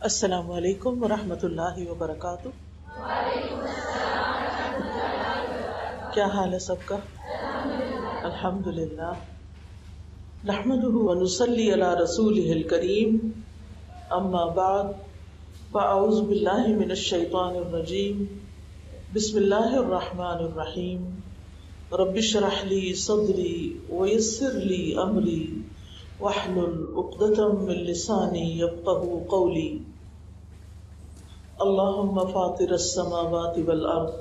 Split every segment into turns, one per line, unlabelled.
السلام علیکم ورحمۃ اللہ وبرکاتہ۔ کیا حال ہے سب کا؟ الحمد للہ، نحمدہ ونصلی علی رسولہ الکریم، اما بعد، فاعوذ باللہ من الشیطان الرجیم، بسم اللہ الرحمن الرحیم، رب اشرح لی صدری ویسر لی امری واحلل عقدۃ من لسانی یفقہوا قولی۔ اللہم فاطر السماوات والارض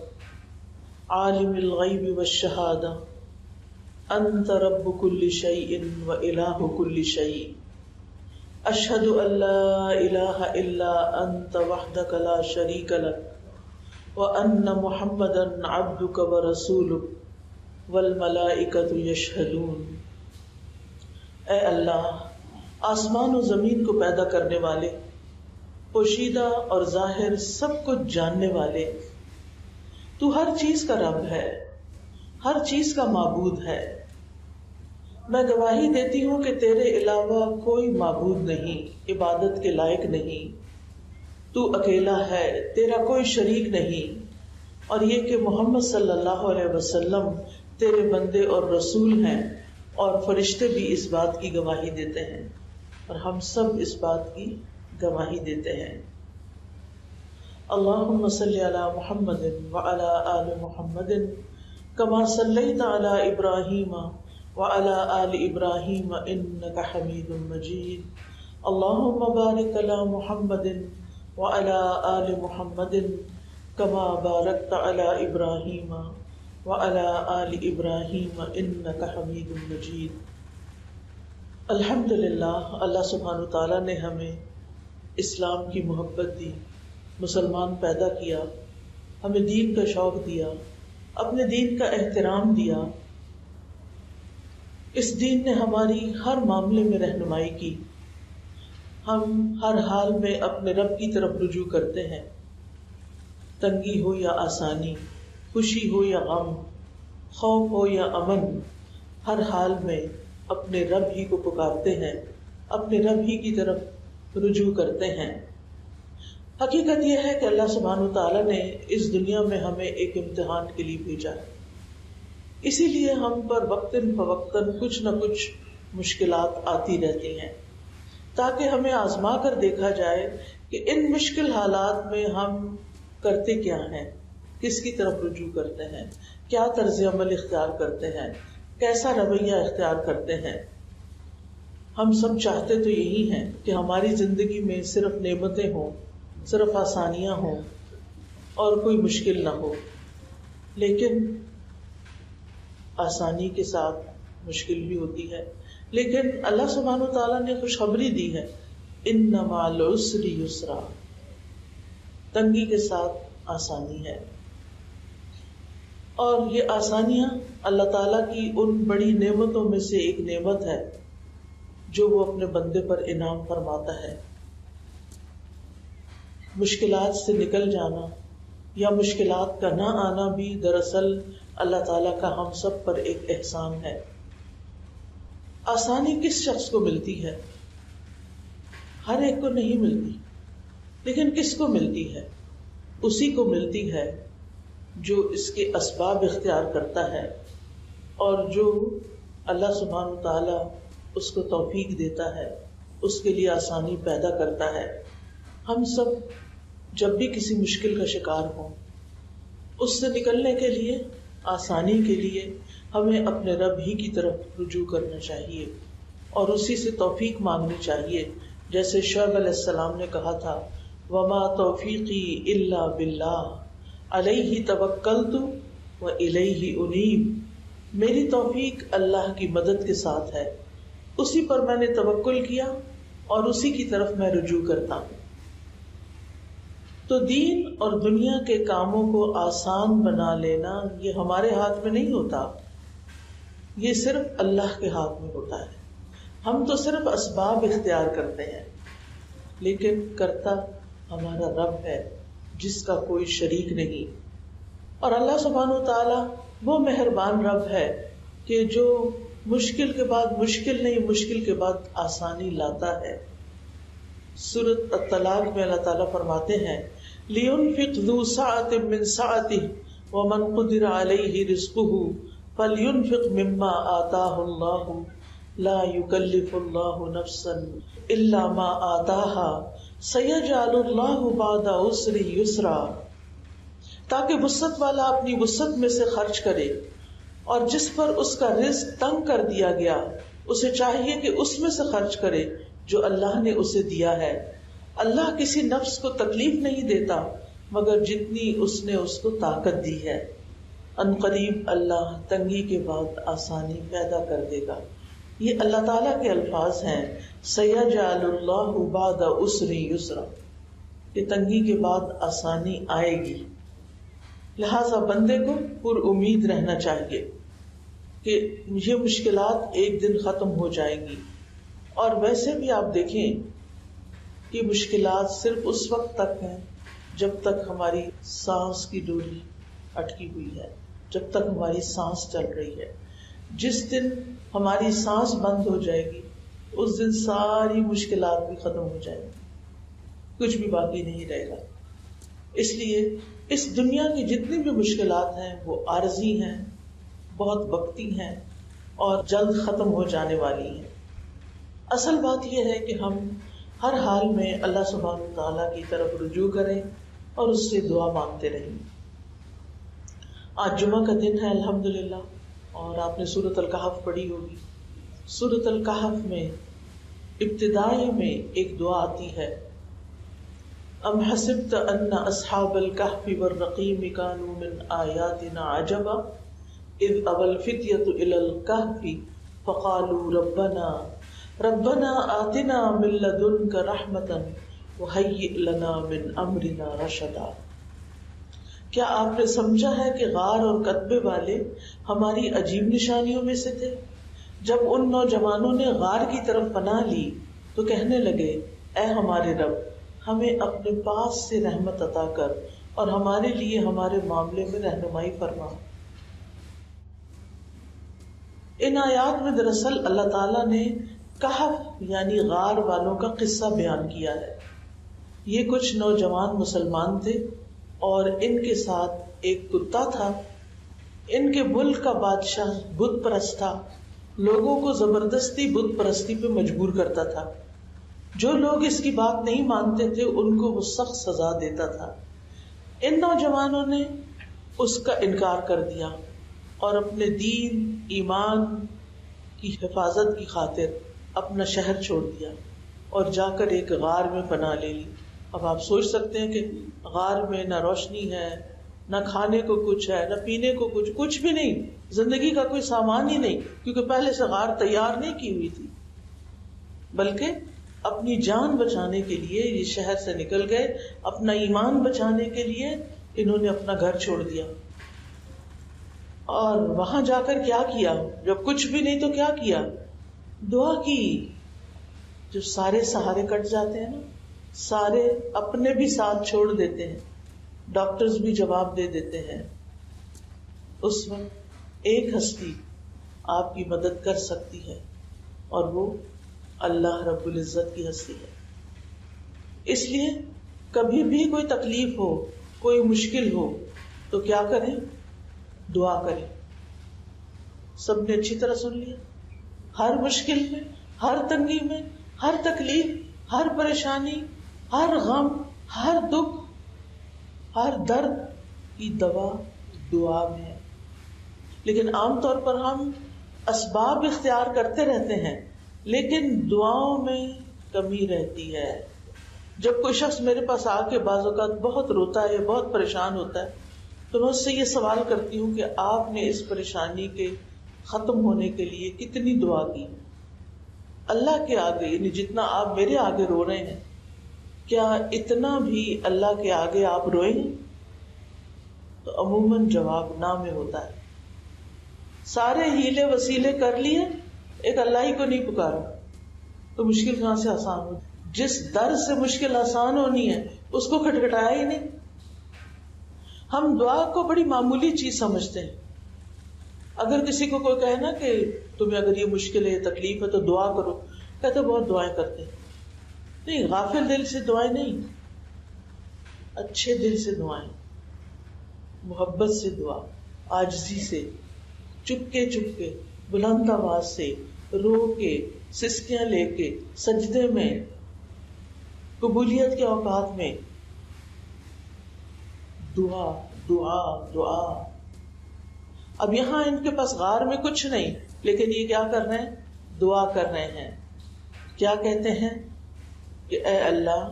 عالم الغیب والشہادہ انت رب کل شیء والہ کل شیء، اشہد ان لا الہ الا انت وحدک لا شریک لک وان محمدا عبدک ورسولک والملائکۃ یشہدون۔ اے اللہ، آسمان و زمین کو پیدا کرنے والے، پوشیدہ اور ظاہر سب کچھ جاننے والے، تو ہر چیز کا رب ہے، ہر چیز کا معبود ہے۔ میں گواہی دیتی ہوں کہ تیرے علاوہ کوئی معبود نہیں، عبادت کے لائق نہیں، تو اکیلا ہے، تیرا کوئی شریک نہیں، اور یہ کہ محمد صلی اللہ علیہ وسلم تیرے بندے اور رسول ہیں، اور فرشتے بھی اس بات کی گواہی دیتے ہیں، اور ہم سب اس بات کی گواہی دیتے ہیں۔ اللہم صلی علی محمد وعلی آل محمد کما صلیت علی ابراہیم وعلی آل ابراہیم انک حمید مجید۔ اللہم بارک علی محمد وعلی آل محمد کما بارکت علی ابراہیم وعلی آل ابراہیم انک حمید مجید۔ الحمدللہ، اللہ سبحانہ تعالیٰ نے ہمیں اسلام کی محبت دی، مسلمان پیدا کیا، ہمیں دین کا شوق دیا، اپنے دین کا احترام دیا۔ اس دین نے ہماری ہر معاملے میں رہنمائی کی، ہم ہر حال میں اپنے رب کی طرف رجوع کرتے ہیں، تنگی ہو یا آسانی، خوشی ہو یا غم، خوف ہو یا امن، ہر حال میں اپنے رب ہی کو پکارتے ہیں، اپنے رب ہی کی طرف رجوع کرتے ہیں۔ حقیقت یہ ہے کہ اللہ سبحانہ تعالیٰ نے اس دنیا میں ہمیں ایک امتحان کے لیے بھیجا ہے، اسی لیے ہم پر وقتاً فوقتاً کچھ نہ کچھ مشکلات آتی رہتی ہیں، تاکہ ہمیں آزما کر دیکھا جائے کہ ان مشکل حالات میں ہم کرتے کیا ہیں، کس کی طرف رجوع کرتے ہیں، کیا طرز عمل اختیار کرتے ہیں، کیسا رویہ اختیار کرتے ہیں۔ ہم سب چاہتے تو یہی ہیں کہ ہماری زندگی میں صرف نعمتیں ہوں، صرف آسانیاں ہوں اور کوئی مشکل نہ ہو، لیکن آسانی کے ساتھ مشکل بھی ہوتی ہے۔ لیکن اللہ سبحانہ تعالیٰ نے خوشخبری دی ہے، ان مع العسر یسرا، تنگی کے ساتھ آسانی ہے، اور یہ آسانیاں اللہ تعالیٰ کی ان بڑی نعمتوں میں سے ایک نعمت ہے جو وہ اپنے بندے پر انعام فرماتا ہے۔ مشکلات سے نکل جانا یا مشکلات کا نہ آنا بھی دراصل اللہ تعالیٰ کا ہم سب پر ایک احسان ہے۔ آسانی کس شخص کو ملتی ہے؟ ہر ایک کو نہیں ملتی، لیکن کس کو ملتی ہے؟ اسی کو ملتی ہے جو اس کے اسباب اختیار کرتا ہے، اور جو اللہ سبحانہ تعالیٰ اس کو توفیق دیتا ہے، اس کے لیے آسانی پیدا کرتا ہے۔ ہم سب جب بھی کسی مشکل کا شکار ہوں، اس سے نکلنے کے لیے، آسانی کے لیے ہمیں اپنے رب ہی کی طرف رجوع کرنا چاہیے اور اسی سے توفیق مانگنی چاہیے، جیسے شعیب علیہ السلام نے کہا تھا، وما توفیقی الا باللہ علیہ توکلت والیہ انیب، میری توفیق اللہ کی مدد کے ساتھ ہے، اسی پر میں نے توکل کیا اور اسی کی طرف میں رجوع کرتا ہوں۔ تو دین اور دنیا کے کاموں کو آسان بنا لینا یہ ہمارے ہاتھ میں نہیں ہوتا، یہ صرف اللہ کے ہاتھ میں ہوتا ہے۔ ہم تو صرف اسباب اختیار کرتے ہیں، لیکن کرتا ہمارا رب ہے جس کا کوئی شریک نہیں۔ اور اللہ سبحانہ وتعالی وہ مہربان رب ہے کہ جو مشکل کے بعد مشکل نہیں، مشکل کے بعد آسانی لاتا ہے۔ سورۃ الطلاق میں اللہ تعالیٰ فرماتے ہیں لِيُنْفِقْ ذُو سَعَةٍ مِّن سَعَتِهِ وَمَنْ قُدِرَ عَلَيْهِ رِزْقُهُ فَلْيُنْفِقْ مِمَّا آتَاهُ اللَّهُ لَا يُكَلِّفُ اللَّهُ نَفْسًا إِلَّا مَا آتَاهَا سَيَجْعَلُ اللَّهُ بَعْدَ عُسْرٍ يُسْرًا، تاکہ وسعت والا اپنی وسعت میں سے خرچ کرے، اور جس پر اس کا رزق تنگ کر دیا گیا اسے چاہیے کہ اس میں سے خرچ کرے جو اللہ نے اسے دیا ہے۔ اللہ کسی نفس کو تکلیف نہیں دیتا مگر جتنی اس نے اس کو طاقت دی ہے، ان قریب اللہ تنگی کے بعد آسانی پیدا کر دے گا۔ یہ اللہ تعالیٰ کے الفاظ ہیں، سَيَجْعَلُ اللَّهُ بَعْدَ عُسْرٍ يُسْرًا، کہ تنگی کے بعد آسانی آئے گی۔ لہذا بندے کو پر امید رہنا چاہیے کہ یہ مشکلات ایک دن ختم ہو جائیں گی۔ اور ویسے بھی آپ دیکھیں کہ مشکلات صرف اس وقت تک ہیں جب تک ہماری سانس کی ڈوری اٹکی ہوئی ہے، جب تک ہماری سانس چل رہی ہے۔ جس دن ہماری سانس بند ہو جائے گی اس دن ساری مشکلات بھی ختم ہو جائیں گی، کچھ بھی باقی نہیں رہے گا۔ اس لیے اس دنیا کی جتنی بھی مشکلات ہیں وہ عارضی ہیں، بہت وقتی ہیں اور جلد ختم ہو جانے والی ہیں۔ اصل بات یہ ہے کہ ہم ہر حال میں اللہ سبحانہ وتعالیٰ کی طرف رجوع کریں اور اس سے دعا مانگتے رہیں۔ آج جمعہ کا دن ہے الحمدللہ، اور آپ نے سورۃ الکہف پڑھی ہوگی۔ سورۃ الکہف میں ابتدائی میں ایک دعا آتی ہے، ام حسبت ان اصحاب الکہف والرقیم کانوا من آیاتنا عجبا اذ اوى الفتية الى الکہف فقالوا ربنا آتنا من لدنک رحمتا وہیئ لنا من امرنا رشدا۔ کیا آپ نے سمجھا ہے کہ غار اور کتبے والے ہماری عجیب نشانیوں میں سے تھے؟ جب ان نوجوانوں نے غار کی طرف پناہ لی تو کہنے لگے، اے ہمارے رب، ہمیں اپنے پاس سے رحمت عطا کر اور ہمارے لیے ہمارے معاملے میں رہنمائی فرما۔ ان آیات میں دراصل اللہ تعالیٰ نے کہف یعنی غار والوں کا قصہ بیان کیا ہے۔ یہ کچھ نوجوان مسلمان تھے اور ان کے ساتھ ایک کتا تھا۔ ان کے ملک کا بادشاہ بت پرست تھا، لوگوں کو زبردستی بت پرستی پہ مجبور کرتا تھا۔ جو لوگ اس کی بات نہیں مانتے تھے ان کو وہ سخت سزا دیتا تھا۔ ان نوجوانوں نے اس کا انکار کر دیا اور اپنے دین ایمان کی حفاظت کی خاطر اپنا شہر چھوڑ دیا اور جا کر ایک غار میں پناہ لے لی۔ اب آپ سوچ سکتے ہیں کہ غار میں نہ روشنی ہے، نہ کھانے کو کچھ ہے، نہ پینے کو کچھ بھی نہیں، زندگی کا کوئی سامان ہی نہیں، کیونکہ پہلے سے غار تیار نہیں کی ہوئی تھی، بلکہ اپنی جان بچانے کے لیے یہ شہر سے نکل گئے، اپنا ایمان بچانے کے لیے انہوں نے اپنا گھر چھوڑ دیا۔ اور وہاں جا کر کیا کیا؟ جب کچھ بھی نہیں تو کیا کیا؟ دعا کی۔ جب سارے سہارے کٹ جاتے ہیں نا، سارے اپنے بھی ساتھ چھوڑ دیتے ہیں، ڈاکٹرز بھی جواب دے دیتے ہیں، اس وقت ایک ہستی آپ کی مدد کر سکتی ہے اور وہ اللہ رب العزت کی ہستی ہے۔ اس لیے کبھی بھی کوئی تکلیف ہو، کوئی مشکل ہو تو کیا کریں؟ دعا کریں۔ سب نے اچھی طرح سن لیا؟ ہر مشکل میں، ہر تنگی میں، ہر تکلیف، ہر پریشانی، ہر غم، ہر دکھ، ہر درد کی دوا دعا میں ہے۔ لیکن عام طور پر ہم اسباب اختیار کرتے رہتے ہیں لیکن دعاؤں میں کمی رہتی ہے۔ جب کوئی شخص میرے پاس آ کے بعض اوقات بہت روتا ہے، بہت پریشان ہوتا ہے، تو میں اس سے یہ سوال کرتی ہوں کہ آپ نے اس پریشانی کے ختم ہونے کے لیے کتنی دعا کی؟ اللہ کے آگے، یعنی جتنا آپ میرے آگے رو رہے ہیں، کیا اتنا بھی اللہ کے آگے آپ روئے ہیں؟ تو عموماً جواب نہ میں ہوتا ہے۔ سارے ہیلے وسیلے کر لیے، ایک اللہ ہی کو نہیں پکارا تو مشکل کہاں سے آسان ہو؟ جس در سے مشکل آسان ہونی ہے اس کو کھٹکھٹایا ہی نہیں۔ ہم دعا کو بڑی معمولی چیز سمجھتے ہیں۔ اگر کسی کو کوئی کہے نا کہ تمہیں اگر یہ مشکل ہے، تکلیف ہے تو دعا کرو، کہتے بہت دعائیں کرتے ہیں، نہیں، غافل دل سے دعائیں نہیں، اچھے دل سے دعائیں، محبت سے دعا، عاجزی سے، چپکے چپکے، بلند آواز سے، رو کے، سسکیاں لے کے، سجدے میں، قبولیت کے اوقات میں، دعا دعا دعا۔ اب یہاں ان کے پاس غار میں کچھ نہیں، لیکن یہ کیا کر رہے ہیں؟ دعا کر رہے ہیں۔ کیا کہتے ہیں کہ اے اللہ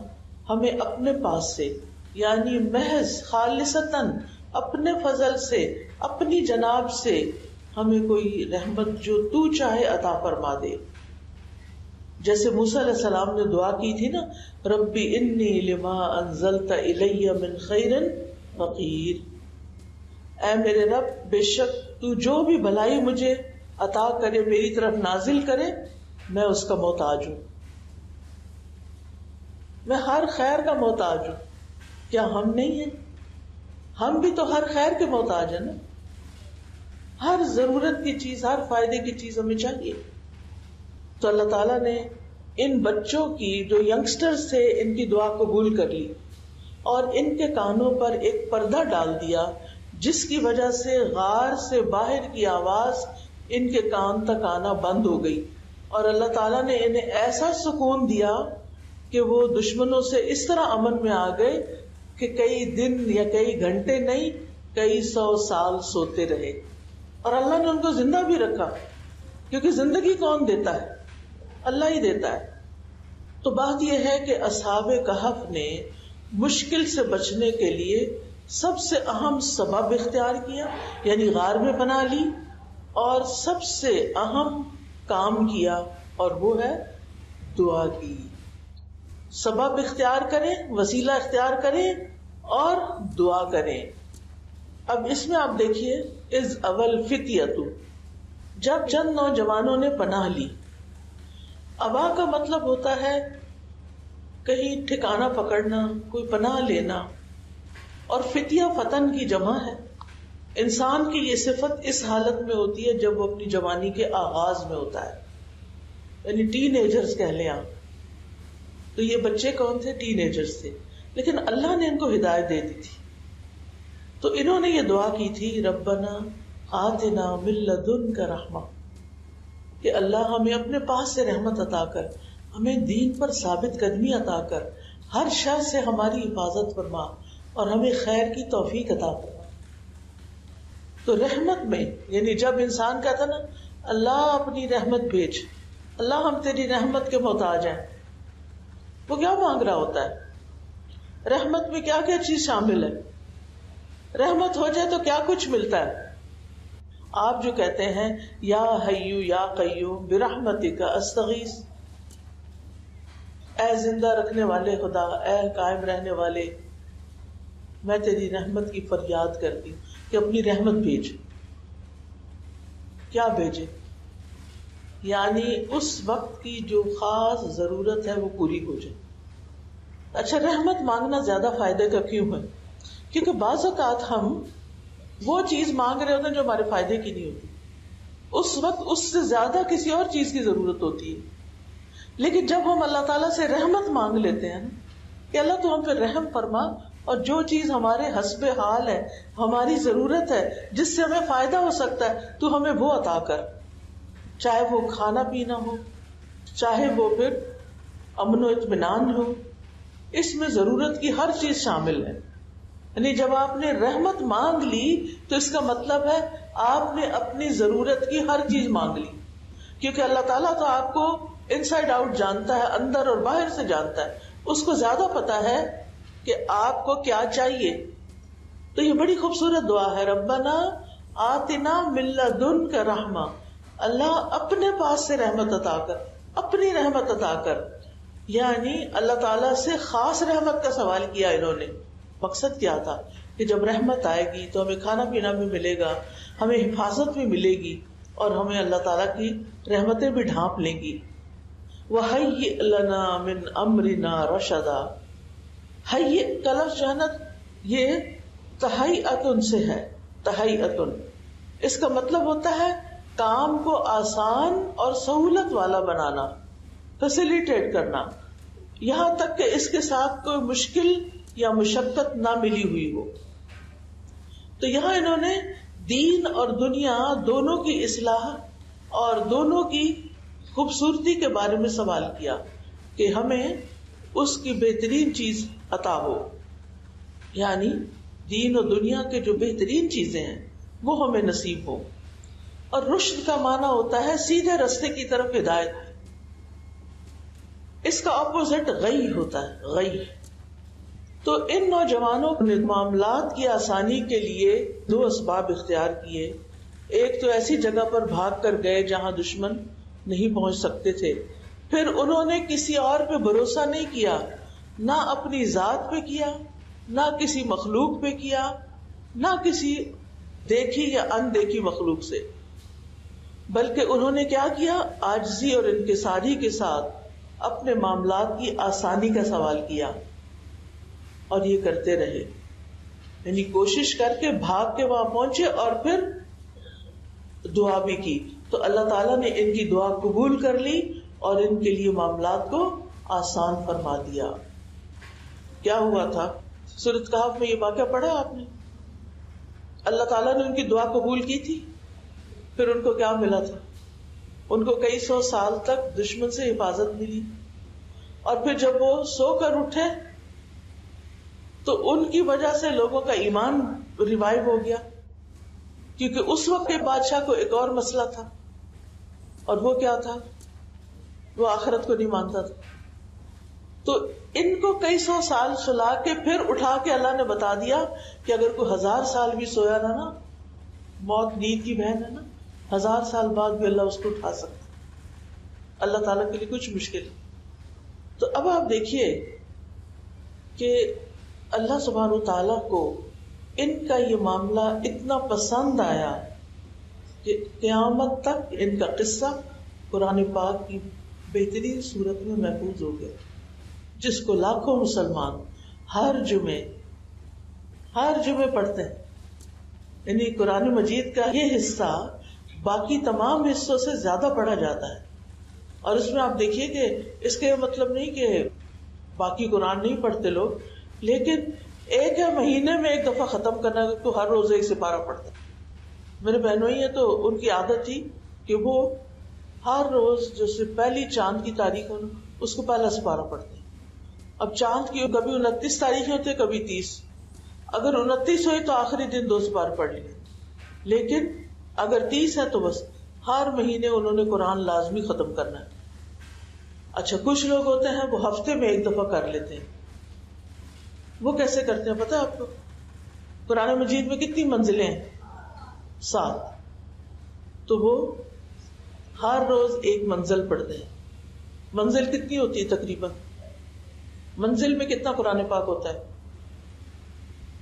ہمیں اپنے پاس سے، یعنی محض خالصتاً اپنے فضل سے، اپنی جناب سے ہمیں کوئی رحمت جو تو چاہے عطا فرما دے۔ جیسے موسیٰ علیہ السلام نے دعا کی تھی نا، ربی انی لما انزلت الی من خیر فقیر، اے میرے رب بے شک تو جو بھی بھلائی مجھے عطا کرے، میری طرف نازل کرے، میں اس کا محتاج ہوں، میں ہر خیر کا محتاج ہوں۔ کیا ہم نہیں ہیں؟ ہم بھی تو ہر خیر کے محتاج ہیں نا، ہر ضرورت کی چیز، ہر فائدے کی چیز ہمیں چاہیے۔ تو اللہ تعالیٰ نے ان بچوں کی جو ینگسٹرز تھے ان کی دعا قبول کر لی اور ان کے کانوں پر ایک پردہ ڈال دیا، جس کی وجہ سے غار سے باہر کی آواز ان کے کان تک آنا بند ہو گئی، اور اللہ تعالیٰ نے انہیں ایسا سکون دیا کہ وہ دشمنوں سے اس طرح امن میں آ گئے کہ کئی دن یا کئی گھنٹے نہیں، کئی 100 سال سوتے رہے، اور اللہ نے ان کو زندہ بھی رکھا، کیونکہ زندگی کون دیتا ہے؟ اللہ ہی دیتا ہے۔ تو بات یہ ہے کہ اصحاب کہف نے مشکل سے بچنے کے لیے سب سے اہم سبب اختیار کیا، یعنی غار میں پناہ لی، اور سب سے اہم کام کیا، اور وہ ہے دعا کی۔ سبب اختیار کریں، وسیلہ اختیار کریں اور دعا کریں۔ اب اس میں آپ دیکھیے، از اول فتیتو، جب چند نوجوانوں نے پناہ لی۔ ابا کا مطلب ہوتا ہے کہیں ٹھکانہ پکڑنا، کوئی پناہ لینا، اور فتیہ فتن کی جمع ہے۔ انسان کی یہ صفت اس حالت میں ہوتی ہے جب وہ اپنی جوانی کے آغاز میں ہوتا ہے، یعنی ٹین ایجرز کہہ لیں آپ۔ تو یہ بچے کون تھے؟ ٹین ایجرز تھے، لیکن اللہ نے ان کو ہدایت دے دی تھی۔ تو انہوں نے یہ دعا کی تھی، ربنا آتنا من لدنک رحمہ، کہ اللہ ہمیں اپنے پاس سے رحمت عطا کر، ہمیں دین پر ثابت قدمی عطا کر، ہر شر سے ہماری حفاظت فرما، اور ہمیں خیر کی توفیق عطا فرما۔ تو رحمت میں، یعنی جب انسان کہتا نا اللہ اپنی رحمت بھیج، اللہ ہم تیری رحمت کے محتاج ہیں، وہ کیا مانگ رہا ہوتا ہے؟ رحمت میں کیا کیا چیز شامل ہے؟ رحمت ہو جائے تو کیا کچھ ملتا ہے؟ آپ جو کہتے ہیں یا حیو یا قیوم برحمتک استغیث، اے زندہ رکھنے والے خدا، اے قائم رہنے والے، میں تیری رحمت کی فریاد کرتی ہوں کہ اپنی رحمت بھیج۔ کیا بھیجے؟ یعنی اس وقت کی جو خاص ضرورت ہے وہ پوری ہو جائے۔ اچھا، رحمت مانگنا زیادہ فائدے کا کیوں ہے؟ کیونکہ بعض اوقات ہم وہ چیز مانگ رہے ہوتے ہیں جو ہمارے فائدے کی نہیں ہوتی، اس وقت اس سے زیادہ کسی اور چیز کی ضرورت ہوتی ہے۔ لیکن جب ہم اللہ تعالیٰ سے رحمت مانگ لیتے ہیں کہ اللہ تو ہم پہ رحم فرما، اور جو چیز ہمارے حسب حال ہے، ہماری ضرورت ہے، جس سے ہمیں فائدہ ہو سکتا ہے، تو ہمیں وہ عطا کر، چاہے وہ کھانا پینا ہو، چاہے وہ پھر امن و اطمینان ہو، اس میں ضرورت کی ہر چیز شامل ہے۔ یعنی جب آپ نے رحمت مانگ لی تو اس کا مطلب ہے آپ نے اپنی ضرورت کی ہر چیز مانگ لی، کیونکہ اللہ تعالیٰ تو آپ کو ان سائڈ آؤٹ جانتا ہے، اندر اور باہر سے جانتا ہے، اس کو زیادہ پتا ہے کہ آپ کو کیا چاہیے۔ تو یہ بڑی خوبصورت دعا ہے، ربنا آتنا من لدنک رحمہ، اللہ اپنے پاس سے رحمت عطا کر، اپنی رحمت عطا کر۔ یعنی اللہ تعالیٰ سے خاص رحمت کا سوال کیا انہوں نے۔ مقصد کیا تھا کہ جب رحمت آئے گی تو ہمیں کھانا پینا بھی ملے گا، ہمیں حفاظت بھی ملے گی، اور ہمیں اللہ تعالیٰ کی رحمتیں بھی ڈھانپ لیں گی۔ وَهَيِّئْ لَنَا مِنْ أَمْرِنَا رَشَدًا، حیّ کا لفظ جو ہے نا، یہ تہیئۃ سے ہے، تہیئۃ، اس کا مطلب ہوتا ہے کام کو آسان اور سہولت والا بنانا، فیسیلیٹیٹ کرنا، یہاں تک کہ اس کے ساتھ کوئی مشکل یا مشقت نہ ملی ہوئی ہو. تو یہاں انہوں نے دین اور دنیا دونوں کی اصلاح اور دونوں کی خوبصورتی کے بارے میں سوال کیا کہ ہمیں اس کی بہترین چیز عطا ہو، یعنی دین اور دنیا کے جو بہترین چیزیں ہیں وہ ہمیں نصیب ہو. اور رشد کا معنی ہوتا ہے سیدھے راستے کی طرف ہدایت. اس کا اپوزٹ غی ہوتا ہے، غی. تو ان نوجوانوں نے معاملات کی آسانی کے لیے دو اسباب اختیار کیے. ایک تو ایسی جگہ پر بھاگ کر گئے جہاں دشمن نہیں پہنچ سکتے تھے. پھر انہوں نے کسی اور پہ بھروسہ نہیں کیا، نہ اپنی ذات پہ کیا، نہ کسی مخلوق پہ کیا، نہ کسی دیکھی یا اندیکھی مخلوق سے، بلکہ انہوں نے کیا کیا؟ عاجزی اور انکساری کے ساتھ اپنے معاملات کی آسانی کا سوال کیا اور یہ کرتے رہے. یعنی کوشش کر کے بھاگ کے وہاں پہنچے اور پھر دعا بھی کی. تو اللہ تعالیٰ نے ان کی دعا قبول کر لی اور ان کے لیے معاملات کو آسان فرما دیا. کیا ہوا تھا؟ سورۃ کہف میں یہ واقعہ پڑھا آپ نے. اللہ تعالیٰ نے ان کی دعا قبول کی تھی، پھر ان کو کیا ملا تھا؟ ان کو کئی سو سال تک دشمن سے حفاظت ملی. اور پھر جب وہ سو کر اٹھے تو ان کی وجہ سے لوگوں کا ایمان ریوائیو ہو گیا، کیونکہ اس وقت کے بادشاہ کو ایک اور مسئلہ تھا، اور وہ کیا تھا؟ وہ آخرت کو نہیں مانتا تھا. تو ان کو کئی سو سال سلا کے پھر اٹھا کے اللہ نے بتا دیا کہ اگر کوئی 1000 سال بھی سویا رہا نا، موت نیند کی بہن ہے نا، 1000 سال بعد بھی اللہ اس کو اٹھا سکتا. اللہ تعالیٰ کے لیے کچھ مشکل. تو اب آپ دیکھیے کہ اللہ سبحانہ وتعالیٰ کو ان کا یہ معاملہ اتنا پسند آیا کہ قیامت تک ان کا قصہ قرآن پاک کی بہترین صورت میں محفوظ ہو گیا، جس کو لاکھوں مسلمان ہر جمعے پڑھتے ہیں. یعنی قرآن مجید کا یہ حصہ باقی تمام حصوں سے زیادہ پڑھا جاتا ہے. اور اس میں آپ دیکھیے کہ اس کا یہ مطلب نہیں کہ باقی قرآن نہیں پڑھتے لوگ، لیکن ایک ہے مہینے میں ایک دفعہ ختم کرنا، تو ہر روز ایک سپارہ پڑھتا. میرے بہنوں ہی ہیں تو ان کی عادت تھی کہ وہ ہر روز جیسے پہلی چاند کی تاریخ ہو اس کو پہلا سپارہ پڑھتے. اب چاند کی کبھی 29 تاریخ ہوتے، کبھی 30. اگر 29 ہوئی تو آخری دن 2 سپارے پڑھ لیے، لیکن اگر 30 ہے تو بس ہر مہینے انہوں نے قرآن لازمی ختم کرنا ہے. اچھا، کچھ لوگ ہوتے ہیں وہ ہفتے میں ایک دفعہ کر لیتے ہیں. وہ کیسے کرتے ہیں پتہ ہے آپ کو؟ قرآن مجید میں کتنی منزلیں ہیں؟ 7. تو وہ ہر روز ایک منزل پڑھتے ہیں. منزل کتنی ہوتی ہے تقریباً؟ منزل میں کتنا قرآن پاک ہوتا ہے؟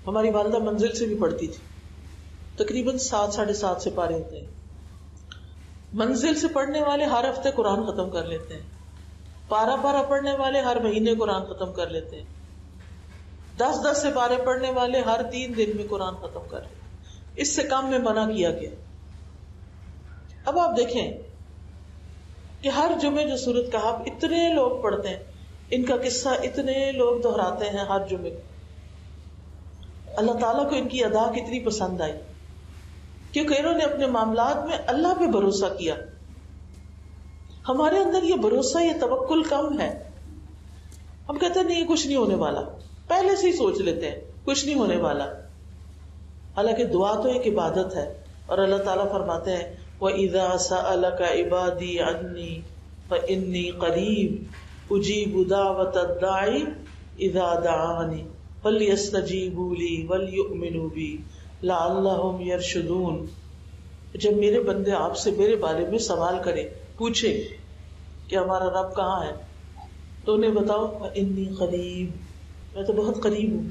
ہماری والدہ منزل سے بھی پڑھتی تھی، تقریباً 7 ساڑھے 7 سپارے ہوتے ہیں. منزل سے پڑھنے والے ہر ہفتے قرآن ختم کر لیتے ہیں. پارا پارا پڑھنے والے ہر مہینے قرآن ختم کر لیتے ہیں. 10 سپارے پڑھنے والے ہر 3 دن میں قرآن ختم کر لیتے ہیں. اس سے کم میں منع کیا گیا. اب آپ دیکھیں کہ ہر جمعے جو سورۃ کہف اتنے لوگ پڑھتے ہیں، ان کا قصہ اتنے لوگ دہراتے ہیں ہر جمعے. اللہ تعالیٰ کو ان کی ادا کتنی پسند آئی، کیونکہ انہوں نے اپنے معاملات میں اللہ پہ بھروسہ کیا. ہمارے اندر یہ بھروسہ، یہ توکل کم ہے. ہم کہتے ہیں نہیں کچھ نہیں ہونے والا، پہلے سے ہی سوچ لیتے ہیں کچھ نہیں ہونے والا. حالانکہ دعا تو ایک عبادت ہے، اور اللہ تعالیٰ فرماتے ہیں وَإِذَا سَأَلَكَ عِبَادِي عَنِّي فَإِنِّي قَرِيبٌ أُجِيبُ دَعْوَةَ الدَّاعِ إِذَا دَعَانِ فَلْيَسْتَجِيبُوا لِي وَلْيُؤْمِنُوا بِي لَعَلَّهُمْ يَرْشُدُونَ. جب میرے بندے آپ سے میرے بارے میں سوال کریں، پوچھیں کہ ہمارا رب کہاں ہے، تو انہیں بتاؤ فَإِنِّي قَرِيبٌ، میں تو بہت قریب ہوں،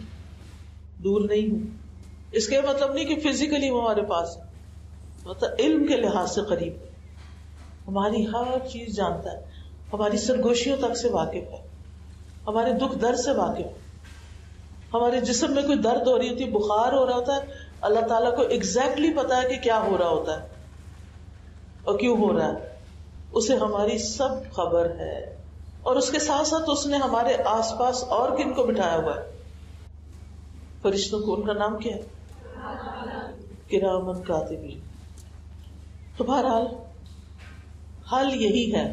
دور نہیں ہوں. اس کا مطلب نہیں کہ فزیکلی وہ ہمارے پاس ہے، مطلب علم کے لحاظ سے قریب ہے. ہماری ہر چیز جانتا ہے، ہماری سرگوشیوں تک سے واقف ہے، ہمارے دکھ درد سے واقف ہے. ہمارے جسم میں کوئی درد ہو رہی ہوتی ہے، بخار ہو رہا ہوتا ہے، اللہ تعالیٰ کو ایگزیکٹلی پتا ہے کہ کیا ہو رہا ہوتا ہے اور کیوں ہو رہا ہے. اسے ہماری سب خبر ہے اور اس کے ساتھ ساتھ اس نے ہمارے آس پاس اور کن کو بٹھایا ہوا ہے؟ فرشتوں کو. ان کا نام کیا ہے؟ کرامن کاتبین. تو بہرحال حل یہی ہے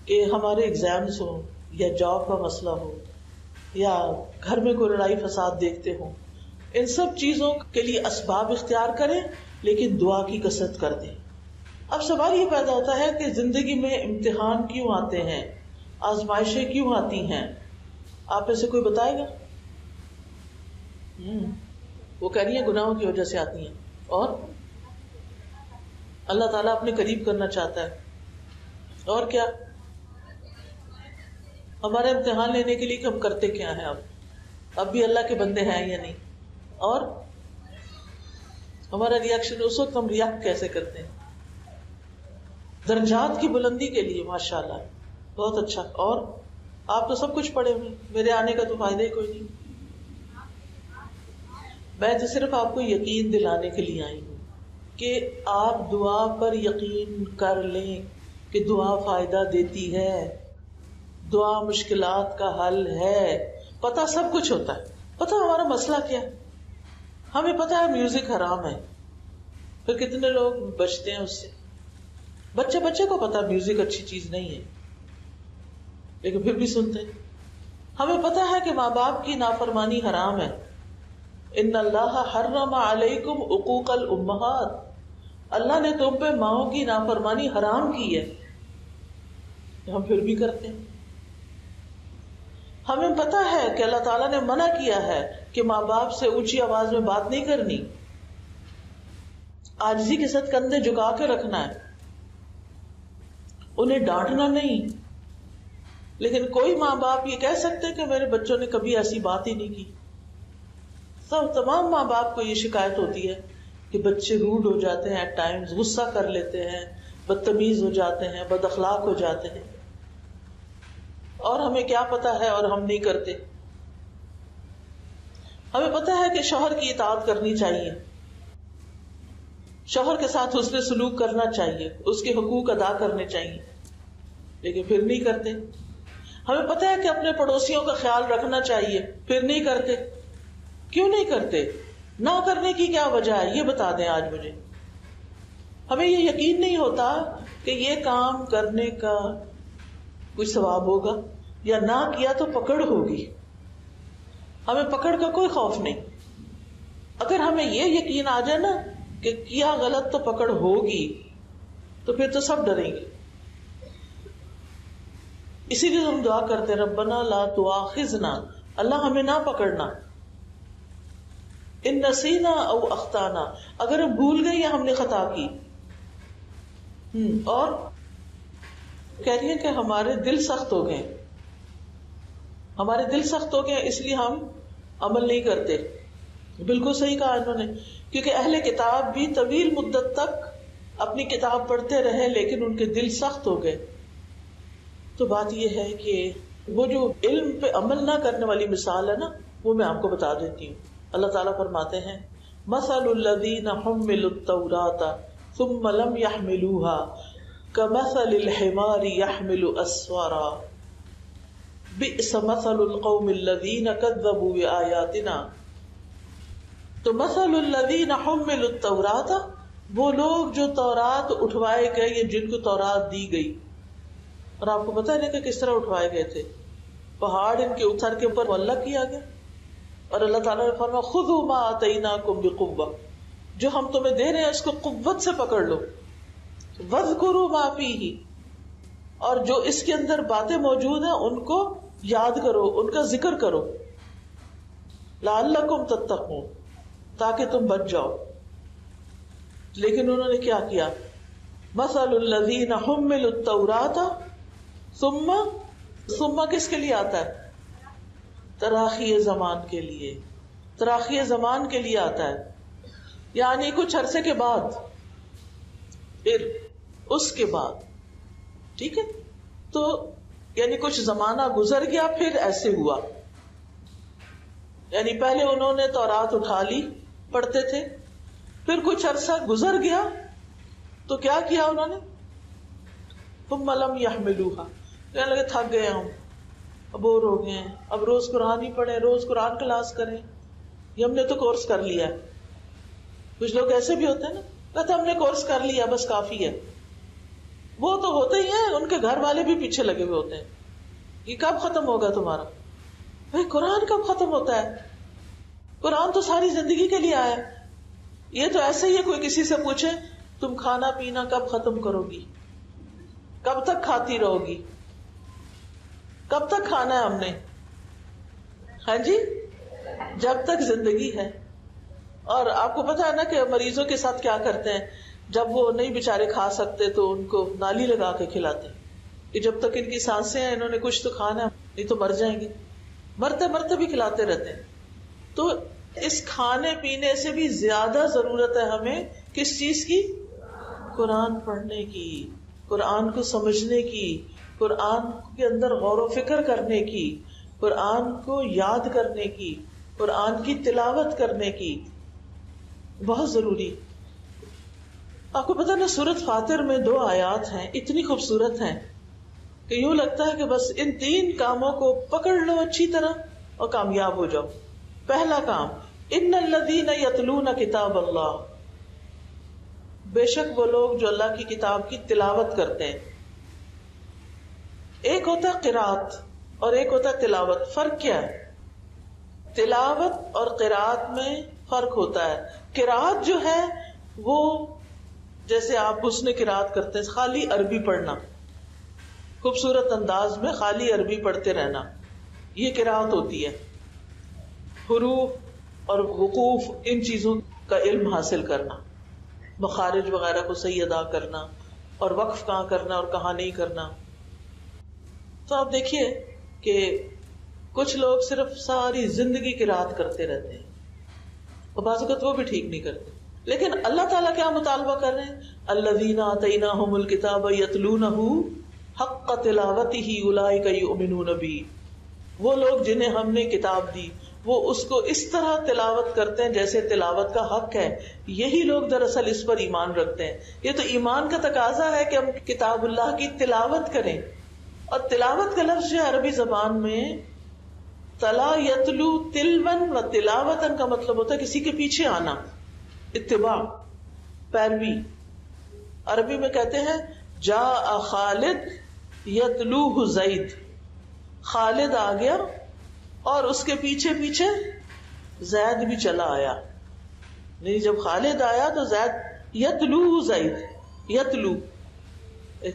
کہ ہمارے ایگزامز ہوں یا جاب کا مسئلہ ہو یا گھر میں کوئی لڑائی فساد دیکھتے ہوں، ان سب چیزوں کے لیے اسباب اختیار کریں لیکن دعا کی کثرت کر دیں. اب سوال یہ پیدا ہوتا ہے کہ زندگی میں امتحان کیوں آتے ہیں، آزمائشیں کیوں آتی ہیں؟ آپ میں سے کوئی بتائے گا؟ وہ کہہ رہی ہیں گناہوں کی وجہ سے آتی ہیں، اور اللہ تعالیٰ اپنے قریب کرنا چاہتا ہے. اور کیا؟ ہمارا امتحان لینے کے لیے کہ ہم کرتے کیا ہیں، اب بھی اللہ کے بندے ہیں یا نہیں، اور ہمارا ریئیکشن اس وقت ہم ریئیکٹ کیسے کرتے ہیں. درجات کی بلندی کے لیے ماشاءاللہ بہت اچھا. اور آپ تو سب کچھ پڑھے ہوئے، میرے آنے کا تو فائدہ ہی کوئی نہیں. میں تو صرف آپ کو یقین دلانے کے لیے آئی ہوں کہ آپ دعا پر یقین کر لیں کہ دعا فائدہ دیتی ہے، دعا مشکلات کا حل ہے. پتہ سب کچھ ہوتا ہے، پتہ ہمارا مسئلہ کیا ہے. ہمیں پتہ ہے میوزک حرام ہے، پھر کتنے لوگ بچتے ہیں اس سے. بچے کو پتا میوزک اچھی چیز نہیں ہے لیکن پھر بھی سنتے ہیں. ہمیں پتا ہے کہ ماں باپ کی نافرمانی حرام ہے. ان اللہ حرم علیکم عقوق الامہات، اللہ نے تم پہ ماؤں کی نافرمانی حرام کی ہے، ہم پھر بھی کرتے ہیں. ہمیں پتا ہے کہ اللہ تعالیٰ نے منع کیا ہے کہ ماں باپ سے اونچی آواز میں بات نہیں کرنی، عاجزی کے ساتھ کندھے جھکا کے رکھنا ہے، انہیں ڈانٹنا نہیں. لیکن کوئی ماں باپ یہ کہہ سکتے کہ میرے بچوں نے کبھی ایسی بات ہی نہیں کی. تمام ماں باپ کو یہ شکایت ہوتی ہے کہ بچے روڈ ہو جاتے ہیں، ایٹ ٹائمز غصہ کر لیتے ہیں، بدتمیز ہو جاتے ہیں، بد اخلاق ہو جاتے ہیں. اور ہمیں کیا پتا ہے اور ہم نہیں کرتے. ہمیں پتا ہے کہ شوہر کی اطاعت کرنی چاہیے، شوہر کے ساتھ حسن سلوک کرنا چاہیے، اس کے حقوق ادا کرنے چاہیے، لیکن پھر نہیں کرتے. ہمیں پتا ہے کہ اپنے پڑوسیوں کا خیال رکھنا چاہیے، پھر نہیں کرتے. کیوں نہیں کرتے؟ نہ کرنے کی کیا وجہ ہے یہ بتا دیں آج مجھے. ہمیں یہ یقین نہیں ہوتا کہ یہ کام کرنے کا کوئی ثواب ہوگا، یا نہ کیا تو پکڑ ہوگی. ہمیں پکڑ کا کوئی خوف نہیں. اگر ہمیں یہ یقین آ جائے نا کہ کیا غلط تو پکڑ ہوگی، تو پھر تو سب ڈریں گے. اسی لیے ہم دعا کرتے ربنا لا تؤاخذنا، اللہ ہمیں نہ پکڑنا، ان نسینا او اخطانا، اگر ہم بھول گئے یا ہم نے خطا کی. اور کہہ رہی ہیں کہ ہمارے دل سخت ہو گئے، ہمارے دل سخت ہو گئے اس لیے ہم عمل نہیں کرتے. بالکل صحیح کہا انہوں نے، کیونکہ اہل کتاب بھی طویل مدت تک اپنی کتاب پڑھتے رہے لیکن ان کے دل سخت ہو گئے. تو بات یہ ہے کہ وہ جو علم پہ عمل نہ کرنے والی مثال ہے نا، وہ میں آپ کو بتا دیتی ہوں. اللہ تعالیٰ فرماتے ہیں مثل الذین حملوا التوراۃ ثم لم يحملوها كمثل الحمار يحمل اسفارا بئس مثل القوم الذین كذبوا بآیاتنا. تو مثل الذین حملوا التوراۃ، وہ لوگ جو تورات اٹھوائے گئے یا جن کو تورات دی گئی. اور آپ کو پتا ہے کہ کس طرح اٹھوائے گئے تھے؟ پہاڑ ان کے سر کے اوپر معلق کیا گیا، اور اللہ تعالیٰ نے فرمایا خذوا ما آتیناکم بقوۃ، جو ہم تمہیں دے رہے ہیں اس کو قوت سے پکڑ لو. واذکروا ما فیہ، اور جو اس کے اندر باتیں موجود ہیں ان کو یاد کرو، ان کا ذکر کرو. لعلکم تتقون، تاکہ تم بچ جاؤ. لیکن انہوں نے کیا کیا؟ مثل الذین حملوا التوراۃ ثم کس کے لیے آتا ہے؟ تراخی زمان کے لیے، تراخی زمان کے لیے آتا ہے، یعنی کچھ عرصے کے بعد، پھر اس کے بعد. ٹھیک ہے، تو یعنی کچھ زمانہ گزر گیا پھر ایسے ہوا. یعنی پہلے انہوں نے تورات اٹھا لی، پڑھتے تھے، پھر کچھ عرصہ گزر گیا تو کیا کیا انہوں نے؟ ثم لم يحملوها، کہنے لگے تھک گئے ہم، بور ہو گئے ہیں، اب روز قرآن ہی پڑھیں، روز قرآن کلاس کریں، یہ ہم نے تو کورس کر لیا ہے. کچھ لوگ ایسے بھی ہوتے ہیں نا، کہتے ہم نے کورس کر لیا بس کافی ہے. وہ تو ہوتے ہی ہیں، ان کے گھر والے بھی پیچھے لگے ہوئے ہوتے ہیں، یہ کب ختم ہوگا تمہارا؟ بھائی قرآن کب ختم ہوتا ہے؟ قرآن تو ساری زندگی کے لیے آیا ہے. یہ تو ایسے ہی ہے، کوئی کسی سے پوچھے تم کھانا پینا کب ختم کرو گی، کب تک کھاتی رہو گی، کب تک کھانا ہے ہم نے؟ ہاں جی، جب تک زندگی ہے. اور آپ کو پتا ہے نا کہ مریضوں کے ساتھ کیا کرتے ہیں، جب وہ نہیں بےچارے کھا سکتے تو ان کو نالی لگا کے کھلاتے ہیں کہ جب تک ان کی سانسیں ہیں انہوں نے کچھ تو کھانا ہے، نہیں تو مر جائیں گے. مرتے مرتے بھی کھلاتے رہتے ہیں. تو اس کھانے پینے سے بھی زیادہ ضرورت ہے ہمیں کس چیز کی؟ قرآن پڑھنے کی، قرآن کو سمجھنے کی، قرآن کے اندر غور و فکر کرنے کی، قرآن کو یاد کرنے کی، قرآن کی تلاوت کرنے کی. بہت ضروری. آپ کو پتا نا سورۃ فاطر میں 2 آیات ہیں، اتنی خوبصورت ہیں کہ یوں لگتا ہے کہ بس ان 3 کاموں کو پکڑ لو اچھی طرح اور کامیاب ہو جاؤ. پہلا کام، ان الذین یتلون کتاب اللہ، بے شک وہ لوگ جو اللہ کی کتاب کی تلاوت کرتے ہیں. ایک ہوتا ہے قرات اور ایک ہوتا ہے تلاوت. فرق کیا ہے؟ تلاوت اور قرات میں فرق ہوتا ہے. قرات جو ہے وہ جیسے آپ حسن قرات کرتے ہیں، خالی عربی پڑھنا، خوبصورت انداز میں خالی عربی پڑھتے رہنا، یہ قرات ہوتی ہے. حروف اور وقوف ان چیزوں کا علم حاصل کرنا، مخارج وغیرہ کو صحیح ادا کرنا، اور وقف کہاں کرنا اور کہاں نہیں کرنا. تو آپ دیکھیے کہ کچھ لوگ صرف ساری زندگی قرات کرتے رہتے ہیں اور بعض اوقات وہ بھی ٹھیک نہیں کرتے. لیکن اللہ تعالیٰ کیا مطالبہ کر رہے ہیں؟ الذین آتیناہم الکتاب یتلونہ حق تلاوتہ اولئک یؤمنون بہ. وہ لوگ جنہیں ہم نے کتاب دی وہ اس کو اس طرح تلاوت کرتے ہیں جیسے تلاوت کا حق ہے. یہی لوگ دراصل اس پر ایمان رکھتے ہیں. یہ تو ایمان کا تقاضا ہے کہ ہم کتاب اللہ کی تلاوت کریں. اور تلاوت کا لفظ جو ہے عربی زبان میں تلا یتلو تلون و تلاوتن کا مطلب ہوتا ہے کسی کے پیچھے آنا، اتباع، پیروی. عربی میں کہتے ہیں جاء خالد یتلوہ زید، خالد آ گیا اور اس کے پیچھے پیچھے زید بھی چلا آیا. نہیں، جب خالد آیا تو زید یتلوہ زید، یتلو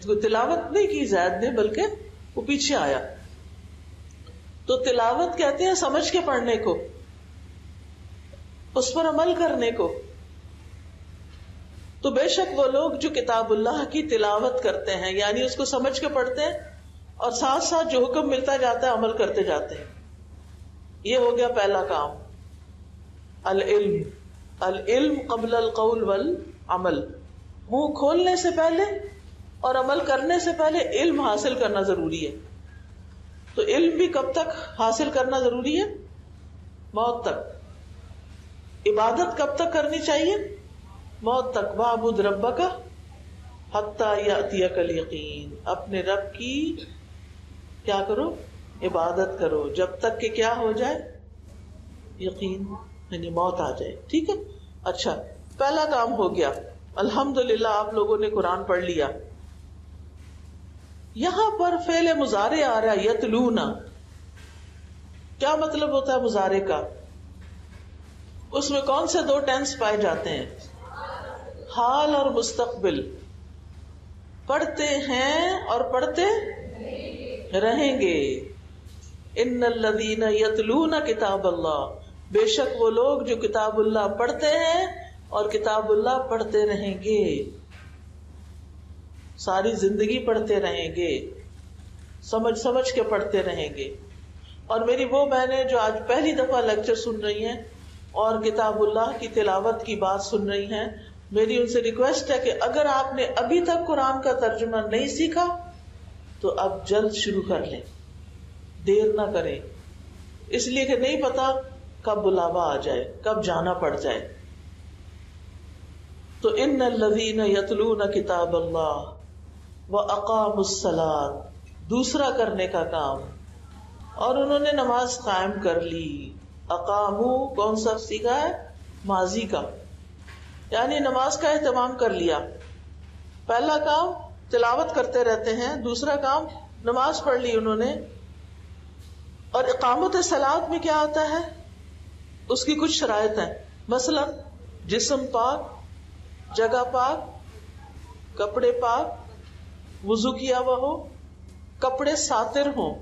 کو تلاوت نہیں کی زید نے بلکہ وہ پیچھے آیا. تو تلاوت کہتے ہیں سمجھ کے پڑھنے کو، اس پر عمل کرنے کو. تو بے شک وہ لوگ جو کتاب اللہ کی تلاوت کرتے ہیں، یعنی اس کو سمجھ کے پڑھتے ہیں اور ساتھ ساتھ جو حکم ملتا جاتا ہے عمل کرتے جاتے ہیں. یہ ہو گیا پہلا کام، العلم. العلم قبل القول والعمل. منہ کھولنے سے پہلے اور عمل کرنے سے پہلے علم حاصل کرنا ضروری ہے. تو علم بھی کب تک حاصل کرنا ضروری ہے؟ موت تک. عبادت کب تک کرنی چاہیے؟ موت تک. وَاعْبُدْ رَبَّكَ حَتَّى يَأْتِيَكَ الْيَقِينُ. اپنے رب کی کیا کرو؟ عبادت کرو جب تک کہ کیا ہو جائے؟ یقین، یعنی موت آ جائے. ٹھیک ہے. اچھا، پہلا کام ہو گیا. الحمدللہ آپ لوگوں نے قرآن پڑھ لیا. یہاں پر فعل مضارع آ رہا ہے یتلونا. کیا مطلب ہوتا ہے مضارع کا؟ اس میں کون سے 2 ٹینس پائے جاتے ہیں؟ حال اور مستقبل. پڑھتے ہیں اور پڑھتے رہیں گے. ان الذین یتلون کتاب اللہ، بے شک وہ لوگ جو کتاب اللہ پڑھتے ہیں اور کتاب اللہ پڑھتے رہیں گے، ساری زندگی پڑھتے رہیں گے، سمجھ سمجھ کے پڑھتے رہیں گے. اور میری وہ بہنیں جو آج پہلی دفعہ لیکچر سن رہی ہیں اور کتاب اللہ کی تلاوت کی بات سن رہی ہیں، میری ان سے ریکویسٹ ہے کہ اگر آپ نے ابھی تک قرآن کا ترجمہ نہیں سیکھا تو اب جلد شروع کر لیں، دیر نہ کریں. اس لیے کہ نہیں پتا کب بلاوا آ جائے، کب جانا پڑ جائے. تو ان الذین یتلون کتاب اللہ وَأَقَامُوا الصَّلَاةَ، دوسرا کرنے کا کام اور انہوں نے نماز قائم کر لی. اقامو کون سا صیغہ ہے؟ ماضی کا، یعنی نماز کا اہتمام کر لیا. پہلا کام تلاوت کرتے رہتے ہیں، دوسرا کام نماز پڑھ لی انہوں نے. اور اقامت صلاۃ میں کیا ہوتا ہے؟ اس کی کچھ شرائط ہیں، مثلا جسم پاک، جگہ پاک، کپڑے پاک، وضو کیا ہوا ہو، کپڑے ساتر ہوں.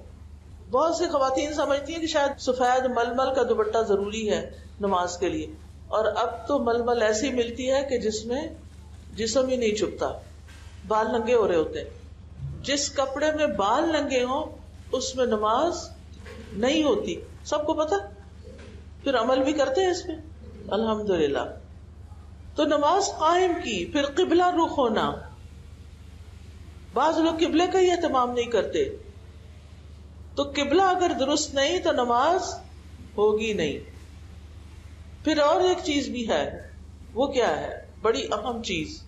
بہت سی خواتین سمجھتی ہیں کہ شاید سفید ململ کا دوپٹہ ضروری ہے نماز کے لیے، اور اب تو ململ ایسی ملتی ہے کہ جس میں جسم ہی نہیں چھپتا، بال ننگے ہو رہے ہوتے ہیں. جس کپڑے میں بال ننگے ہوں اس میں نماز نہیں ہوتی، سب کو پتا، پھر عمل بھی کرتے ہیں اس پہ الحمدللہ. تو نماز قائم کی. پھر قبلہ رخ ہونا. بعض لوگ قبلے کا ہی اہتمام نہیں کرتے، تو قبلہ اگر درست نہیں تو نماز ہوگی نہیں. پھر اور ایک چیز بھی ہے، وہ کیا ہے؟ بڑی اہم چیز،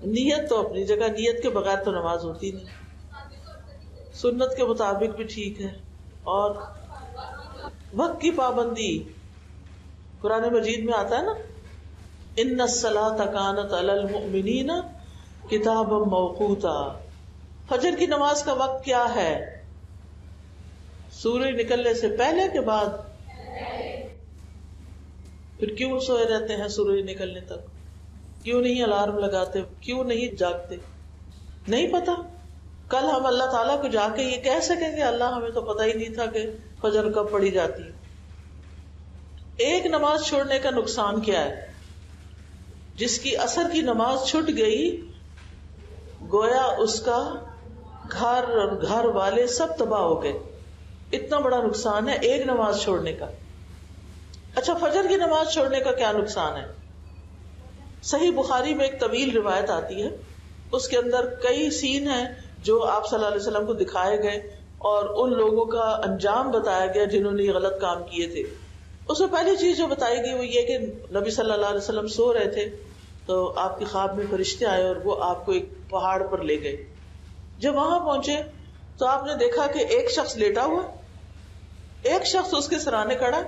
نیت. تو اپنی جگہ نیت کے بغیر تو نماز ہوتی نہیں، سنت کے مطابق بھی ٹھیک ہے. اور وقت کی پابندی، قرآن مجید میں آتا ہے نا، ان الصلاۃ کانت علی المؤمنین کتابا موقوتا. فجر کی نماز کا وقت کیا ہے؟ سورج نکلنے سے پہلے کے بعد؟ پھر کیوں سوئے رہتے ہیں سورج نکلنے تک؟ کیوں نہیں الارم لگاتے؟ کیوں نہیں جاگتے؟ نہیں پتا. کل ہم اللہ تعالیٰ کو جا کے یہ کہہ سکیں گے اللہ ہمیں تو پتہ ہی نہیں تھا کہ فجر کب پڑھی جاتی ہے. ایک نماز چھوڑنے کا نقصان کیا ہے؟ جس کی عصر کی نماز چھٹ گئی گویا اس کا گھر اور گھر والے سب تباہ ہو گئے. اتنا بڑا نقصان ہے ایک نماز چھوڑنے کا. اچھا، فجر کی نماز چھوڑنے کا کیا نقصان ہے؟ صحیح بخاری میں ایک طویل روایت آتی ہے، اس کے اندر کئی سین ہیں جو آپ صلی اللہ علیہ وسلم کو دکھائے گئے اور ان لوگوں کا انجام بتایا گیا جنہوں نے یہ غلط کام کیے تھے. اس میں پہلی چیز جو بتائی گئی وہ یہ کہ نبی صلی اللہ علیہ وسلم سو رہے تھے تو آپ کے خواب میں فرشتے آئے اور وہ آپ کو ایک پہاڑ پر لے گئے. جب وہاں پہنچے تو آپ نے دیکھا کہ ایک شخص لیٹا ہوا، ایک شخص اس کے سرانے کھڑا،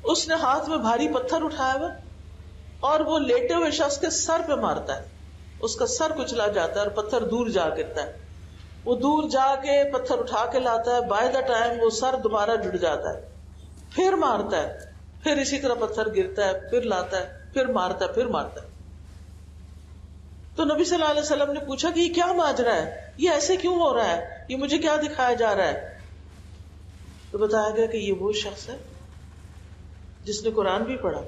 اس نے ہاتھ میں بھاری پتھر اٹھایا ہوا اور وہ لیٹے ہوئے شخص کے سر پہ مارتا ہے. اس کا سر کچلا جاتا ہے اور پتھر دور جا گرتا ہے. وہ دور جا کے پتھر اٹھا کے لاتا ہے، بائی دا ٹائم وہ سر دوبارہ جڑ جاتا ہے، پھر مارتا ہے، پھر اسی طرح پتھر گرتا ہے، پھر لاتا ہے، پھر مارتا ہے، پھر مارتا ہے. تو نبی صلی اللہ علیہ وسلم نے پوچھا کہ یہ کیا ماجرا ہے، یہ ایسے کیوں ہو رہا ہے، یہ مجھے کیا دکھایا جا رہا ہے؟ تو بتایا گیا کہ یہ وہ شخص ہے جس نے قرآن بھی پڑھا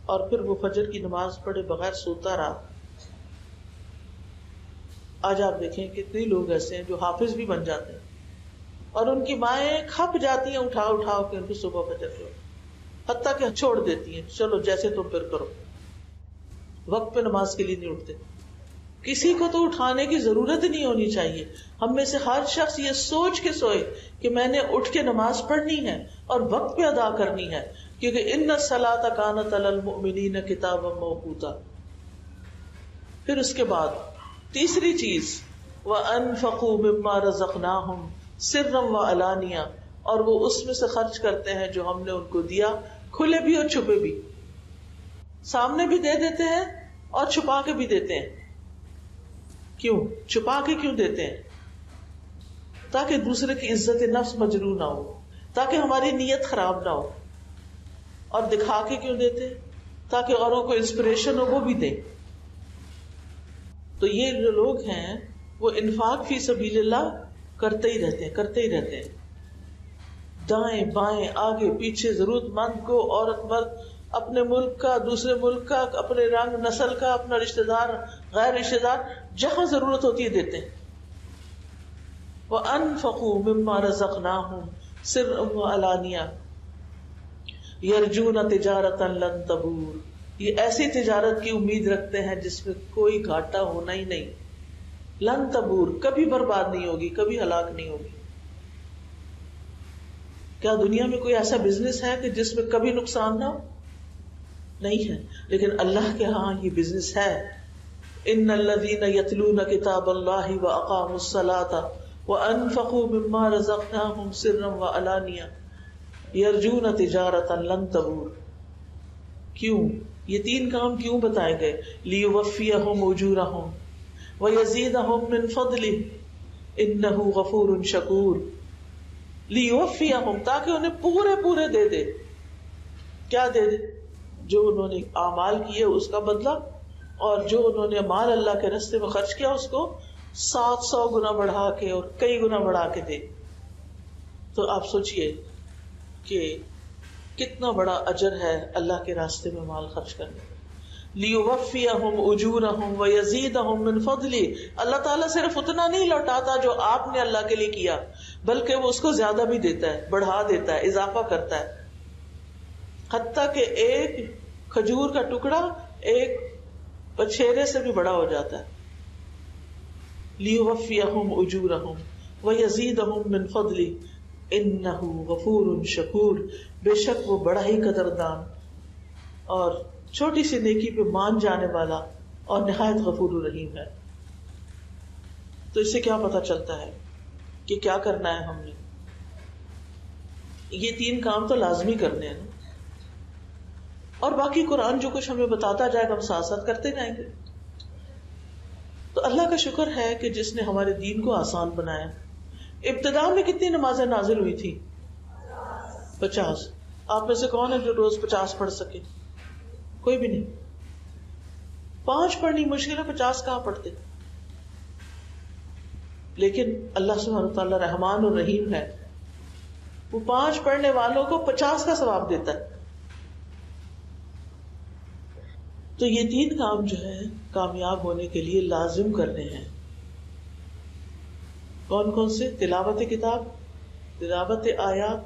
اور پھر وہ فجر کی نماز پڑھے بغیر سوتا رہا. آج آپ دیکھیں کتنے لوگ ایسے ہیں جو حافظ بھی بن جاتے ہیں اور ان کی مائیں کھپ جاتی ہیں اٹھا اٹھا کے ان کو صبح فجر کو، حتیٰ کہ چھوڑ دیتی ہیں، چلو جیسے تم پھر کرو، وقت پہ نماز کے لیے نہیں اٹھتے. کسی کو تو اٹھانے کی ضرورت ہی نہیں ہونی چاہیے. ہم میں سے ہر شخص یہ سوچ کے سوئے کہ میں نے اٹھ کے نماز پڑھنی ہے اور وقت پہ ادا کرنی ہے، کیونکہ ان الصلاۃ کانت علی المؤمنین کتابا موقوتا. پھر اس کے بعد تیسری چیز وَأَنفَقُوا مِمَّا رَزَقْنَاهُمْ سِرًّا وَعَلَانِيَةً، اور وہ اس میں سے خرچ کرتے ہیں جو ہم نے ان کو دیا، کھلے بھی اور چھپے بھی. سامنے بھی دے دیتے ہیں اور چھپا کے بھی دیتے ہیں. کیوں چھپا کے کیوں دیتے ہیں؟ تاکہ دوسرے کی عزت نفس مجروح نہ ہو، تاکہ ہماری نیت خراب نہ ہو. اور دکھا کے کیوں دیتے؟ تاکہ اوروں کو انسپریشن ہو، وہ بھی دیں. تو یہ جو لوگ ہیں وہ انفاق فی سبیل اللہ کرتے ہی رہتے ہیں. دائیں بائیں آگے پیچھے ضرورت مند کو، عورت مرد، اپنے ملک کا، دوسرے ملک کا، اپنے رنگ نسل کا، اپنا رشتہ دار، غیر رشتہ دار، جہاں ضرورت ہوتی ہے دیتے ہیں. وَأَنفَقُوا مِمَّا رَزَقْنَاهُمْ سِرًّا وَعَلَانِيَةً يَرْجُونَ تِجَارَةً لَن تَبُورَ. یہ ایسی تجارت کی امید رکھتے ہیں جس میں کوئی گھاٹا ہونا ہی نہیں. لن تبور، کبھی برباد نہیں ہوگی، کبھی ہلاک نہیں ہوگی. کیا دنیا میں کوئی ایسا بزنس ہے کہ جس میں کبھی نقصان نہ ہو؟ نہیں ہے. لیکن اللہ کے ہاں یہ بزنس ہے. ان الذین یتلون کتاب اللہ واقاموا الصلاۃ وَأَنفَقُوا مِمَّا رَزَقْنَاهُمْ سِرًّا وَعَلَانِيَةً يَرْجُونَ تِجَارَةً لَن تَبُورَ. کیوں یہ تین کام کیوں بتائے گئے؟ لِيُوَفِّيَهُمْ أُجُورَهُمْ وَيَزِيدَهُمْ مِنْ فَضْلِهِ إِنَّهُ غَفُورٌ شَكُورٌ. لِيُوَفِّيَهُمْ تاکہ انہیں پورے دے دے. کیا دے دے؟ جو انہوں نے اعمال کیے اس کا بدلہ، اور جو انہوں نے مال اللہ کے راستے میں خرچ کیا اس کو 700 گنا بڑھا کے اور کئی گنا بڑھا کے دے. تو آپ سوچئے کہ کتنا بڑا اجر ہے اللہ کے راستے میں مال خرچ کرنے. لِيُوَفِّيَهُمْ أُجُورَهُمْ وَيَزِيدَهُمْ مِنْ فَضْلِهِ. اللہ تعالیٰ صرف اتنا نہیں لوٹاتا جو آپ نے اللہ کے لیے کیا، بلکہ وہ اس کو زیادہ بھی دیتا ہے، بڑھا دیتا ہے، اضافہ کرتا ہے. حتیٰ کہ ایک کھجور کا ٹکڑا ایک پچھیرے سے بھی بڑا ہو جاتا ہے. لِيُوَفِّيَهُمْ أُجُورَهُمْ وَيَزِيدَهُمْ مِنْ فَضْلِهِ إِنَّهُ غَفُورٌ شَكُورٌ. بے شک وہ بڑا ہی قدردان اور چھوٹی سی نیکی پہ مان جانے والا اور نہایت غفور الرحیم ہے. تو اس سے کیا پتہ چلتا ہے کہ کیا کرنا ہے ہم نے؟ یہ تین کام تو لازمی کرنے ہیں، اور باقی قرآن جو کچھ ہمیں بتاتا جائے گا ہم ساتھ ساتھ کرتے جائیں گے. تو اللہ کا شکر ہے کہ جس نے ہمارے دین کو آسان بنایا. ابتدا میں کتنی نمازیں نازل ہوئی تھی؟ 50. آپ میں سے کون ہے جو روز 50 پڑھ سکے؟ کوئی بھی نہیں. 5 پڑھنی مشکل ہے، 50 کہاں پڑھتے؟ لیکن اللہ سبحانہ وتعالی رحمان اور رحیم ہے، وہ 5 پڑھنے والوں کو 50 کا ثواب دیتا ہے. تو یہ 3 کام جو ہے کامیاب ہونے کے لیے لازم کرنے ہیں. کون کون سے؟ تلاوت کتاب، تلاوت آیات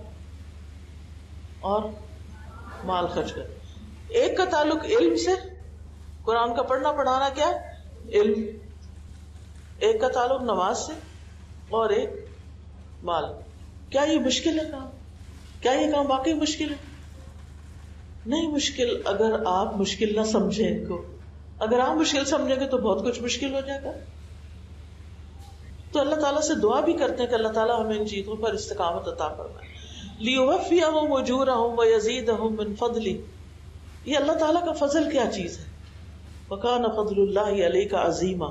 اور مال خرچ کر. ایک کا تعلق علم سے، قرآن کا پڑھنا پڑھانا کیا ہے؟ علم. ایک کا تعلق نماز سے اور ایک مال. کیا یہ مشکل ہے کام؟ کیا یہ کام واقعی مشکل ہے؟ نہیں مشکل، اگر آپ مشکل نہ سمجھیں ان کو. اگر آپ مشکل سمجھیں گے تو بہت کچھ مشکل ہو جائے گا. تو اللہ تعالیٰ سے دعا بھی کرتے ہیں کہ اللہ تعالیٰ ہمیں ان چیزوں پر استقامت عطا فرمائے. لِيُوَفِّيَهُمْ أُجُورَهُمْ وَيَزِيدَهُمْ مِنْ فَضْلِهِ. یہ اللہ تعالیٰ کا فضل کیا چیز ہے؟ وَكَانَ فَضْلُ اللَّهِ عَلَيْكَ عَظِيمًا.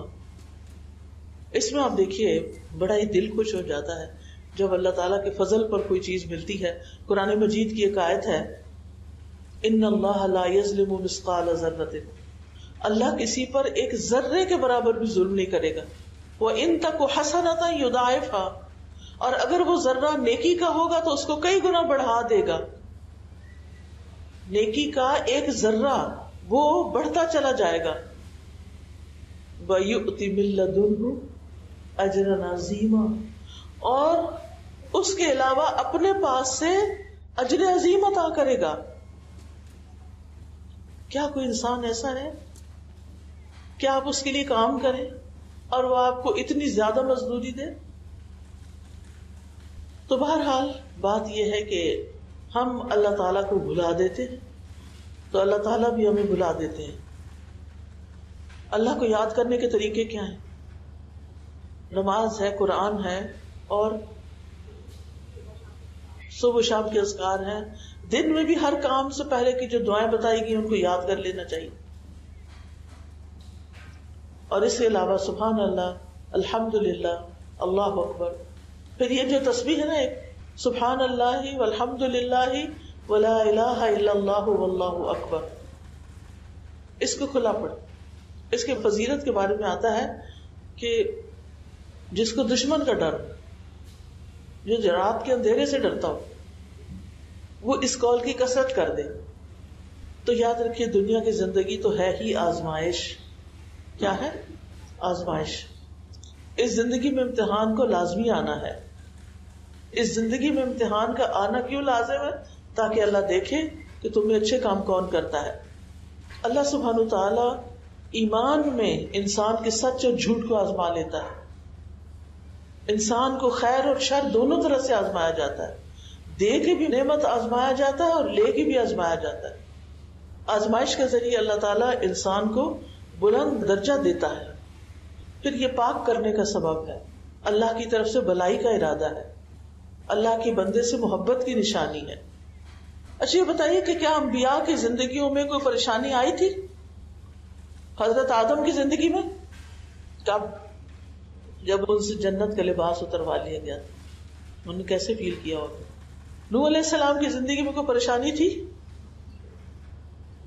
اس میں آپ دیکھیے بڑا ہی دل خوش ہو جاتا ہے جب اللہ تعالیٰ کے فضل پر کوئی چیز ملتی ہے. قرآن مجید کی ایک آیت ہے، ان اللہ لا یظلم مثقال ذرۃ. اللہ کسی پر ایک ذرے کے برابر بھی ظلم نہیں کرے گا. وَإِن تَكُ حَسَنَةً يُضَاعِفْهَا. اور اگر وہ ذرہ نیکی کا ہوگا تو اس کو کئی گنا بڑھا دے گا. نیکی کا ایک ذرہ وہ بڑھتا چلا جائے گا. وَيُؤْتِ مِن لَّدُنْهُ أَجْرًا عَظِيمًا. اور اس کے علاوہ اپنے پاس سے اجر عظیم عطا کرے گا. کیا کوئی انسان ایسا ہے کہ آپ اس کے لیے کام کریں اور وہ آپ کو اتنی زیادہ مزدوری دے؟ تو بہرحال بات یہ ہے کہ ہم اللہ تعالیٰ کو بھلا دیتے ہیں تو اللہ تعالیٰ بھی ہمیں بھلا دیتے ہیں. اللہ کو یاد کرنے کے طریقے کیا ہیں؟ نماز ہے، قرآن ہے، اور صبح شام کے اذکار ہیں. دن میں بھی ہر کام سے پہلے کی جو دعائیں بتائی گئی ان کو یاد کر لینا چاہیے. اور اس کے علاوہ سبحان اللہ، الحمدللہ، اللہ اکبر. پھر یہ جو تسبیح ہے نا، ایک سبحان اللہ والحمدللہ ولا الہ الا اللہ واللہ اکبر، اس کو کھلا پڑھ. اس کے فضیلت کے بارے میں آتا ہے کہ جس کو دشمن کا ڈر، جو رات کے اندھیرے سے ڈرتا ہو، وہ اس قول کی کثرت کر دے. تو یاد رکھیے دنیا کی زندگی تو ہے ہی آزمائش. کیا ہے؟ آزمائش. اس زندگی میں امتحان کو لازمی آنا ہے. اس زندگی میں امتحان کا آنا کیوں لازم ہے؟ تاکہ اللہ دیکھے کہ تم میں اچھے کام کون کرتا ہے. اللہ سبحانہ وتعالی ایمان میں انسان کے سچ اور جھوٹ کو آزما لیتا ہے. انسان کو خیر اور شر دونوں طرح سے آزمایا جاتا ہے. دے کے بھی نعمت آزمایا جاتا ہے اور لے کے بھی آزمایا جاتا ہے. آزمائش کے ذریعے اللہ تعالیٰ انسان کو بلند درجہ دیتا ہے. پھر یہ پاک کرنے کا سبب ہے. اللہ کی طرف سے بھلائی کا ارادہ ہے، اللہ کی بندے سے محبت کی نشانی ہے. اچھا یہ بتائیے کہ کیا انبیاء کی زندگیوں میں کوئی پریشانی آئی تھی؟ حضرت آدم کی زندگی میں کب؟ جب ان سے جنت کا لباس اتروا لیا گیا تھا. انہوں نے کیسے فیل کیا ہوگا؟ نوح علیہ السلام کی زندگی میں کوئی پریشانی تھی؟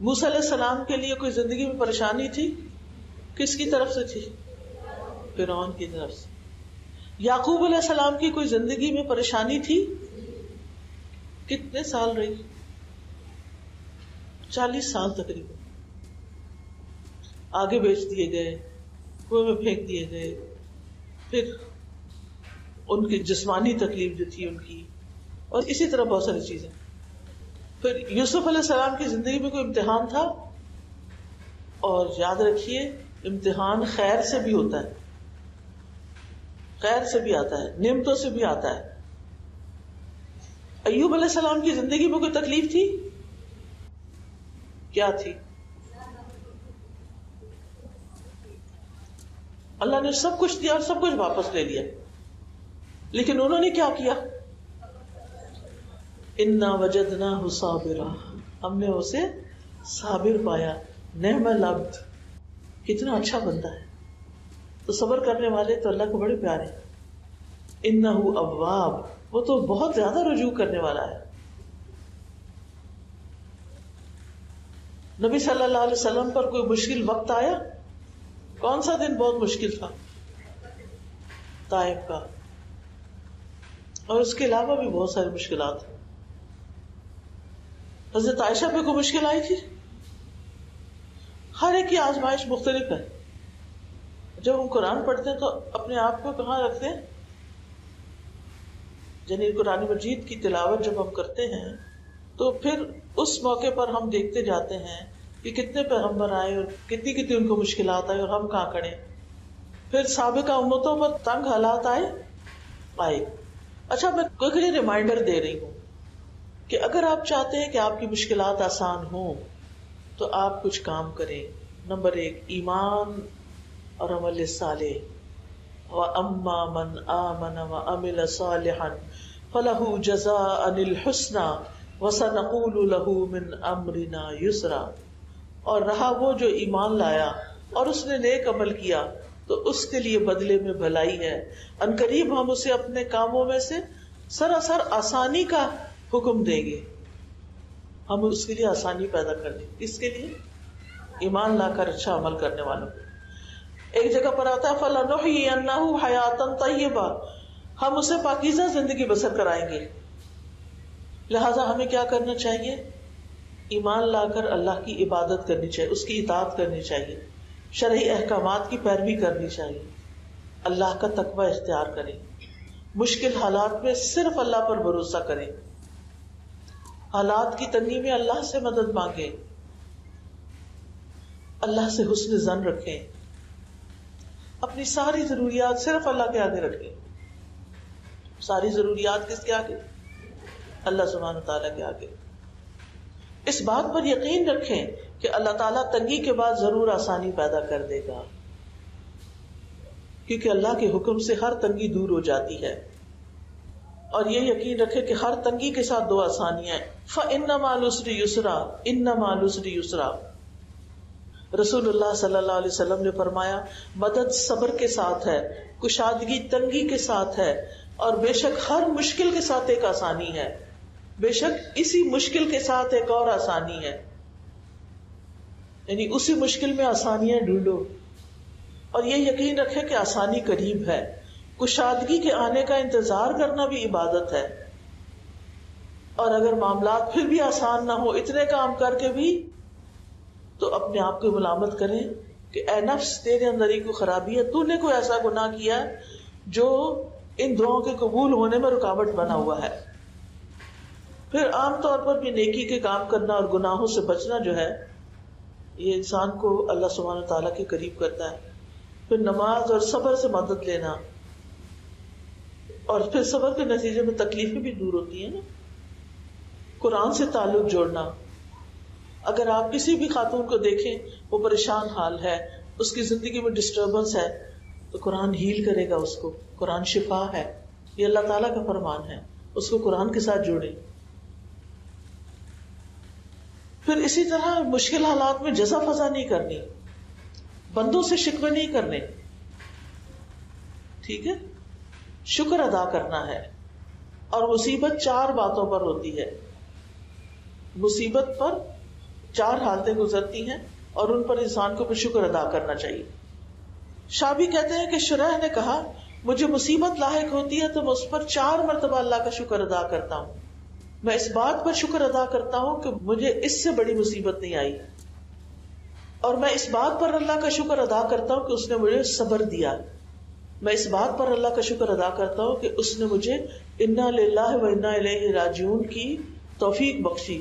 موسیٰ علیہ السلام کے لیے کوئی زندگی میں پریشانی تھی؟ کس کی طرف سے تھی؟ فرعون کی طرف سے. یعقوب علیہ السلام کی کوئی زندگی میں پریشانی تھی؟ کتنے سال رہی؟ 40 سال تقریباً. آگے بیچ دیے گئے، کنویں میں پھینک دیے گئے، پھر ان کی جسمانی تکلیف جو تھی ان کی، اور اسی طرح بہت ساری چیزیں. پھر یوسف علیہ السلام کی زندگی میں کوئی امتحان تھا، اور یاد رکھیے امتحان خیر سے بھی ہوتا ہے، خیر سے بھی آتا ہے، نعمتوں سے بھی آتا ہے. ایوب علیہ السلام کی زندگی میں کوئی تکلیف تھی؟ کیا تھی؟ اللہ نے سب کچھ دیا اور سب کچھ واپس لے لیا، لیکن انہوں نے کیا کیا؟ انا وجدناہ صابرا، ہم نے اسے صابر پایا. نعم العبد، کتنا اچھا بندہ ہے. تو صبر کرنے والے تو اللہ کو بڑے پیارے. انہ اواب، وہ تو بہت زیادہ رجوع کرنے والا ہے. نبی صلی اللہ علیہ وسلم پر کوئی مشکل وقت آیا؟ کون سا دن بہت مشکل تھا؟ طائف کا. اور اس کے علاوہ بھی بہت ساری مشکلات. حضرت عائشہ پہ کوئی مشکل آئی تھی؟ ہر ایک کی آزمائش مختلف ہے. جب ہم قرآن پڑھتے ہیں تو اپنے آپ کو کہاں رکھتے ہیں؟ یعنی قرآن مجید کی تلاوت جب ہم کرتے ہیں تو پھر اس موقع پر ہم دیکھتے جاتے ہیں کہ کتنے پیغمبر آئے اور کتنی کتنی ان کو مشکلات آئی اور ہم کہاں کھڑے. پھر سابقہ امتوں پر تنگ حالات آئے. اچھا میں کوئی ریمائنڈر دے رہی ہوں کہ اگر آپ چاہتے ہیں کہ آپ کی مشکلات آسان ہوں تو آپ کچھ کام کریں. نمبر 1، ایمان اور عمل صالح. وَأَمَّا مَنْ آمَنَ وَعَمِلَ صَالِحًا فَلَهُ جَزَاءً الْحُسْنَى وَسَنَقُولُ لَهُ مِنْ أَمْرِنَا يُسْرًا. اور رہا وہ جو ایمان لایا اور اس نے نیک عمل کیا تو اس کے لیے بدلے میں بھلائی ہے. ان قریب ہم اسے اپنے کاموں میں سے سراسر آسانی کا حکم دیں گے. ہم اس کے لیے آسانی پیدا کر دیں. اس کے لیے ایمان لا کر اچھا عمل کرنے والوں کو. ایک جگہ پر آتا ہے فَلَنُحْيِيَنَّهُ حَيَاةً طَيِّبَةً، ہم اسے پاکیزہ زندگی بسر کرائیں گے. لہذا ہمیں کیا کرنا چاہیے؟ ایمان لا کر اللہ کی عبادت کرنی چاہیے، اس کی اطاعت کرنی چاہیے، شرعی احکامات کی پیروی کرنی چاہیے، اللہ کا تقوی اختیار کریں، مشکل حالات میں صرف اللہ پر بھروسہ کریں، حالات کی تنگی میں اللہ سے مدد مانگیں، اللہ سے حسن ظن رکھیں، اپنی ساری ضروریات صرف اللہ کے آگے رکھیں. ساری ضروریات کس کے آگے؟ اللہ سبحانہ وتعالیٰ کے آگے. اس بات پر یقین رکھیں کہ اللہ تعالیٰ تنگی کے بعد ضرور آسانی پیدا کر دے گا، کیونکہ اللہ کے حکم سے ہر تنگی دور ہو جاتی ہے. اور یہ یقین رکھیں کہ ہر تنگی کے ساتھ 2 آسانیاں ہیں. فَإِنَّ مَعَ الْعُسْرِ يُسْرًا، إِنَّ مَعَ الْعُسْرِ يُسْرًا. رسول اللہ صلی اللہ علیہ وسلم نے فرمایا مدد صبر کے ساتھ ہے، کشادگی تنگی کے ساتھ ہے، اور بے شک ہر مشکل کے ساتھ ایک آسانی ہے. بے شک اسی مشکل کے ساتھ ایک اور آسانی ہے. یعنی اسی مشکل میں آسانیاں ڈھونڈو، اور یہ یقین رکھے کہ آسانی قریب ہے. کشادگی کے آنے کا انتظار کرنا بھی عبادت ہے. اور اگر معاملات پھر بھی آسان نہ ہو، اتنے کام کر کے بھی، تو اپنے آپ کو ملامت کریں کہ اے نفس تیرے اندر ہی کوئی خرابی ہے، تو نے کوئی ایسا گناہ کیا جو ان دعاؤں کے قبول ہونے میں رکاوٹ بنا ہوا ہے. پھر عام طور پر بھی نیکی کے کام کرنا اور گناہوں سے بچنا جو ہے یہ انسان کو اللہ سبحانہ تعالیٰ کے قریب کرتا ہے. پھر نماز اور صبر سے مدد لینا، اور پھر صبر کے نتیجے میں تکلیفیں بھی دور ہوتی ہیں نا. قرآن سے تعلق جوڑنا. اگر آپ کسی بھی خاتون کو دیکھیں وہ پریشان حال ہے، اس کی زندگی میں ڈسٹربنس ہے، تو قرآن ہیل کرے گا اس کو. قرآن شفا ہے، یہ اللہ تعالیٰ کا فرمان ہے، اس کو قرآن کے ساتھ جوڑیں. پھر اسی طرح مشکل حالات میں جزا فضا نہیں کرنی، بندوں سے شکوے نہیں کرنے، ٹھیک ہے، شکر ادا کرنا ہے. اور مصیبت 4 باتوں پر ہوتی ہے. مصیبت پر 4 حالتیں گزرتی ہیں اور ان پر انسان کو پھر شکر ادا کرنا چاہیے. شابی کہتے ہیں کہ شرح نے کہا مجھے مصیبت لاحق ہوتی ہے تو میں اس پر 4 مرتبہ اللہ کا شکر ادا کرتا ہوں. میں اس بات پر شکر ادا کرتا ہوں کہ مجھے اس سے بڑی مصیبت نہیں آئی، اور میں اس بات پر اللہ کا شکر ادا کرتا ہوں کہ اس نے مجھے صبر دیا. میں اس بات پر اللہ کا شکر ادا کرتا ہوں کہ اس نے مجھے انا للہ و انا الیہ راجعون کی توفیق بخشی.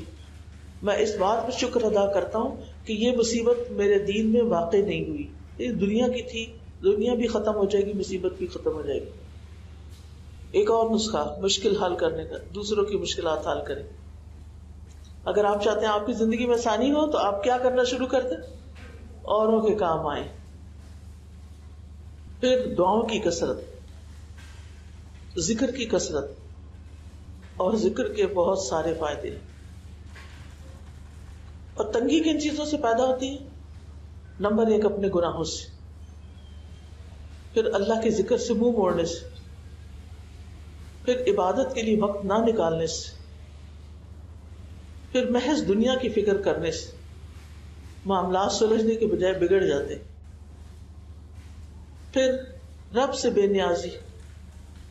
میں اس بات پر شکر ادا کرتا ہوں کہ یہ مصیبت میرے دین میں واقع نہیں ہوئی، یہ دنیا کی تھی، دنیا بھی ختم ہو جائے گی، مصیبت بھی ختم ہو جائے گی. ایک اور نسخہ مشکل حل کرنے کا، دوسروں کی مشکلات حل کریں. اگر آپ چاہتے ہیں آپ کی زندگی میں آسانی ہو تو آپ کیا کرنا شروع کر دیں؟ اوروں کے کام آئیں. پھر دعاؤں کی کثرت، ذکر کی کثرت، اور ذکر کے بہت سارے فائدے. اور تنگی کن چیزوں سے پیدا ہوتی ہے؟ نمبر 1 اپنے گناہوں سے، پھر اللہ کے ذکر سے منہ موڑنے سے، پھر عبادت کے لیے وقت نہ نکالنے سے، پھر محض دنیا کی فکر کرنے سے. معاملات سلجھنے کے بجائے بگڑ جاتے. پھر رب سے بے نیازی،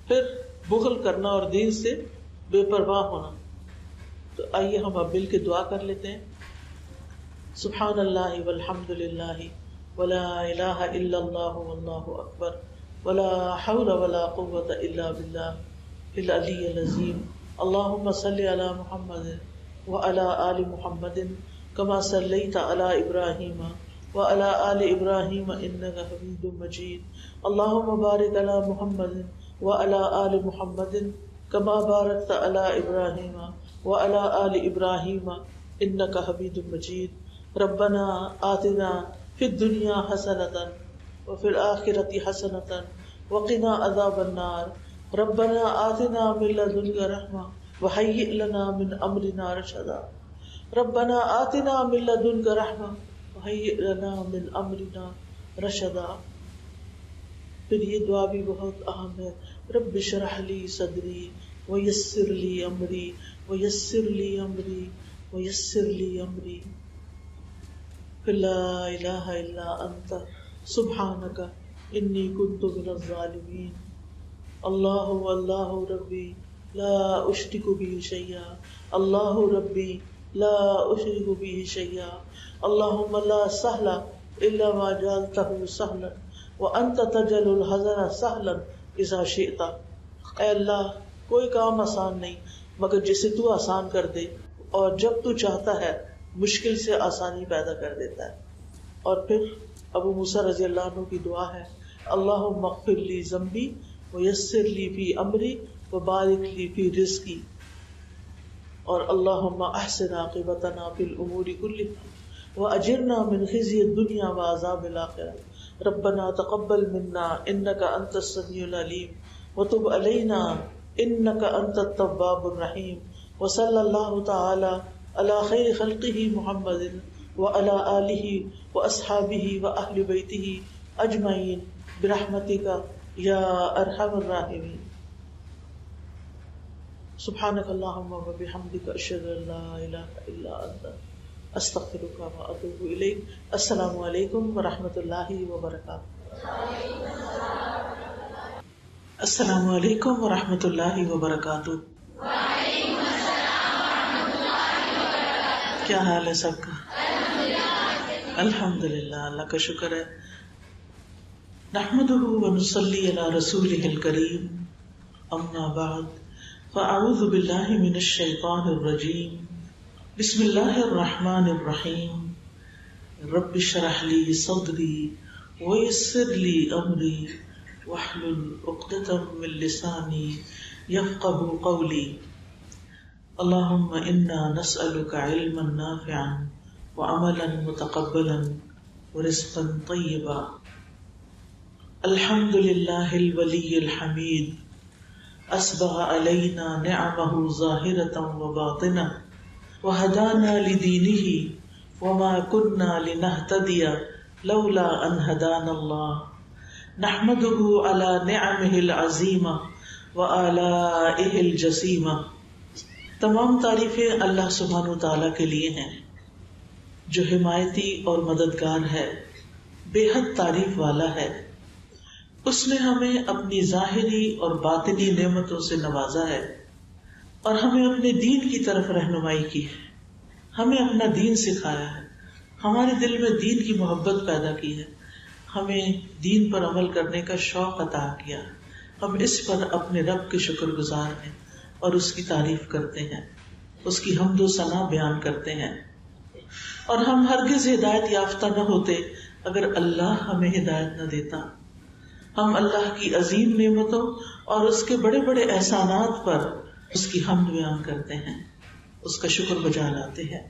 پھر بخل کرنا اور دین سے بے پرواہ ہونا. تو آئیے ہم اب مل کے دعا کر لیتے ہیں. سبحان اللہ والحمد للہ ولا الہ الا اللہ واللہ اکبر ولا حول ولا قوة الا باللہ العلی العظیم. اللہم صل علی محمد وعلی آل محمد کما صلیت علی ابراہیم وعلی آل ابراہیم انک حمید مجید. اللہم بارک علی محمد وعلی آل محمد کما بارکت علی ابراہیم وعلی آل ابراہیم انک حمید مجید. ربنا آتنا فی الدنیا حسنۃ وفی الآخرۃ حسنۃ وقنا عذاب النار. ربنا آتنا من لدنک رحمۃ وہیئ لنا من امرنا رشدا. ربنا آتنا من لدنک رحمۃ وہیئ لنا من امرنا رشدا. پھر یہ دعا بھی بہت اہم ہے. رب اشرح لی صدری ویسر لی امری ویسر لی امری ویسر لی امری. پھر لا الہ الا انت سبحانک انی کنت من الظالمین. اللہ واللہ ربی لا اشرک به شیئا. اللہ ربی لا اشرک به شیئا. اللہم لا سہل الا ما جعلته سہلا وانت تجعل الحزن سہلا اذا شئت. اے اللہ کوئی کام آسان نہیں مگر جسے تو آسان کر دے، اور جب تو چاہتا ہے مشکل سے آسانی پیدا کر دیتا ہے. اور پھر ابو موسیٰ رضی اللہ عنہ کی دعا ہے اللہم اغفر لی ذنبی ویسر لی فی امری وبارک لی فی رزقی. اور اللہم احسن عاقبتنا فی الامور کلها واجرنا من خزی الدنیا وعذاب الآخرہ. ربنا تقبل منا انک انت السمیع العلیم وتب علینا انک انت التواب الرحیم. وصلی اللہ تعالی علی خیر خلقہ محمد وعلی آلہ واصحابہ واہل بیتہ اجمعین برحمتک یا ارحم الراحمین. سبحانک اللہم وبحمدک اشہد ان لا الہ الا انت استغفرک واتوب الیک. السلام علیکم ورحمۃ اللہ وبرکاتہ. السلام علیکم ورحمۃ اللہ وبرکاتہ. کیا حال ہے سب کا؟ الحمدللہ، اللہ کا شکر ہے. نحمدہ ونصلی علی رسولہ الکریم، اما بعد فاعوذ باللہ من الشیطان الرجیم. بسم اللہ الرحمن الرحیم. رب اشرح لی صدری ویسر لی امری واحلل عقدۃ من لسانی یفقهوا قولی. اللہم انا نسألک علما نافعا وعملا متقبلا ورزقا طیبا. الحمد للہ الولی الحمید اسبغ علینا نعمہ ظاہرۃ وباطنہ وہدانا لدینہ وما کنا لنہتدی لولا ان ہدانا اللہ نحمدہ علی نعمہ العظیمہ وآلائہ الجسیمہ۔ تمام تعریفیں اللہ سبحانہ وتعالیٰ کے لیے ہیں جو حمایتی اور مددگار ہے، بے حد تعریف والا ہے۔ اس نے ہمیں اپنی ظاہری اور باطنی نعمتوں سے نوازا ہے اور ہمیں اپنے دین کی طرف رہنمائی کی ہے، ہمیں اپنا دین سکھایا ہے، ہمارے دل میں دین کی محبت پیدا کی ہے، ہمیں دین پر عمل کرنے کا شوق عطا کیا۔ ہم اس پر اپنے رب کے شکر گزار ہیں اور اس کی تعریف کرتے ہیں، اس کی حمد و ثنا بیان کرتے ہیں، اور ہم ہرگز ہدایت یافتہ نہ ہوتے اگر اللہ ہمیں ہدایت نہ دیتا۔ ہم اللہ کی عظیم نعمتوں اور اس کے بڑے بڑے احسانات پر اس کی حمد بیان کرتے ہیں، اس کا شکر بجا لاتے ہیں۔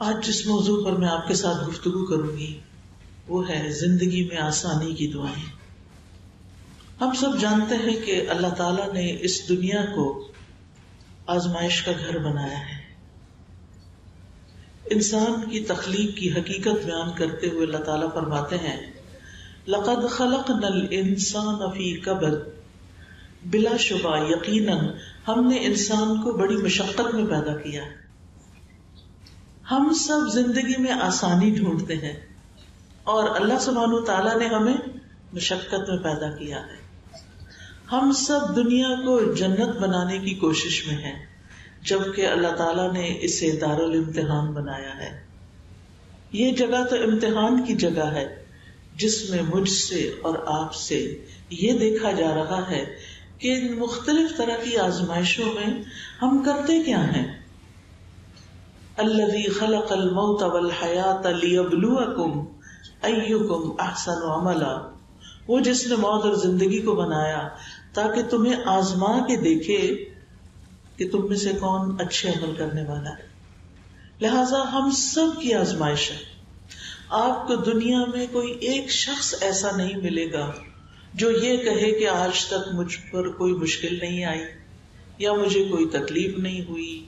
آج جس موضوع پر میں آپ کے ساتھ گفتگو کروں گی وہ ہے زندگی میں آسانی کی دعائیں۔ ہم سب جانتے ہیں کہ اللہ تعالیٰ نے اس دنیا کو آزمائش کا گھر بنایا ہے۔ انسان کی تخلیق کی حقیقت بیان کرتے ہوئے اللہ تعالیٰ فرماتے ہیں لقد خلقنا الانسان فی کبد، بلا شبہ یقیناً ہم نے انسان کو بڑی مشقت میں پیدا کیا ہے۔ ہم سب زندگی میں آسانی ڈھونڈتے ہیں اور اللہ سبحانہ وتعالیٰ نے ہمیں مشقت میں پیدا کیا ہے۔ ہم سب دنیا کو جنت بنانے کی کوشش میں ہیں، جبکہ اللہ تعالیٰ نے اسے دارالامتحان بنایا ہے۔ یہ جگہ تو امتحان کی جگہ ہے جس میں مجھ سے اور آپ سے یہ دیکھا جا رہا ہے کہ ان مختلف طرح کی آزمائشوں میں ہم کرتے کیا ہیں۔ الذی خلق الموت والحیات لیبلوکم ایکم احسن عملا، وہ جس نے موت اور زندگی کو بنایا تاکہ تمہیں آزما کے دیکھے کہ تم میں سے کون اچھے عمل کرنے والا ہے۔ لہذا ہم سب کی آزمائش ہے۔ آپ کو دنیا میں کوئی ایک شخص ایسا نہیں ملے گا جو یہ کہے کہ آج تک مجھ پر کوئی مشکل نہیں آئی، یا مجھے کوئی تکلیف نہیں ہوئی،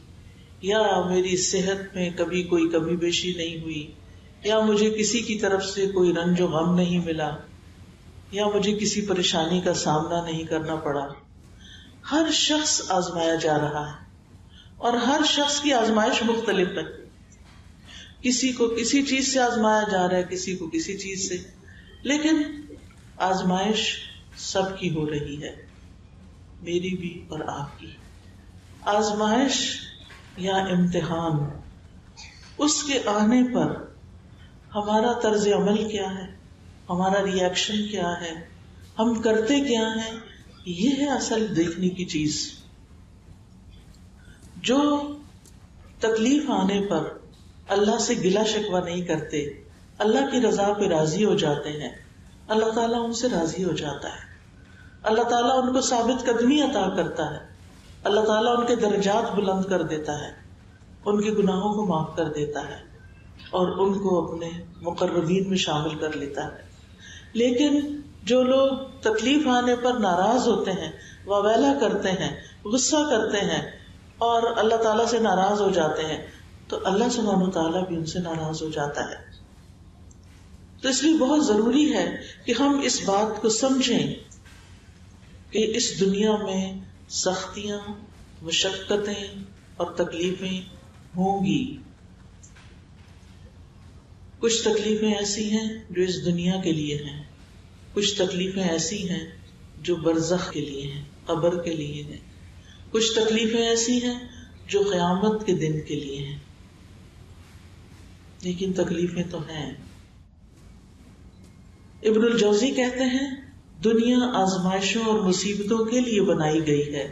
یا میری صحت میں کبھی کوئی کمی بیشی نہیں ہوئی، یا مجھے کسی کی طرف سے کوئی رنج و غم نہیں ملا، یا مجھے کسی پریشانی کا سامنا نہیں کرنا پڑا۔ ہر شخص آزمایا جا رہا ہے اور ہر شخص کی آزمائش مختلف ہے۔ کسی کو کسی چیز سے آزمایا جا رہا ہے، کسی کو کسی چیز سے، لیکن آزمائش سب کی ہو رہی ہے، میری بھی اور آپ کی۔ آزمائش یا امتحان، اس کے آنے پر ہمارا طرز عمل کیا ہے، ہمارا ری ایکشن کیا ہے، ہم کرتے کیا ہیں، یہ ہے اصل دیکھنے کی چیز۔ جو تکلیف آنے پر اللہ سے گلہ شکوہ نہیں کرتے، اللہ کی رضا پہ راضی ہو جاتے ہیں، اللہ تعالیٰ ان سے راضی ہو جاتا ہے، اللہ تعالیٰ ان کو ثابت قدمی عطا کرتا ہے، اللہ تعالیٰ ان کے درجات بلند کر دیتا ہے، ان کے گناہوں کو معاف کر دیتا ہے اور ان کو اپنے مقربین میں شامل کر لیتا ہے۔ لیکن جو لوگ تکلیف آنے پر ناراض ہوتے ہیں، واویلا کرتے ہیں، غصہ کرتے ہیں اور اللہ تعالیٰ سے ناراض ہو جاتے ہیں، تو اللہ سبحانہ وتعالیٰ بھی ان سے ناراض ہو جاتا ہے۔ تو اس لیے بہت ضروری ہے کہ ہم اس بات کو سمجھیں کہ اس دنیا میں سختیاں، مشقتیں اور تکلیفیں ہوں گی۔ کچھ تکلیفیں ایسی ہیں جو اس دنیا کے لیے ہیں، کچھ تکلیفیں ایسی ہیں جو برزخ کے لیے ہیں، قبر کے لیے ہیں، کچھ تکلیفیں ایسی ہیں جو قیامت کے دن کے لیے ہیں، لیکن تکلیفیں تو ہیں۔ ابن الجوزی کہتے ہیں دنیا آزمائشوں اور مصیبتوں کے لیے بنائی گئی ہے،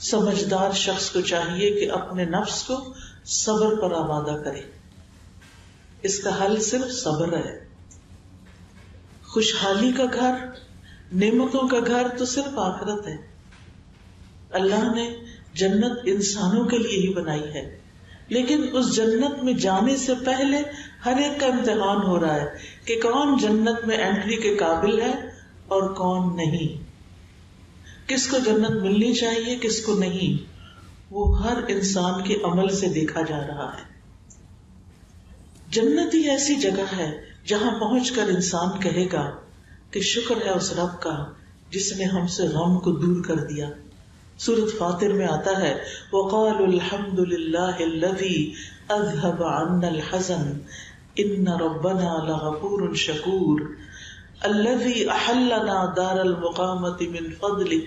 سمجھدار شخص کو چاہیے کہ اپنے نفس کو صبر پر آمادہ کرے، اس کا حل صرف صبر ہے۔ خوشحالی کا گھر، نعمتوں کا گھر تو صرف آخرت ہے۔ اللہ نے جنت انسانوں کے لیے ہی بنائی ہے، لیکن اس جنت میں جانے سے پہلے ہر ایک کا امتحان ہو رہا ہے کہ کون جنت میں انٹری کے قابل ہے اور کون نہیں، کس کو جنت ملنی چاہیے کس کو نہیں، وہ ہر انسان کے عمل سے دیکھا جا رہا ہے۔ جنت ہی ایسی جگہ ہے جہاں پہنچ کر انسان کہے گا کہ شکر ہے اس رب کا جس نے ہم سے غم کو دور کر دیا۔ سورۃ فاطر میں آتا ہے وَقَالُوا الْحَمْدُ لِلَّهِ الَّذِي أَذْهَبَ عَنَّا الْحَزَنَ إِنَّ رَبَّنَا لَغَفُورٌ شَكُورٌ الَّذِي أَحَلَّنَا دَارَ الْمُقَامَةِ مِنْ فَضْلِهِ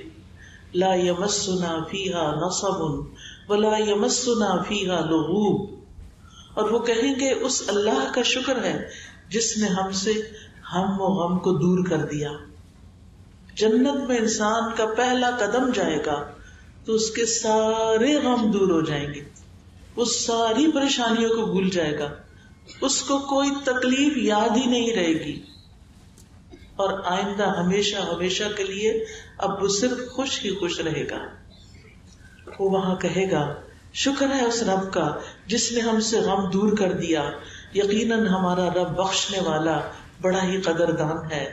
لَا يَمَسُّنَا فِيهَا نَصَبٌ وَلَا يَمَسُّنَا فِيهَا لُغُوبٌ، اور وہ کہیں گے اس اللہ کا شکر ہے جس نے ہم سے ہم و غم کو دور کر دیا۔ جنت میں انسان کا پہلا قدم جائے گا تو اس کے سارے غم دور ہو جائیں گے، وہ ساری پریشانیوں کو بھول جائے گا، اس کو کوئی تکلیف یاد ہی نہیں رہے گی، اور آئندہ ہمیشہ ہمیشہ کے لیے اب وہ صرف خوش ہی خوش رہے گا۔ وہ وہاں کہے گا شکر ہے اس رب کا جس نے ہم سے غم دور کر دیا، یقیناً ہمارا رب بخشنے والا بڑا ہی قدردان ہے،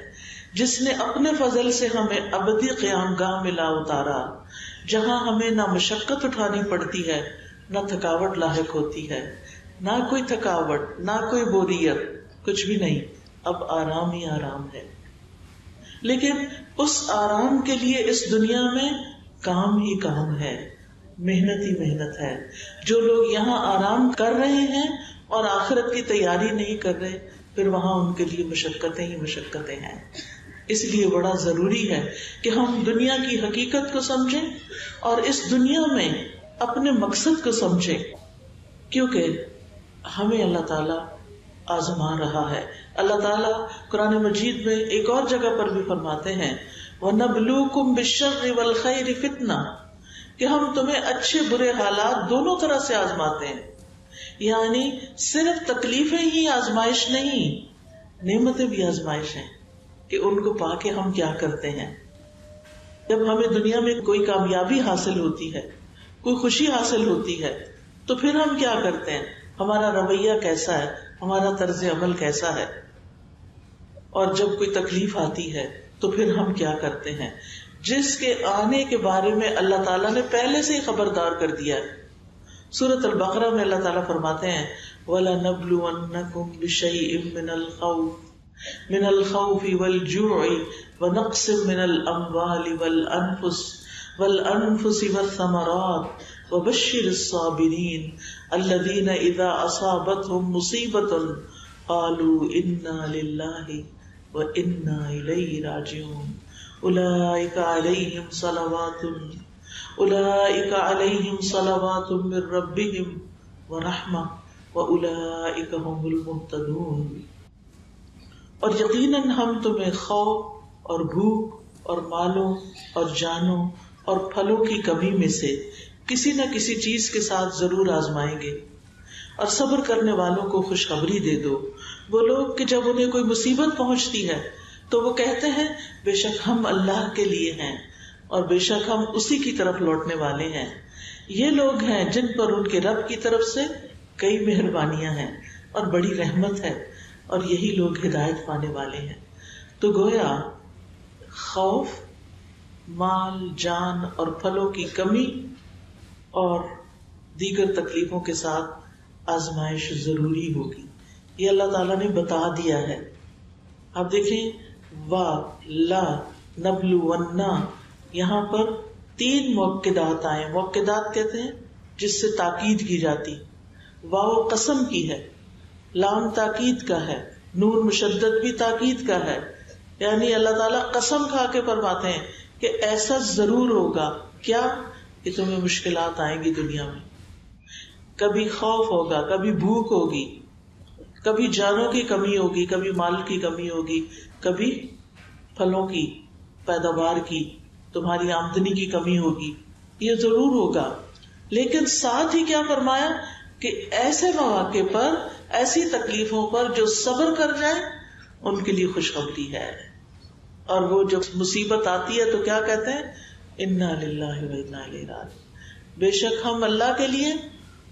جس نے اپنے فضل سے ہمیں ابدی قیام گاہ میں لا اتارا، جہاں ہمیں نہ مشقت اٹھانی پڑتی ہے نہ تھکاوٹ لاحق ہوتی ہے، نہ کوئی تھکاوٹ نہ کوئی بوریت، کچھ بھی نہیں، اب آرام ہی آرام ہے۔ لیکن اس آرام کے لیے اس دنیا میں کام ہی کام ہے، محنت ہی محنت ہے۔ جو لوگ یہاں آرام کر رہے ہیں اور آخرت کی تیاری نہیں کر رہے، پھر وہاں ان کے لیے مشقتیں ہی مشقتیں ہیں۔ اس لیے بڑا ضروری ہے کہ ہم دنیا کی حقیقت کو سمجھیں اور اس دنیا میں اپنے مقصد کو سمجھیں، کیونکہ ہمیں اللہ تعالیٰ آزما رہا ہے۔ اللہ تعالیٰ قرآن مجید میں ایک اور جگہ پر بھی فرماتے ہیں وَنَبْلُوكُمْ بِالشَّرِّ وَالْخَيْرِ فِتْنَةً، کہ ہم تمہیں اچھے برے حالات دونوں طرح سے آزماتے ہیں، یعنی صرف تکلیفیں ہی آزمائش نہیں، نعمتیں بھی آزمائش ہیں کہ ان کو پا کے ہم کیا کرتے ہیں۔ جب ہمیں دنیا میں کوئی کامیابی حاصل ہوتی ہے، کوئی خوشی حاصل ہوتی ہے، تو پھر ہم کیا کرتے ہیں، ہمارا رویہ کیسا ہے، ہمارا طرز عمل کیسا ہے، اور جب کوئی تکلیف آتی ہے تو پھر ہم کیا کرتے ہیں، جس کے آنے کے بارے میں اللہ تعالیٰ نے پہلے سے ہی خبردار کر دیا ہے۔ سورۃ البقرہ میں اللہ تعالیٰ فرماتے ہیں وَلَنَبْلُوَنَّكُمْ بِشَيْءٍ من الخوف والجوع ونقص من الاموال والانفس والثمرات وبشر الصابرين الذين اذا اصابتهم مصيبة قالوا انا لله وانا اليه راجعون اولئك عليهم صلوات من ربهم ورحمة واولئك هم المهتدون۔ اور یقیناً ہم تمہیں خوف اور بھوک اور مالوں اور جانوں اور پھلوں کی کمی میں سے کسی نہ کسی چیز کے ساتھ ضرور آزمائیں گے، اور صبر کرنے والوں کو خوشخبری دے دو۔ وہ لوگ کہ جب انہیں کوئی مصیبت پہنچتی ہے تو وہ کہتے ہیں بے شک ہم اللہ کے لیے ہیں اور بے شک ہم اسی کی طرف لوٹنے والے ہیں۔ یہ لوگ ہیں جن پر ان کے رب کی طرف سے کئی مہربانیاں ہیں اور بڑی رحمت ہے، اور یہی لوگ ہدایت پانے والے ہیں۔ تو گویا خوف، مال، جان اور پھلوں کی کمی اور دیگر تکلیفوں کے ساتھ آزمائش ضروری ہوگی، یہ اللہ تعالیٰ نے بتا دیا ہے۔ آپ دیکھیں وا لا نبلونا، یہاں پر 3 موقدات آئے۔ موقدات کہتے ہیں جس سے تاکید کی جاتی، واو قسم کی ہے، لام تاکید کا ہے، نون مشدد بھی تاکید کا ہے، یعنی اللہ تعالیٰ قسم کھا کے فرماتے ہیں کہ ایسا ضرور ہوگا۔ کیا؟ کہ تمہیں مشکلات آئیں گی دنیا میں، کبھی خوف ہوگا، کبھی بھوک ہوگی، کبھی جانوں کی کمی ہوگی، کبھی مال کی کمی ہوگی، کبھی پھلوں کی پیداوار کی، تمہاری آمدنی کی کمی ہوگی، یہ ضرور ہوگا۔ لیکن ساتھ ہی کیا فرمایا کہ ایسے مواقع پر، ایسی تکلیفوں پر جو صبر کر جائیں ان کے لیے خوشخبری ہے۔ اور وہ جب مصیبت آتی ہے تو کیا کہتے ہیں؟ انا للہ و انا الیہ راجعون، بے شک ہم اللہ کے لیے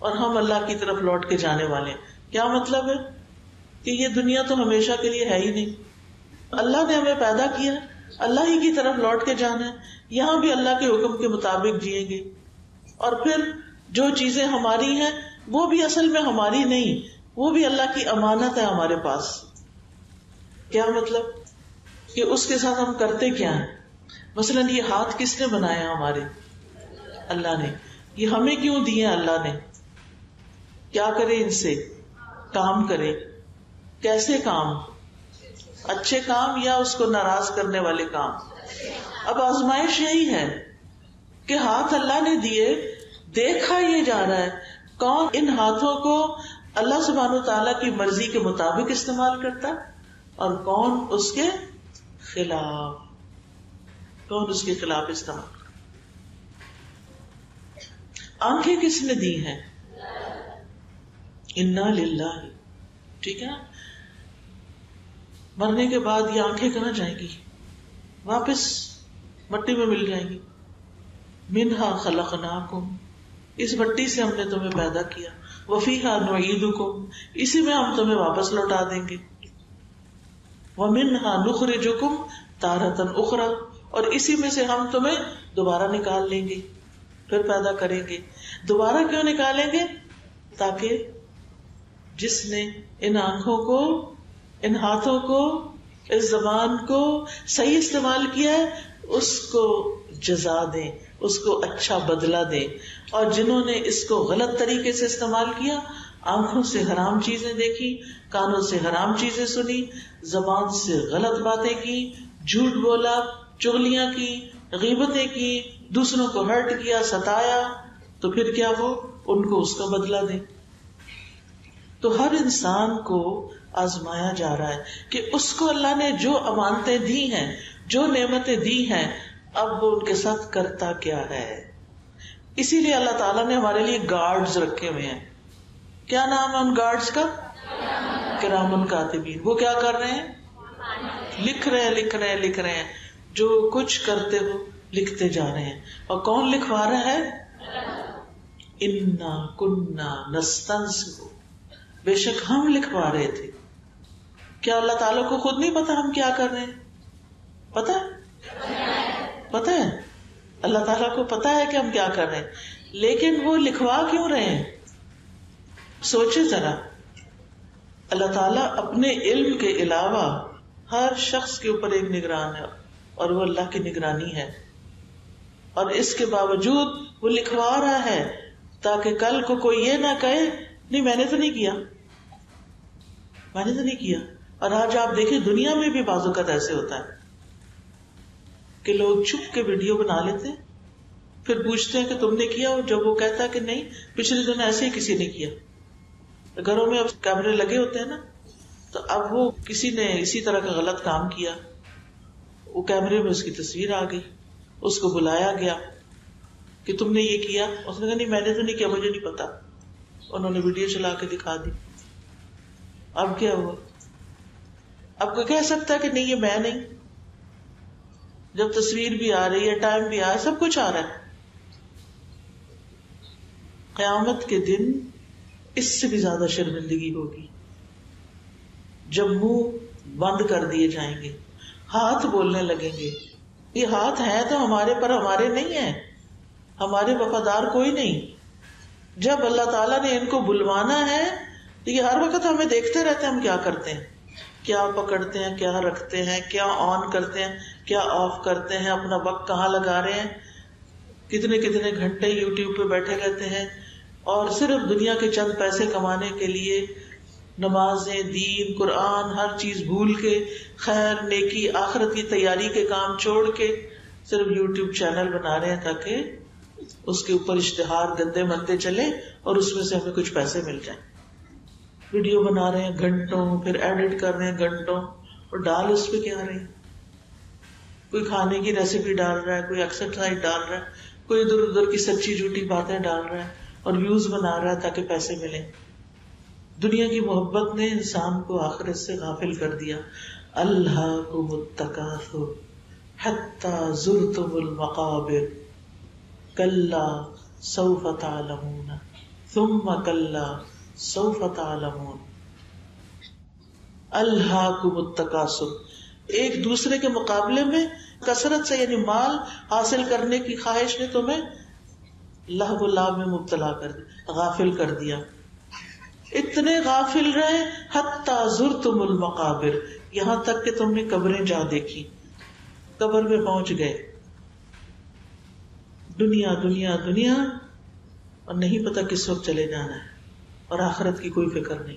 اور ہم اللہ کی طرف لوٹ کے جانے والے ہیں. کیا مطلب ہے؟ کہ یہ دنیا تو ہمیشہ کے لیے ہے ہی نہیں. اللہ نے ہمیں پیدا کیا، اللہ ہی کی طرف لوٹ کے جانا ہے. یہاں بھی اللہ کے حکم کے مطابق جئیں گے. اور پھر جو چیزیں ہماری ہیں وہ بھی اصل میں ہماری نہیں، وہ بھی اللہ کی امانت ہے ہمارے پاس. کیا مطلب؟ کہ اس کے ساتھ ہم کرتے کیا ہیں. مثلاً یہ ہاتھ کس نے بنایا؟ ہمارے اللہ نے. یہ ہمیں کیوں دیے اللہ نے؟ کیا کرے ان سے؟ کام کرے. کیسے کام؟ اچھے کام یا اس کو ناراض کرنے والے کام؟ اب آزمائش یہی ہے کہ ہاتھ اللہ نے دیے، دیکھا یہ جا رہا ہے کون ان ہاتھوں کو اللہ سبحانہ وتعالیٰ کی مرضی کے مطابق استعمال کرتا ہے اور کون اس کے خلاف، کون اس کے خلاف استعمال. آنکھیں کس نے دی ہیں؟ انا للہ. ٹھیک ہے نا؟ مرنے کے بعد یہ آنکھیں کہاں جائیں گی؟ واپس مٹی میں مل جائیں گی. منہا خلقناکم، اس مٹی سے ہم نے تمہیں پیدا کیا. وفیہا نعیدکم، اسی میں ہم تمہیں واپس لوٹا دیں گے. ومنہا نخرجکم تارۃ اخری، اور اسی میں سے ہم تمہیں دوبارہ نکال لیں گے، پھر پیدا کریں گے. دوبارہ کیوں نکالیں گے؟ تاکہ جس نے ان آنکھوں کو، ان ہاتھوں کو، اس زبان کو صحیح استعمال کیا ہے اس کو جزا دیں، اس کو اچھا بدلہ دیں. اور جنہوں نے اس کو غلط طریقے سے استعمال کیا، آنکھوں سے حرام چیزیں دیکھی، کانوں سے حرام چیزیں سنی، زبان سے غلط باتیں کی، جھوٹ بولا، چغلیاں کی، غیبتیں کی، دوسروں کو ہرٹ کیا، ستایا، تو پھر کیا ہو؟ ان کو اس کا بدلہ دیں. تو ہر انسان کو آزمایا جا رہا ہے کہ اس کو اللہ نے جو امانتیں دی ہیں، جو نعمتیں دی ہیں، اب وہ ان کے ساتھ کرتا کیا ہے. اسی لیے اللہ تعالیٰ نے ہمارے لیے گارڈز رکھے ہوئے ہیں. کیا نام ہے ان گارڈز کا؟ کرامن کاتبین. وہ کیا کر رہے ہیں؟ لکھ رہے ہیں. جو کچھ کرتے ہو لکھتے جا رہے ہیں. اور کون لکھوا رہا ہے؟ انا کننا نستنسخ، بے شک ہم لکھوا رہے تھے. کیا اللہ تعالیٰ کو خود نہیں پتا ہم کیا کر رہے ہیں؟ پتا ہے اللہ تعالیٰ کو پتا ہے کہ ہم کیا کر رہے ہیں، لیکن وہ لکھوا کیوں رہے ہیں؟ سوچے ذرا. اللہ تعالیٰ اپنے علم کے علاوہ ہر شخص کے اوپر ایک نگران ہے، اور وہ اللہ کی نگرانی ہے. اور اس کے باوجود وہ لکھوا رہا ہے تاکہ کل کو کوئی یہ نہ کہے نہیں میں نے تو نہیں کیا. اور آج آپ دیکھیں دنیا میں بھی بعض اوقات ایسے ہوتا ہے کہ لوگ چھپ کے ویڈیو بنا لیتے ہیں، پھر پوچھتے ہیں کہ تم نے کیا، اور جب وہ کہتا ہے کہ نہیں پچھلے دن ایسے ہی کسی نے کیا. گھروں میں اب کیمرے لگے ہوتے ہیں نا، تو اب وہ کسی نے اسی طرح کا غلط کام کیا، وہ کیمرے میں اس کی تصویر آ گئی، اس کو بلایا گیا کہ تم نے یہ کیا. اس نے کہا نہیں میں نے تو نہیں کیا، مجھے نہیں پتا. انہوں نے ویڈیو چلا کے دکھا دی. اب کیا ہوا؟ اب کوئی کہہ سکتا ہے کہ نہیں یہ میں نہیں، جب تصویر بھی آ رہی ہے، ٹائم بھی آ رہا ہے، سب کچھ آ رہا ہے. قیامت کے دن اس سے بھی زیادہ شرمندگی ہوگی جب منہ بند کر دیے جائیں گے، ہاتھ بولنے لگیں گے. یہ ہاتھ ہیں تو ہمارے پر ہمارے نہیں ہیں، ہمارے وفادار کوئی نہیں. جب اللہ تعالیٰ نے ان کو بلوانا ہے تو یہ ہر وقت ہمیں دیکھتے رہتے ہیں ہم کیا کرتے ہیں، کیا پکڑتے ہیں، کیا رکھتے ہیں، کیا آن کرتے ہیں، کیا آف کرتے ہیں، اپنا وقت کہاں لگا رہے ہیں، کتنے کتنے گھنٹے یوٹیوب پہ بیٹھے رہتے ہیں، اور صرف دنیا کے چند پیسے کمانے کے لیے نمازیں، دین، قرآن، ہر چیز بھول کے، خیر نیکی آخرت کی تیاری کے کام چھوڑ کے صرف یوٹیوب چینل بنا رہے ہیں تاکہ اس کے اوپر اشتہار گندے مندے چلے اور اس میں سے ہمیں کچھ پیسے مل جائیں. ویڈیو بنا رہے ہیں گھنٹوں، پھر ایڈٹ کر رہے ہیں گھنٹوں، اور ڈال اس پہ کیا رہے ہیں؟ کوئی کھانے کی ریسیپی ڈال رہا ہے، کوئی ایکسرسائز ڈال رہا ہے، کوئی ادھر ادھر کی سچی جھوٹی باتیں ڈال رہا ہے اور ویوز بنا رہا ہے تاکہ پیسے ملیں. دنیا کی محبت نے انسان کو آخرت سے غافل کر دیا. الہاکم التکاثر حتی زرتم المقابر کلا سوف تعلمون ثم کلا سوف تعلمون الہاکم التکاثر. ایک دوسرے کے مقابلے میں کثرت سے یعنی مال حاصل کرنے کی خواہش نے تمہیں لہو و لعب میں مبتلا کر دیا, غافل کر دیا. اتنے غافل رہے حتی زرتم المقابر, یہاں تک کہ تم نے قبریں جا دیکھی, قبر میں پہنچ گئے. دنیا دنیا دنیا اور نہیں پتا کس وقت چلے جانا ہے, اور آخرت کی کوئی فکر نہیں.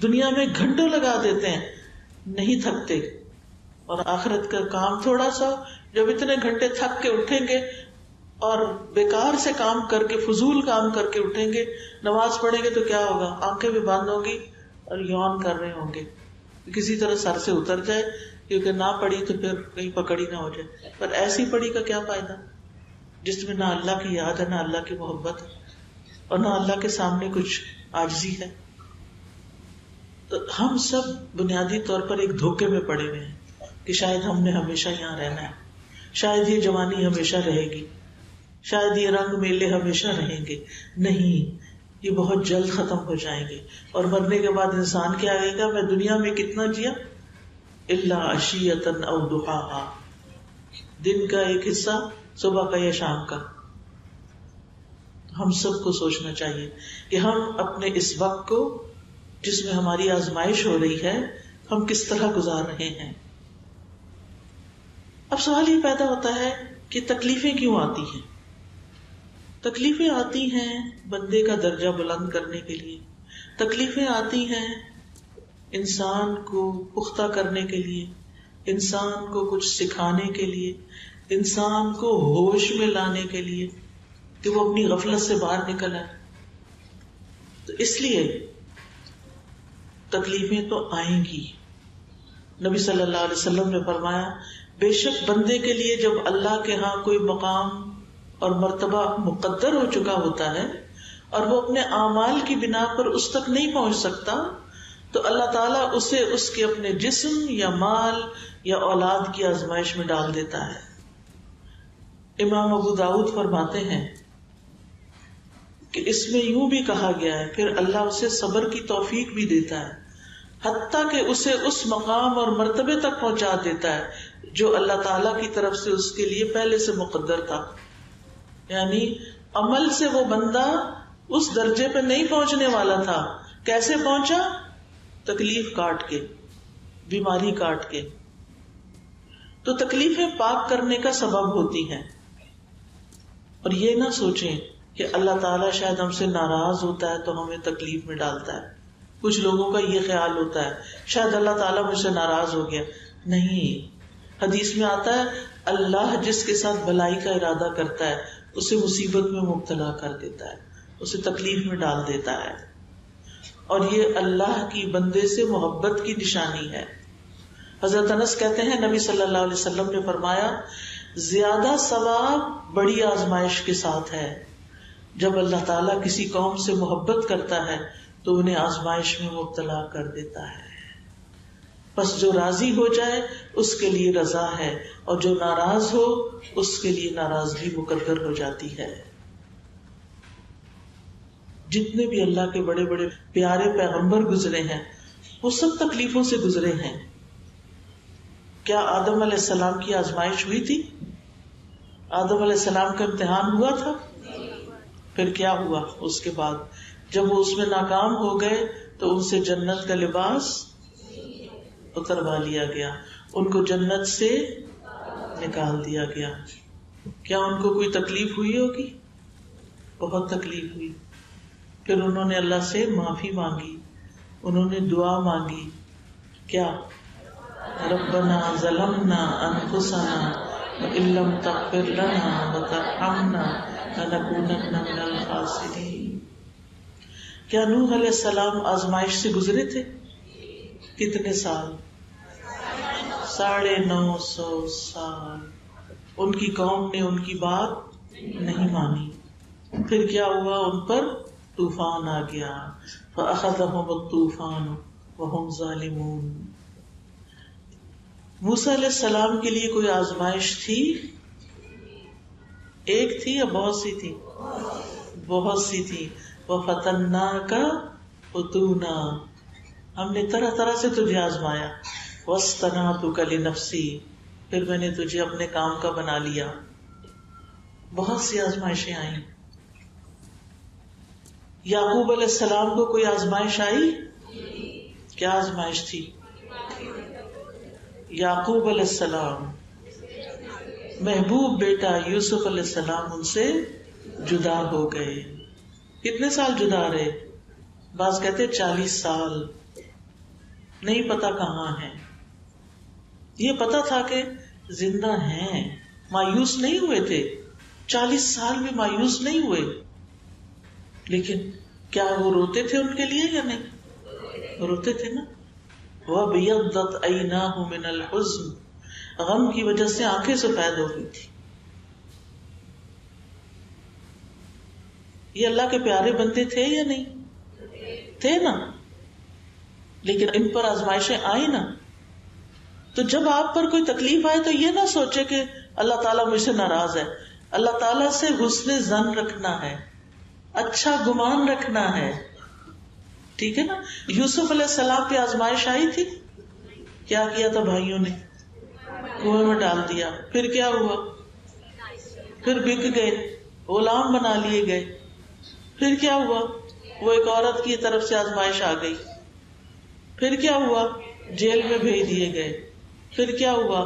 دنیا میں گھنٹوں لگا دیتے ہیں نہیں تھکتے, اور آخرت کا کام تھوڑا سا. جب اتنے گھنٹے تھک کے اٹھیں گے اور بیکار سے کام کر کے فضول کام کر کے اٹھیں گے, نماز پڑھیں گے تو کیا ہوگا, آنکھیں بھی بند ہوں گی اور یون کر رہے ہوں گے, کسی طرح سر سے اتر جائے, کیونکہ نہ پڑھی تو پھر کہیں پکڑی نہ ہو جائے. پر ایسی پڑھی کا کیا فائدہ جس میں نہ اللہ کی یاد ہے, نہ اللہ کی محبت ہے, اور نہ اللہ کے سامنے کچھ عاجزی ہے. تو ہم سب بنیادی طور پر ایک دھوکے میں پڑے ہوئے ہیں کہ شاید ہم نے ہمیشہ یہاں رہنا ہے, شاید یہ جوانی ہمیشہ رہے گی, شاید یہ رنگ میلے ہمیشہ رہیں گے. نہیں, یہ بہت جلد ختم ہو جائیں گے. اور مرنے کے بعد انسان کیا آئے گا, میں دنیا میں کتنا جیا, الا عشیۃ او ضحاہا, دن کا ایک حصہ صبح کا یا شام کا. ہم سب کو سوچنا چاہیے کہ ہم اپنے اس وقت کو جس میں ہماری آزمائش ہو رہی ہے ہم کس طرح گزار رہے ہیں. اب سوال یہ پیدا ہوتا ہے کہ تکلیفیں کیوں آتی ہیں؟ تکلیفیں آتی ہیں بندے کا درجہ بلند کرنے کے لیے, تکلیفیں آتی ہیں انسان کو پختہ کرنے کے لیے, انسان کو کچھ سکھانے کے لیے, انسان کو ہوش میں لانے کے لیے کہ وہ اپنی غفلت سے باہر نکل آئے. تو اس لیے تکلیفیں تو آئیں گی. نبی صلی اللہ علیہ وسلم نے فرمایا بے شک بندے کے لیے جب اللہ کے ہاں کوئی مقام اور مرتبہ مقدر ہو چکا ہوتا ہے اور وہ اپنے اعمال کی بنا پر اس تک نہیں پہنچ سکتا, تو اللہ تعالیٰ اسے اس کے اپنے جسم یا مال یا اولاد کی آزمائش میں ڈال دیتا ہے. امام ابو داؤد فرماتے ہیں کہ اس میں یوں بھی کہا گیا ہے پھر اللہ اسے صبر کی توفیق بھی دیتا ہے, حتیٰ کہ اسے اس مقام اور مرتبے تک پہنچا دیتا ہے جو اللہ تعالیٰ کی طرف سے اس کے لیے پہلے سے مقدر تھا. یعنی عمل سے وہ بندہ اس درجے پہ نہیں پہنچنے والا تھا. کیسے پہنچا؟ تکلیف کاٹ کے, بیماری کاٹ کے. تو تکلیفیں پاک کرنے کا سبب ہوتی ہیں. اور یہ نہ سوچیں کہ اللہ تعالیٰ شاید ہم سے ناراض ہوتا ہے تو ہمیں تکلیف میں ڈالتا ہے. کچھ لوگوں کا یہ خیال ہوتا ہے شاید اللہ تعالیٰ مجھ سے ناراض ہو گیا. نہیں, حدیث میں آتا ہے اللہ جس کے ساتھ بھلائی کا ارادہ کرتا ہے اسے مصیبت میں مبتلا کر دیتا ہے, اسے تکلیف میں ڈال دیتا ہے. اور یہ اللہ کی بندے سے محبت کی نشانی ہے. حضرت انس کہتے ہیں نبی صلی اللہ علیہ وسلم نے فرمایا زیادہ ثواب بڑی آزمائش کے ساتھ ہے. جب اللہ تعالیٰ کسی قوم سے محبت کرتا ہے تو انہیں آزمائش میں مبتلا کر دیتا ہے. بس جو راضی ہو جائے اس کے لیے رضا ہے, اور جو ناراض ہو اس کے لیے ناراضگی مقدر ہو جاتی ہے. جتنے بھی اللہ کے بڑے بڑے پیارے پیغمبر گزرے ہیں وہ سب تکلیفوں سے گزرے ہیں. کیا آدم علیہ السلام کی آزمائش ہوئی تھی؟ آدم علیہ السلام کا امتحان ہوا تھا؟ پھر کیا ہوا اس کے بعد؟ جب وہ اس میں ناکام ہو گئے تو ان سے جنت کا لباس اتروا لیا گیا, ان کو جنت سے نکال دیا گیا. کیا ان کو کوئی تکلیف ہوئی ہوگی؟ بہت تکلیف ہوئی. پھر انہوں نے اللہ سے معافی مانگی, انہوں نے دعا مانگی. کیا؟ ربنا ظلمنا انفسنا وان لم تغفر لنا وترحمنا لنکونن من الخاسرین. کیا نوح علیہ السلام آزمائش سے گزرے تھے؟ کتنے سال؟ 950 سال. ان کی قوم نے ان کی بات نہیں مانی. پھر کیا ہوا؟ ان پر طوفان آ گیا. فأخذهم الطوفان وهم ظالمون. موسیٰ علیہ السلام کے لیے کوئی آزمائش تھی؟ ایک تھی یا بہت سی تھی؟ بہت سی تھی. وفتناک فتونا، ہم نے طرح طرح سے تجھے آزمایا، واصطنعتک لنفسی، پھر میں نے تجھے اپنے کام کا بنا لیا. بہت سی آزمائشیں آئیں. یعقوب علیہ السلام کو کوئی آزمائش آئی؟ کیا آزمائش تھی؟ یعقوب علیہ السلام، محبوب بیٹا یوسف علیہ السلام ان سے جدا ہو گئے. کتنے سال جدا رہے؟ بعض کہتے 40 سال. نہیں پتا کہاں ہیں. یہ پتا تھا کہ زندہ ہیں، مایوس نہیں ہوئے تھے. 40 سال میں مایوس نہیں ہوئے. لیکن کیا وہ روتے تھے ان کے لیے یا نہیں؟ روتے تھے نا. وَبِيَضَّتْ عَيْنَاهُ مِنَ الْحُزْنِ، غم کی وجہ سے آنکھیں سفید ہو گئی تھی. یہ اللہ کے پیارے بندے تھے یا نہیں تھے نا؟ لیکن ان پر آزمائشیں آئی نا. تو جب آپ پر کوئی تکلیف آئے تو یہ نہ سوچے کہ اللہ تعالیٰ مجھ سے ناراض ہے. اللہ تعالیٰ سے حسن ظن رکھنا ہے، اچھا گمان رکھنا ہے. ٹھیک ہے نا. یوسف علیہ السلام پہ آزمائش آئی تھی. کیا کیا تھا بھائیوں نے؟ کنویں میں ڈال دیا. پھر کیا ہوا؟ پھر بک گئے، غلام بنا لیے گئے. پھر کیا ہوا؟ وہ ایک عورت کی طرف سے آزمائش آ گئی. پھر کیا ہوا؟ جیل میں بھیج دیے گئے. پھر کیا ہوا؟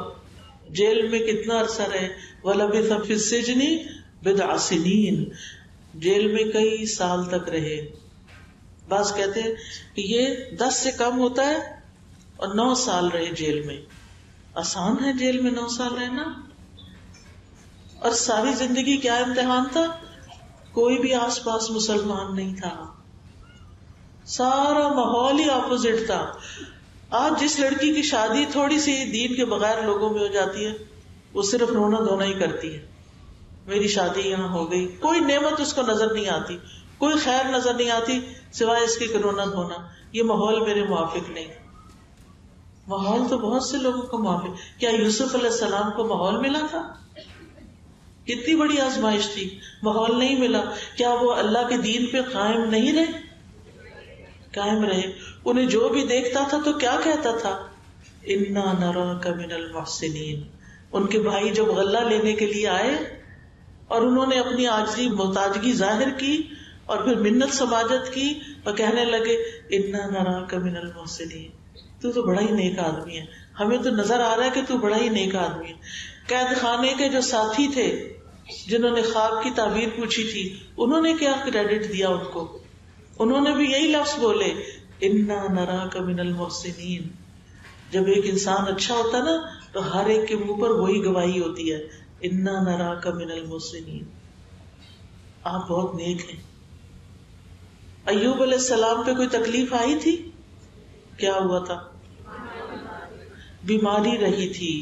جیل میں کتنا عرصہ رہے؟ وَلَبِثَ فِي السِّجْنِ بِضْعَ سِنِينَ، جیل میں کئی سال تک رہے. بعض کہتے ہیں کہ یہ 10 سے کم ہوتا ہے اور 9 سال رہے جیل میں. آسان ہے جیل میں 9 سال رہنا؟ اور ساری زندگی کیا امتحان تھا؟ کوئی بھی آس پاس مسلمان نہیں تھا، سارا ماحول ہی اپوزٹ تھا. آج جس لڑکی کی شادی تھوڑی سی دین کے بغیر لوگوں میں ہو جاتی ہے، وہ صرف رونا دھونا ہی کرتی ہے. میری شادی یہاں ہو گئی، کوئی نعمت اس کو نظر نہیں آتی، کوئی خیر نظر نہیں آتی سوائے اس کے رونا دھونا. یہ ماحول میرے موافق نہیں. ماحول تو بہت سے لوگوں کو موافق. کیا یوسف علیہ السلام کو ماحول ملا تھا؟ کتنی بڑی آزمائش تھی، ماحول نہیں ملا. کیا وہ اللہ کے دین پہ قائم نہیں رہے؟ قائم رہے. انہیں جو بھی دیکھتا تھا تو کیا کہتا تھا؟ انا نراک من المحسنین. ان کے بھائی جب غلہ لینے کے لیے آئے اور انہوں نے اپنی عاجزی محتاجگی ظاہر کی اور پھر منت سماجت کی اور کہنے لگے انا نراک من المحسنین، تو بڑا ہی نیک آدمی ہے، ہمیں تو نظر آ رہا ہے کہ تو بڑا ہی نیک آدمی ہے. قید خانے کے جو ساتھی تھے جنہوں نے خواب کی تعبیر پوچھی تھی، انہوں نے کیا کریڈٹ دیا ان کو؟ انہوں نے بھی یہی لفظ بولے انا نراک من المحسنین. جب ایک انسان اچھا ہوتا نا تو ہر ایک کے منہ پر وہی گواہی ہوتی ہے، انا نراک من المحسنین، آپ بہت نیک ہیں. ایوب علیہ السلام پہ کوئی تکلیف آئی تھی؟ کیا ہوا تھا؟ بیماری رہی تھی.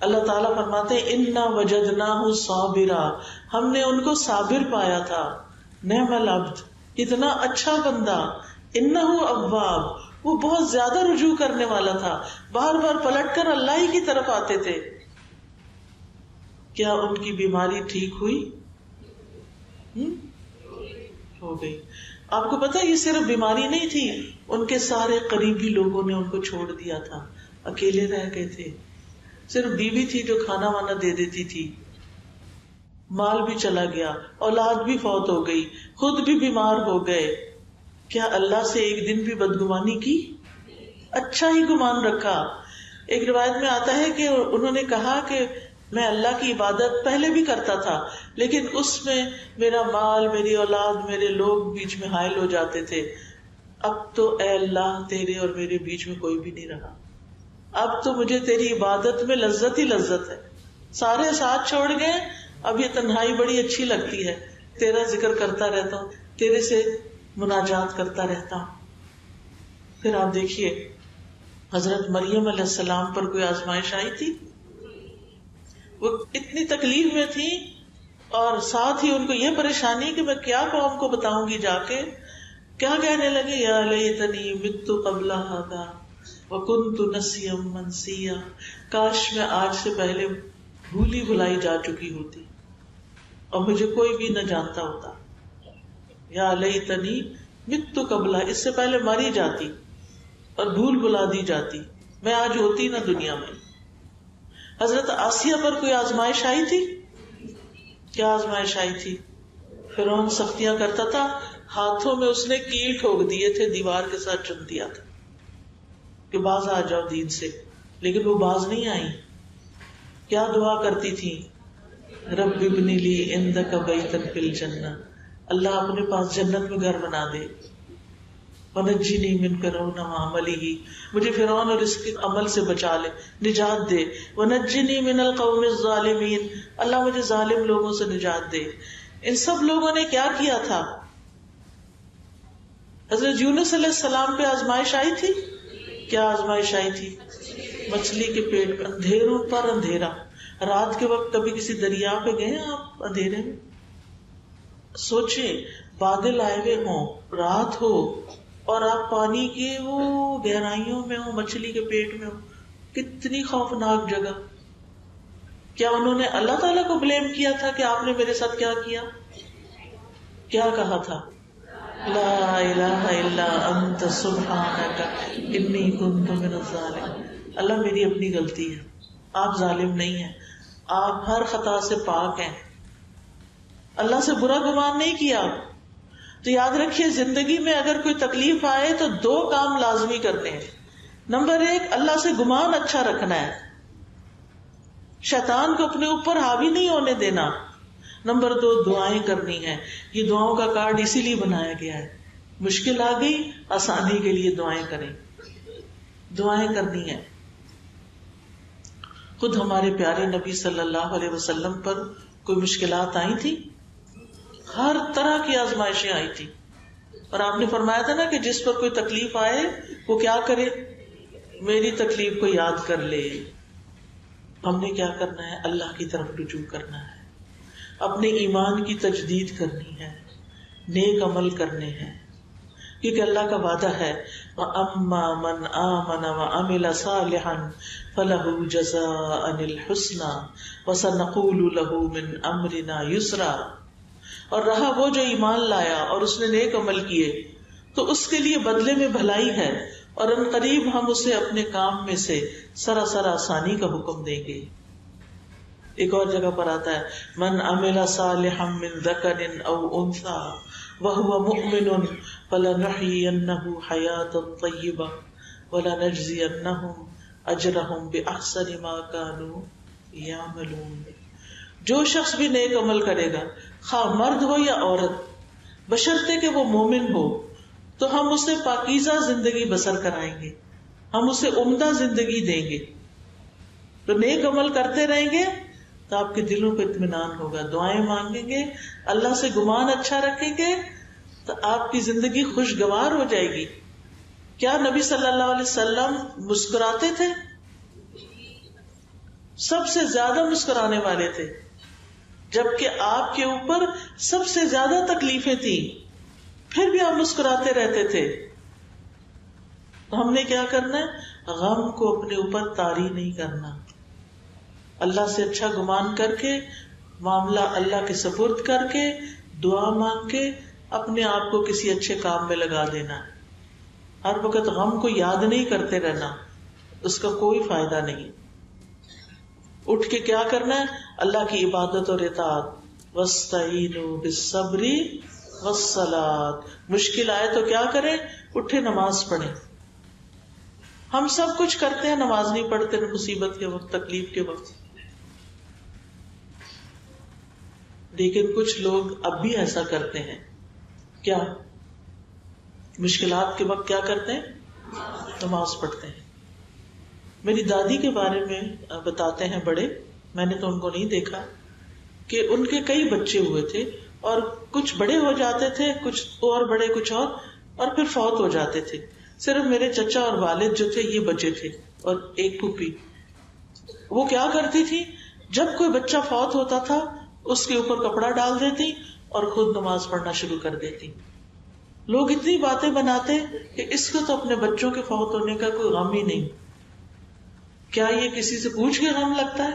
اللہ تعالیٰ فرماتے ہیں انا وجدناہ صابرا، ہم نے ان کو صابر پایا تھا. نعم العبد، اتنا اچھا بندہ. انہ اواب، وہ بہت زیادہ رجوع کرنے والا تھا، بار بار پلٹ کر اللہ ہی کی طرف آتے تھے. کیا ان کی بیماری ٹھیک ہوئی؟ ہو گئی. آپ کو پتا یہ صرف بیماری نہیں تھی، ان کے سارے قریبی لوگوں نے ان کو چھوڑ دیا تھا، اکیلے رہ گئے تھے. صرف بیوی تھی جو کھانا وانا دے دیتی تھی. مال بھی چلا گیا، اولاد بھی فوت ہو گئی، خود بھی بیمار ہو گئے. کیا اللہ سے ایک دن بھی بدگمانی کی؟ اچھا ہی گمان رکھا. ایک روایت میں آتا ہے کہ انہوں نے کہا کہ میں اللہ کی عبادت پہلے بھی کرتا تھا، لیکن اس میں میرا مال، میری اولاد، میرے لوگ بیچ میں حائل ہو جاتے تھے. اب تو اے اللہ تیرے اور میرے بیچ میں کوئی بھی نہیں رہا. اب تو مجھے تیری عبادت میں لذت ہی لذت ہے. سارے ساتھ چھوڑ گئے، اب یہ تنہائی بڑی اچھی لگتی ہے. تیرا ذکر کرتا رہتا ہوں، تیرے سے مناجات کرتا رہتا ہوں. پھر آپ دیکھیے حضرت مریم علیہ السلام پر کوئی آزمائش آئی تھی؟ وہ اتنی تکلیف میں تھی اور ساتھ ہی ان کو یہ پریشانی کہ میں کیا قوم کو بتاؤں گی جا کے. کیا کہنے لگے؟ یا لیتنی مت قبل ھذا وکنت نسیا منسیا، کاش میں آج سے پہلے بھولی بھلائی جا چکی ہوتی اور مجھے کوئی بھی نہ جانتا ہوتا. یا لیتنی مت قبل، اس سے پہلے ماری جاتی اور بھول بلا دی جاتی، میں آج ہوتی نہ دنیا میں. حضرت آسیہ پر کوئی آزمائش آئی تھی؟ کیا آزمائش آئی تھی؟ فرعون سختیاں کرتا تھا، ہاتھوں میں اس نے کیل ٹھوک دیے تھے، دیوار کے ساتھ چن دیا تھا کہ باز آ جاؤ دین سے، لیکن وہ باز نہیں آئی. کیا دعا کرتی تھی؟ رب ابن لی عندک بیتا فی الجنہ، اللہ اپنے پاس جنت میں گھر بنا دے. ونجنی من فرعون وعملہ، مجھے فرعون اور اس کے عمل سے بچا لے، نجات دے. ونجنی من القوم الظالمین، اللہ مجھے ظالم لوگوں سے نجات دے. ان سب لوگوں نے کیا کیا تھا؟ حضرت یونس علیہ السلام پہ آزمائش آئی تھی. کیا آزمائش آئی تھی؟ مچھلی کے پیٹ میں اندھیروں پر اندھیرا. رات کے وقت کبھی کسی دریا پہ گئے آپ اندھیرے میں؟ سوچیں، بادل آئے ہوئے ہوں، رات ہو اور آپ پانی کے وہ گہرائیوں میں ہو، مچھلی کے پیٹ میں ہو، کتنی خوفناک جگہ. کیا انہوں نے اللہ تعالیٰ کو بلیم کیا تھا کہ آپ نے میرے ساتھ کیا کیا؟ کیا کہا تھا؟ لا الہ الا انت سبحانک انی کنت من الظالمین. اللہ میری اپنی غلطی ہے، آپ ظالم نہیں ہیں، آپ ہر خطا سے پاک ہیں، اللہ سے برا گمان نہیں کیا. تو یاد رکھیے، زندگی میں اگر کوئی تکلیف آئے تو 2 کام لازمی کرنے ہیں. نمبر 1، اللہ سے گمان اچھا رکھنا ہے، شیطان کو اپنے اوپر حاوی نہیں ہونے دینا. نمبر 2، دعائیں کرنی ہے. یہ دعاؤں کا کارڈ اسی لیے بنایا گیا ہے، مشکل آ گئی آسانی کے لیے دعائیں کریں. دعائیں کرنی ہے. خود ہمارے پیارے نبی صلی اللہ علیہ وسلم پر کوئی مشکلات آئی تھی، ہر طرح کی آزمائشیں آئی تھی، اور آپ نے فرمایا تھا نا کہ جس پر کوئی تکلیف آئے وہ کیا کرے؟ میری تکلیف کو یاد کر لے. ہم نے کیا کرنا ہے؟ اللہ کی طرف رجوع کرنا ہے، اپنے ایمان کی تجدید کرنی ہے، نیک عمل کرنے ہیں، کیونکہ اللہ کا وعدہ ہے وَأَمَّا مَنْ آمَنَ وَعَمِلَ صَالِحًا فَلَهُ جَزَاءً الْحُسْنَى وَسَنَقُولُ لَهُ مِنْ أَمْرِنَا يُسْرًا. اور رہا وہ جو ایمان لایا اور اس نے نیک عمل کیے تو اس کے لیے بدلے میں بھلائی ہے، اور ان قریب ہم اسے اپنے کام میں سے سراسر آسانی کا حکم دیں گے. ایک اور جگہ پر آتا ہے من عمل صالحا من ذکر او انثى وهو مؤمن فلنحيينه حياة طیبة ولنجزینهم اجرهم باحسن ما كانوا يعملون. جو شخص بھی نیک عمل کرے گا، خواہ مرد ہو یا عورت، بشرطے کہ وہ مومن ہو، تو ہم اسے پاکیزہ زندگی بسر کرائیں گے، ہم اسے عمدہ زندگی دیں گے. تو نیک عمل کرتے رہیں گے تو آپ کے دلوں پہ اطمینان ہوگا، دعائیں مانگیں گے، اللہ سے گمان اچھا رکھیں گے تو آپ کی زندگی خوشگوار ہو جائے گی. کیا نبی صلی اللہ علیہ وسلم مسکراتے تھے؟ سب سے زیادہ مسکرانے والے تھے، جبکہ آپ کے اوپر سب سے زیادہ تکلیفیں تھیں، پھر بھی آپ مسکراتے رہتے تھے. تو ہم نے کیا کرنا ہے؟ غم کو اپنے اوپر طاری نہیں کرنا، اللہ سے اچھا گمان کر کے، معاملہ اللہ کے سپرد کر کے، دعا مانگ کے اپنے آپ کو کسی اچھے کام میں لگا دینا. ہر وقت غم کو یاد نہیں کرتے رہنا، اس کا کوئی فائدہ نہیں. اٹھ کے کیا کرنا ہے؟ اللہ کی عبادت اور اطاعت. وَاسْتَعِينُوا بِالصَّبْرِ وَالصَّلَاةِ. مشکل آئے تو کیا کریں؟ اٹھے نماز پڑھیں. ہم سب کچھ کرتے ہیں، نماز نہیں پڑھتے مصیبت کے وقت، تکلیف کے وقت. لیکن کچھ لوگ اب بھی ایسا کرتے ہیں. کیا؟ مشکلات کے وقت کیا کرتے ہیں؟ نماز پڑھتے ہیں. میری دادی کے بارے میں بتاتے ہیں بڑے، میں نے تو ان کو نہیں دیکھا، کہ ان کے کئی بچے ہوئے تھے اور کچھ بڑے ہو جاتے تھے، کچھ اور بڑے، کچھ اور پھر فوت ہو جاتے تھے. صرف میرے چچا اور والد جو تھے یہ بچے تھے، اور ایک پھوپھی. وہ کیا کرتی تھی؟ جب کوئی بچہ فوت ہوتا تھا اس کے اوپر کپڑا ڈال دیتی اور خود نماز پڑھنا شروع کر دیتی. لوگ اتنی باتیں بناتے کہ اس کو تو اپنے بچوں کے فوت ہونے کا کوئی غم ہی نہیں. کیا یہ کسی سے پوچھ کے غم لگتا ہے؟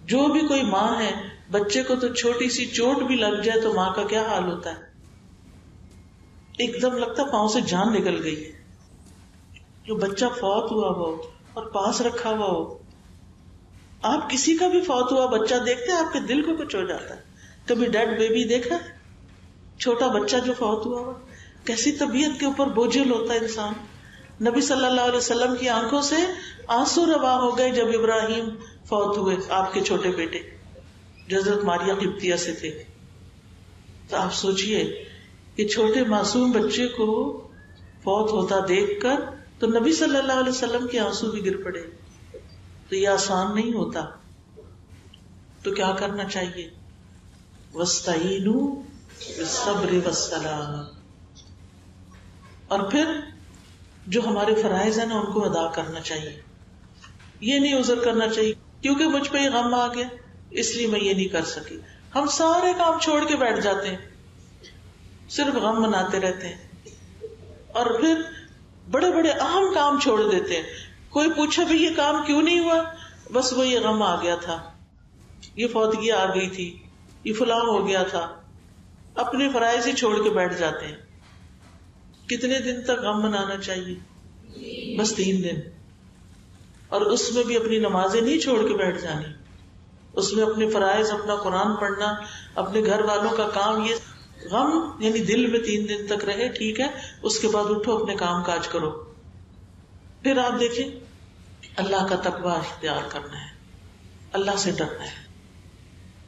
جو بھی کوئی ماں ہے، بچے کو تو چھوٹی سی چوٹ بھی لگ جائے تو ماں کا کیا حال ہوتا ہے. ایک دم لگتا پاؤں سے جان نکل گئی. جو بچہ فوت ہوا ہو اور پاس رکھا ہوا ہو, آپ کسی کا بھی فوت ہوا بچہ دیکھتے ہیں آپ کے دل کو کچھ ہو جاتا ہے. کبھی ڈیڈ بیبی دیکھا, چھوٹا بچہ جو فوت ہوا ہوا, کیسی طبیعت کے اوپر بوجھل ہوتا ہے انسان. نبی صلی اللہ علیہ وسلم کی آنکھوں سے آنسو روا ہو گئے جب ابراہیم فوت ہوئے, آپ کے چھوٹے بیٹے جو حضرت ماریہ قبطیہ سے تھے. تو آپ سوچئے کہ چھوٹے معصوم بچے کو فوت ہوتا دیکھ کر تو نبی صلی اللہ علیہ وسلم کے آنسو بھی گر پڑے. تو یہ آسان نہیں ہوتا. تو کیا کرنا چاہیے؟ وَاسْتَعِینُوا بِالصَّبْرِ وَالصَّلَاةِ. اور پھر جو ہمارے فرائض ہیں نا ان کو ادا کرنا چاہیے. یہ نہیں عذر کرنا چاہیے کیونکہ مجھ پہ یہ غم آ گیا اس لیے میں یہ نہیں کر سکی. ہم سارے کام چھوڑ کے بیٹھ جاتے ہیں, صرف غم مناتے رہتے ہیں, اور پھر بڑے بڑے اہم کام چھوڑ دیتے ہیں. کوئی پوچھا بھی یہ کام کیوں نہیں ہوا, بس وہ یہ غم آ گیا تھا, یہ فوتگی آ گئی تھی, یہ فلاں ہو گیا تھا. اپنے فرائض ہی چھوڑ کے بیٹھ جاتے ہیں. کتنے دن تک غم منانا چاہیے؟ بس 3 دن. اور اس میں بھی اپنی نمازیں نہیں چھوڑ کے بیٹھ جانی, اس میں اپنے فرائض, اپنا قرآن پڑھنا, اپنے گھر والوں کا کام, یہ غم یعنی دل میں 3 دن تک رہے, ٹھیک ہے. اس کے بعد اٹھو اپنے کام کاج کرو. پھر آپ دیکھیں اللہ کا تقویٰ اختیار کرنا ہے, اللہ سے ڈرنا ہے.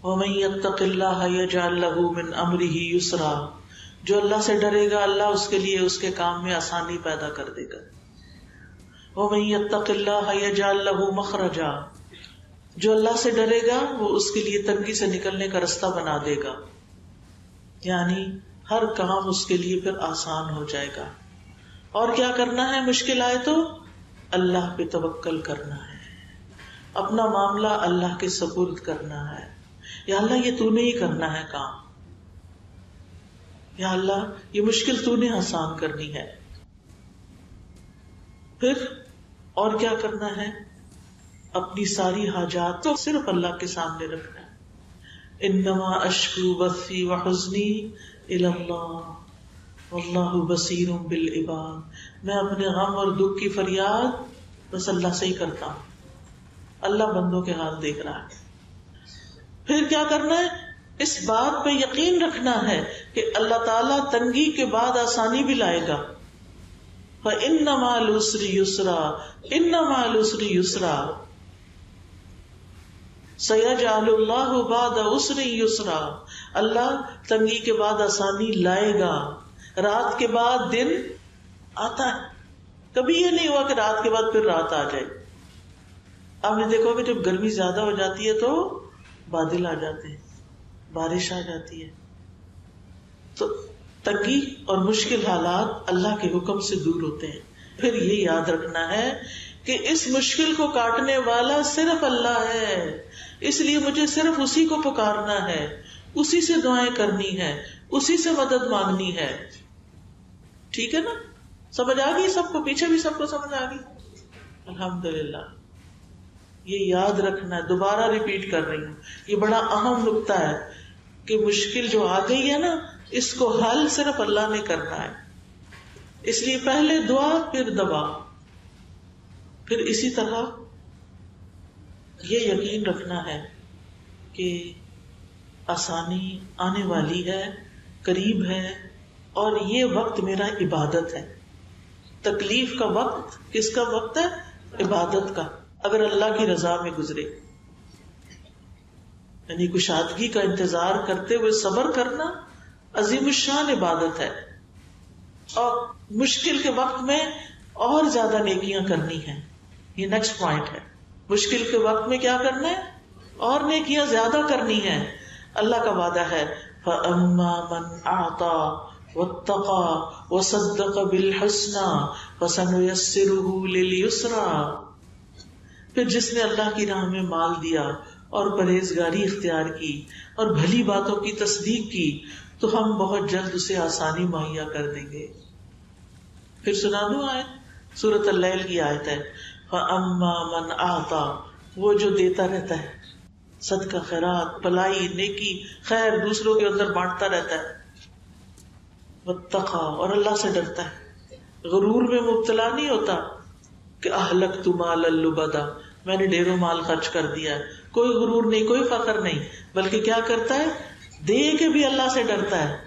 وَمَن يَتَّقِ اللَّهَ يَجْعَل لَّهُ مِنْ أَمْرِهِ يُسْرًا. جو اللہ سے ڈرے گا اللہ اس کے لیے اس کے کام میں آسانی پیدا کر دے گا. وَمَن يَتَّقِ اللَّهَ يَجْعَل لَّهُ مَخْرَجًا. جو اللہ سے ڈرے گا وہ اس کے لیے تنگی سے نکلنے کا راستہ بنا دے گا, یعنی ہر کام اس کے لیے پھر آسان ہو جائے گا. اور کیا کرنا ہے مشکل آئے تو اللہ پہ توکل کرنا ہے, اپنا معاملہ اللہ کے سپرد کرنا ہے. یا اللہ یہ تو نے ہی کرنا ہے کام, یا اللہ یہ مشکل تو نے آسان کرنی ہے. پھر اور کیا کرنا ہے؟ اپنی ساری حاجات تو صرف اللہ کے سامنے رکھنا ہے. انما اشکو بثی وحزنی الی اللہ واللہ بصیر بالعباد. میں اپنے غم اور دکھ کی فریاد بس اللہ سے ہی کرتا ہوں, اللہ بندوں کے حال دیکھ رہا ہے. پھر کیا کرنا ہے؟ اس بات پہ یقین رکھنا ہے کہ اللہ تعالیٰ تنگی کے بعد آسانی بھی لائے گا. فَإِنَّ مَعَ الْعُسْرِ يُسْرًا إِنَّ مَعَ الْعُسْرِ يُسْرًا سَيَجْعَلُ اللَّهُ بَعْدَ عُسْرٍ يُسْرًا. اللہ تنگی کے بعد آسانی لائے گا. رات کے بعد دن آتا ہے, کبھی یہ نہیں ہوا کہ رات کے بعد پھر رات آ جائے. آپ نے دیکھو کہ جب گرمی زیادہ ہو جاتی ہے تو بادل آ جاتے ہیں, بارش آ جاتی ہے. تو تنگی اور مشکل حالات اللہ کے حکم سے دور ہوتے ہیں. پھر یہ یاد رکھنا ہے کہ اس مشکل کو کاٹنے والا صرف اللہ ہے, اس لیے مجھے صرف اسی کو پکارنا ہے, اسی سے دعائیں کرنی ہے, اسی سے مدد مانگنی ہے. ٹھیک ہے نا؟ سمجھ آ گئی سب کو؟ پیچھے بھی سب کو سمجھ آ گئی؟ الحمدللہ. یہ یاد رکھنا ہے, دوبارہ ریپیٹ کر رہی ہوں, یہ بڑا اہم نقطہ ہے کہ مشکل جو آ گئی ہے نا اس کو حل صرف اللہ نے کرنا ہے. اس لیے پہلے دعا پھر دوا. پھر اسی طرح یہ یقین رکھنا ہے کہ آسانی آنے والی ہے, قریب ہے, اور یہ وقت میرا عبادت ہے. تکلیف کا وقت کس کا وقت ہے؟ عبادت کا, اگر اللہ کی رضا میں گزرے. یعنی کشادگی کا انتظار کرتے ہوئے صبر کرنا عظیم الشان عبادت ہے. اور مشکل کے وقت میں اور زیادہ نیکیاں کرنی ہیں. یہ نیکسٹ پوائنٹ ہے. مشکل کے وقت میں کیا کرنا ہے؟ اور نیکیاں زیادہ کرنی ہیں. اللہ کا وعدہ ہے فَأَمَّا مَنْ أَعْطَى وَاتَّقَى وَصَدَّقَ بِالْحُسْنَى فَسَنُيَسِّرُهُ لِلْيُسْرَى. پھر جس نے اللہ کی راہ میں مال دیا اور پرہیزگاری اختیار کی اور بھلی باتوں کی تصدیق کی تو ہم بہت جلد اسے آسانی مہیا کر دیں گے. پھر سنا دوں آیت, سورۃ اللیل کی آیت ہے. فَأَمَّا مَنْ أَعْطَى, وہ جو دیتا رہتا ہے, صدقہ خیرات بھلائی نیکی خیر دوسروں کے اندر بانٹتا رہتا ہے. واتقى، اور اللہ سے ڈرتا ہے، غرور میں مبتلا نہیں ہوتا کہ اہلکت مالا لبدا، میں نے ڈھیروں مال خرچ کر دیا ہے. کوئی غرور نہیں، کوئی فخر نہیں، بلکہ کیا کرتا ہے، دے کے بھی اللہ سے ڈرتا ہے.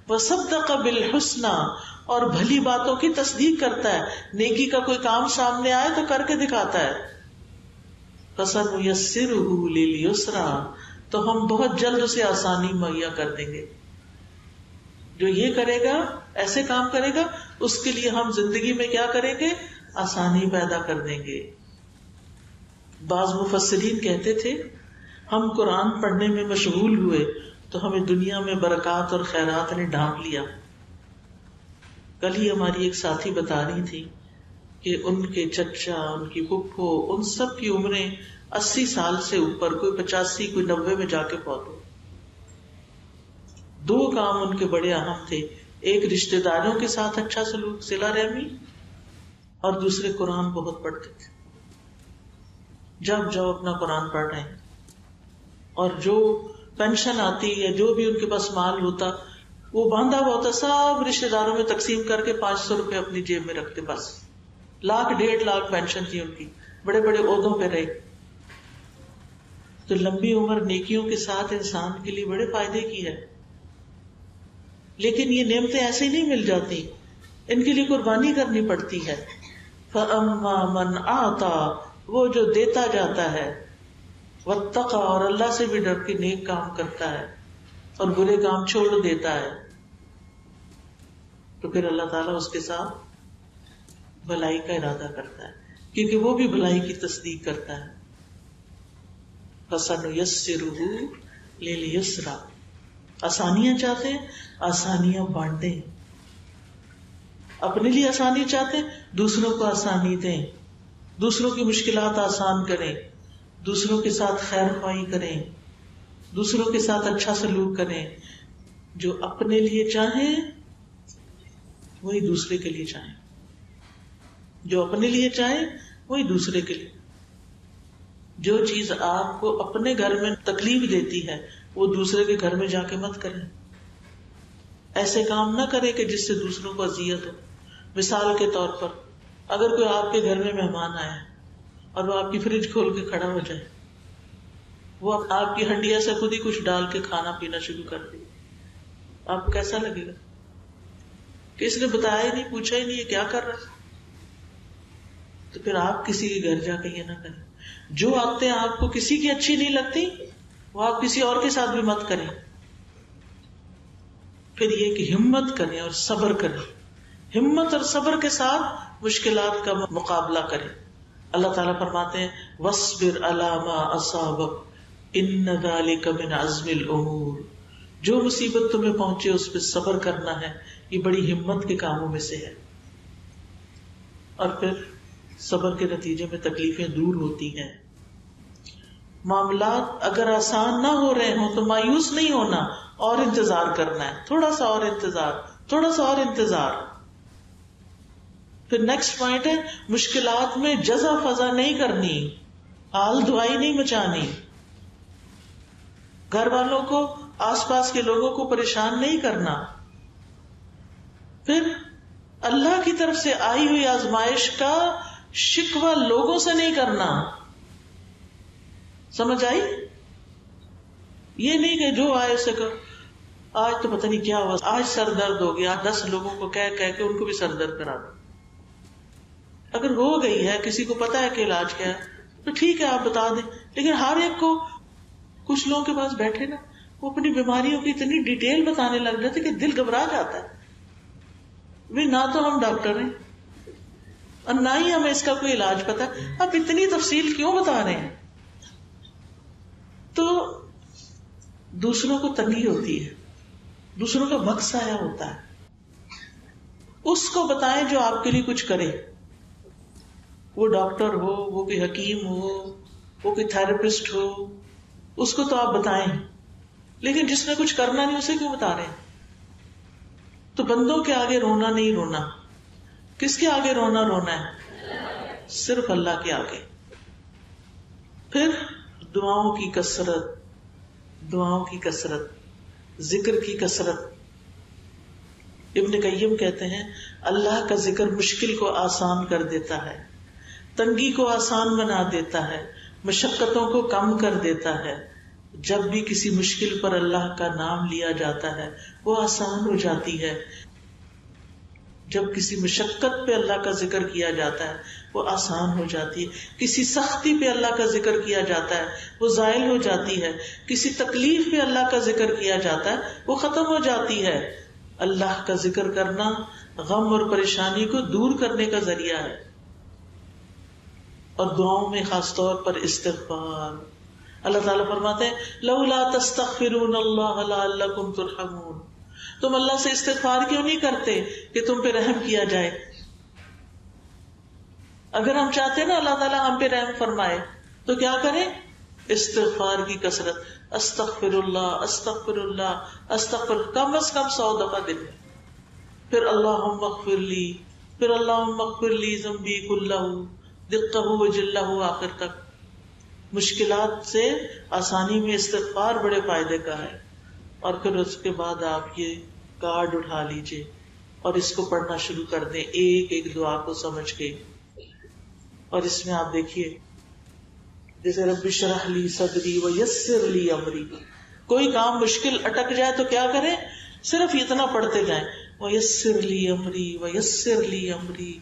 وصدق بالحسنى، اور بھلی باتوں کی تصدیق کرتا ہے، نیکی کا کوئی کام سامنے آئے تو کر کے دکھاتا ہے. فسنيسره لليسرى، تو ہم بہت جلد اسے آسانی مہیا کر دیں گے. جو یہ کرے گا، ایسے کام کرے گا، اس کے لیے ہم زندگی میں کیا کریں گے، آسانی پیدا کر دیں گے. بعض مفسرین کہتے تھے ہم قرآن پڑھنے میں مشغول ہوئے تو ہمیں دنیا میں برکات اور خیرات نے ڈھانپ لیا. کل ہی ہماری ایک ساتھی بتا رہی تھی کہ ان کے چچا، ان کی پھپھو، ان سب کی عمریں 80 سال سے اوپر، کوئی 85 کوئی 90 میں جا کے فوت ہو. 2 کام ان کے بڑے اہم تھے، ایک رشتہ داروں کے ساتھ اچھا سلوک، صلہ رحمی، اور دوسرے قرآن بہت پڑھتے تھے. جب جاؤ اپنا قرآن پڑھ رہے ہیں، اور جو پینشن آتی یا جو بھی ان کے پاس مال ہوتا وہ باندھا ہوا ہوتا، سب رشتہ داروں میں تقسیم کر کے 500 روپے اپنی جیب میں رکھتے. بس 1 لاکھ 1.5 لاکھ پینشن تھی ان کی، بڑے بڑے عہدوں پہ رہے. تو لمبی عمر نیکیوں کے ساتھ انسان کے لیے بڑے فائدے کی ہے. لیکن یہ نعمتیں ایسے ہی نہیں مل جاتی، ان کے لیے قربانی کرنی پڑتی ہے. فَأَمَّا مَنْ أَعْطَى، وہ جو دیتا جاتا ہے، وَاتَّقَى، اور اللہ سے بھی ڈر کے نیک کام کرتا ہے اور برے کام چھوڑ دیتا ہے، تو پھر اللہ تعالیٰ اس کے ساتھ بھلائی کا ارادہ کرتا ہے، کیونکہ وہ بھی بھلائی کی تصدیق کرتا ہے. فَسَنُيَسِّرُهُ لِلْيُسْرَى، آسانیاں چاہتے ہیں، آسانیاں بانٹیں. اپنے لیے آسانی چاہتے ہیں، دوسروں کو آسانی دیں، دوسروں کی مشکلات آسان کریں، دوسروں کے ساتھ خیر خواہی کریں، دوسروں کے ساتھ اچھا سلوک کریں. جو اپنے لیے چاہیں وہی دوسرے کے لیے چاہیں، جو اپنے لیے چاہیں وہی دوسرے کے لیے. جو چیز آپ کو اپنے گھر میں تکلیف دیتی ہے وہ دوسرے کے گھر میں جا کے مت کریں. ایسے کام نہ کریں کہ جس سے دوسروں کو اذیت ہو. مثال کے طور پر اگر کوئی آپ کے گھر میں مہمان آیا اور وہ آپ کی فریج کھول کے کھڑا ہو جائے، وہ آپ کی ہنڈیا سے خود ہی کچھ ڈال کے کھانا پینا شروع کر دے، آپ کو کیسا لگے گا کہ اس نے بتایا ہی نہیں، پوچھا ہی نہیں یہ کیا کر رہا ہے؟ تو پھر آپ کسی کے گھر جا کے یہ نہ کریں. جو عادتیں آپ کو کسی کی اچھی نہیں لگتی وہ آپ کسی اور کے ساتھ بھی مت کریں. پھر یہ کہ ہمت کریں اور صبر کریں، ہمت اور صبر کے ساتھ مشکلات کا مقابلہ کریں. اللہ تعالیٰ فرماتے ہیں وَاصْبِرْ عَلَىٰ مَا أَصَابَكَ إِنَّ ذَلِكَ مِنْ عَزْمِ الْأُمُورِ، جو مصیبت تمہیں پہنچے اس پہ صبر کرنا ہے، یہ بڑی ہمت کے کاموں میں سے ہے. اور پھر صبر کے نتیجے میں تکلیفیں دور ہوتی ہیں. معاملات اگر آسان نہ ہو رہے ہوں تو مایوس نہیں ہونا، اور انتظار کرنا ہے، تھوڑا سا اور انتظار، تھوڑا سا اور انتظار. پھر نیکسٹ پوائنٹ ہے مشکلات میں جزا فضا نہیں کرنی، حال دعائی نہیں مچانی، گھر والوں کو، آس پاس کے لوگوں کو پریشان نہیں کرنا. پھر اللہ کی طرف سے آئی ہوئی آزمائش کا شکوہ لوگوں سے نہیں کرنا. سمجھ آئی؟ یہ نہیں کہ جو آئے اسے کہ آج تو پتہ نہیں کیا ہوا، آج سر درد ہو گیا، 10 لوگوں کو کہہ کے ان کو بھی سر درد کرا دو. اگر ہو گئی ہے، کسی کو پتا ہے کہ علاج کیا ہے تو ٹھیک ہے آپ بتا دیں، لیکن ہر ایک کو، کچھ لوگوں کے پاس بیٹھے نا وہ اپنی بیماریوں کی اتنی ڈیٹیل بتانے لگ جاتے کہ دل گھبرا جاتا ہے. نہ تو ہم ڈاکٹر ہیں اور نہ ہی ہمیں اس کا کوئی علاج پتا، اب اتنی تفصیل کیوں بتا رہے ہیں؟ تو دوسروں کو تنگی ہوتی ہے، دوسروں کا وقت ضائع ہوتا ہے. اس کو بتائیں جو آپ کے لیے کچھ کرے، وہ ڈاکٹر ہو، وہ کوئی حکیم ہو، وہ کوئی تھراپسٹ ہو، اس کو تو آپ بتائیں. لیکن جس نے کچھ کرنا نہیں اسے کیوں بتا رہے ہیں؟ تو بندوں کے آگے رونا نہیں رونا. کس کے آگے رونا ہے؟ صرف اللہ کے آگے. پھر دعاؤں کی کثرت، دعاؤں کی کثرت، ذکر کی کثرت. ابن قیم کہتے ہیں اللہ کا ذکر مشکل کو آسان کر دیتا ہے، تنگی کو آسان بنا دیتا ہے، مشقتوں کو کم کر دیتا ہے. جب بھی کسی مشکل پر اللہ کا نام لیا جاتا ہے وہ آسان ہو جاتی ہے. جب کسی مشقت پہ اللہ کا ذکر کیا جاتا ہے وہ آسان ہو جاتی ہے. کسی سختی پہ اللہ کا ذکر کیا جاتا ہے وہ زائل ہو جاتی ہے. کسی تکلیف پہ اللہ کا ذکر کیا جاتا ہے وہ ختم ہو جاتی ہے. اللہ کا ذکر کرنا غم اور پریشانی کو دور کرنے کا ذریعہ ہے. اور دعاؤں میں خاص طور پر استغفار. اللہ تعالیٰ فرماتے ہیں لولا تستغفرون اللہ لعلکم ترحمون. تم اللہ سے استغفار کیوں نہیں کرتے کہ تم پہ رحم کیا جائے. اگر ہم چاہتے ہیں نا اللہ تعالیٰ ہم پہ رحم فرمائے تو کیا کریں؟ استغفار کی کثرت. استغفر اللہ استغفر اللہ استغفر، کم از کم 100 دفعہ دن میں. پھر اللہم اغفر لی، پھر اللہم اغفر لی ذنبی کلہ دقہ وجلہ آخر تک. مشکلات سے آسانی میں استغفار بڑے فائدے کا ہے. اور پھر اس کے بعد آپ یہ کارڈ اٹھا لیجئے اور اس کو پڑھنا شروع کر دیں ایک ایک دعا کو سمجھ کے. اور اس میں آپ دیکھیے جیسے رب اشرح لی صدری ویسر لی امری. کوئی کام مشکل اٹک جائے تو کیا کریں؟ صرف اتنا پڑھتے جائیں ویسر لی امری ویسر لی امری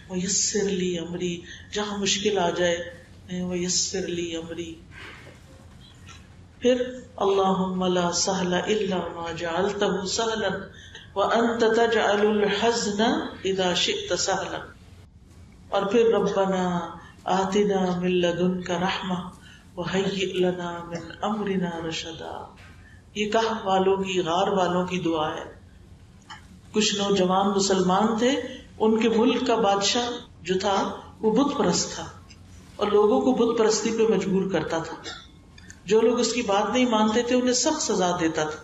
ویسر لی امری. جہاں مشکل آ جائے ویسر لی امری. پھر اللہم لا سہل الا ما جعلتہ سہلا وانت تجعل الحزن اذا شئت سہلا. اور پھر ربنا آتنا من لدنک رحمہ وہیئ لنا من امرنا رشدا. یہ کہف والوں کی، غار والوں کی دعا ہے. کچھ نوجوان مسلمان تھے، ان کے ملک کا بادشاہ جو تھا وہ بت پرست تھا اور لوگوں کو بت پرستی پہ مجبور کرتا تھا. جو لوگ اس کی بات نہیں مانتے تھے انہیں سخت سزا دیتا تھا.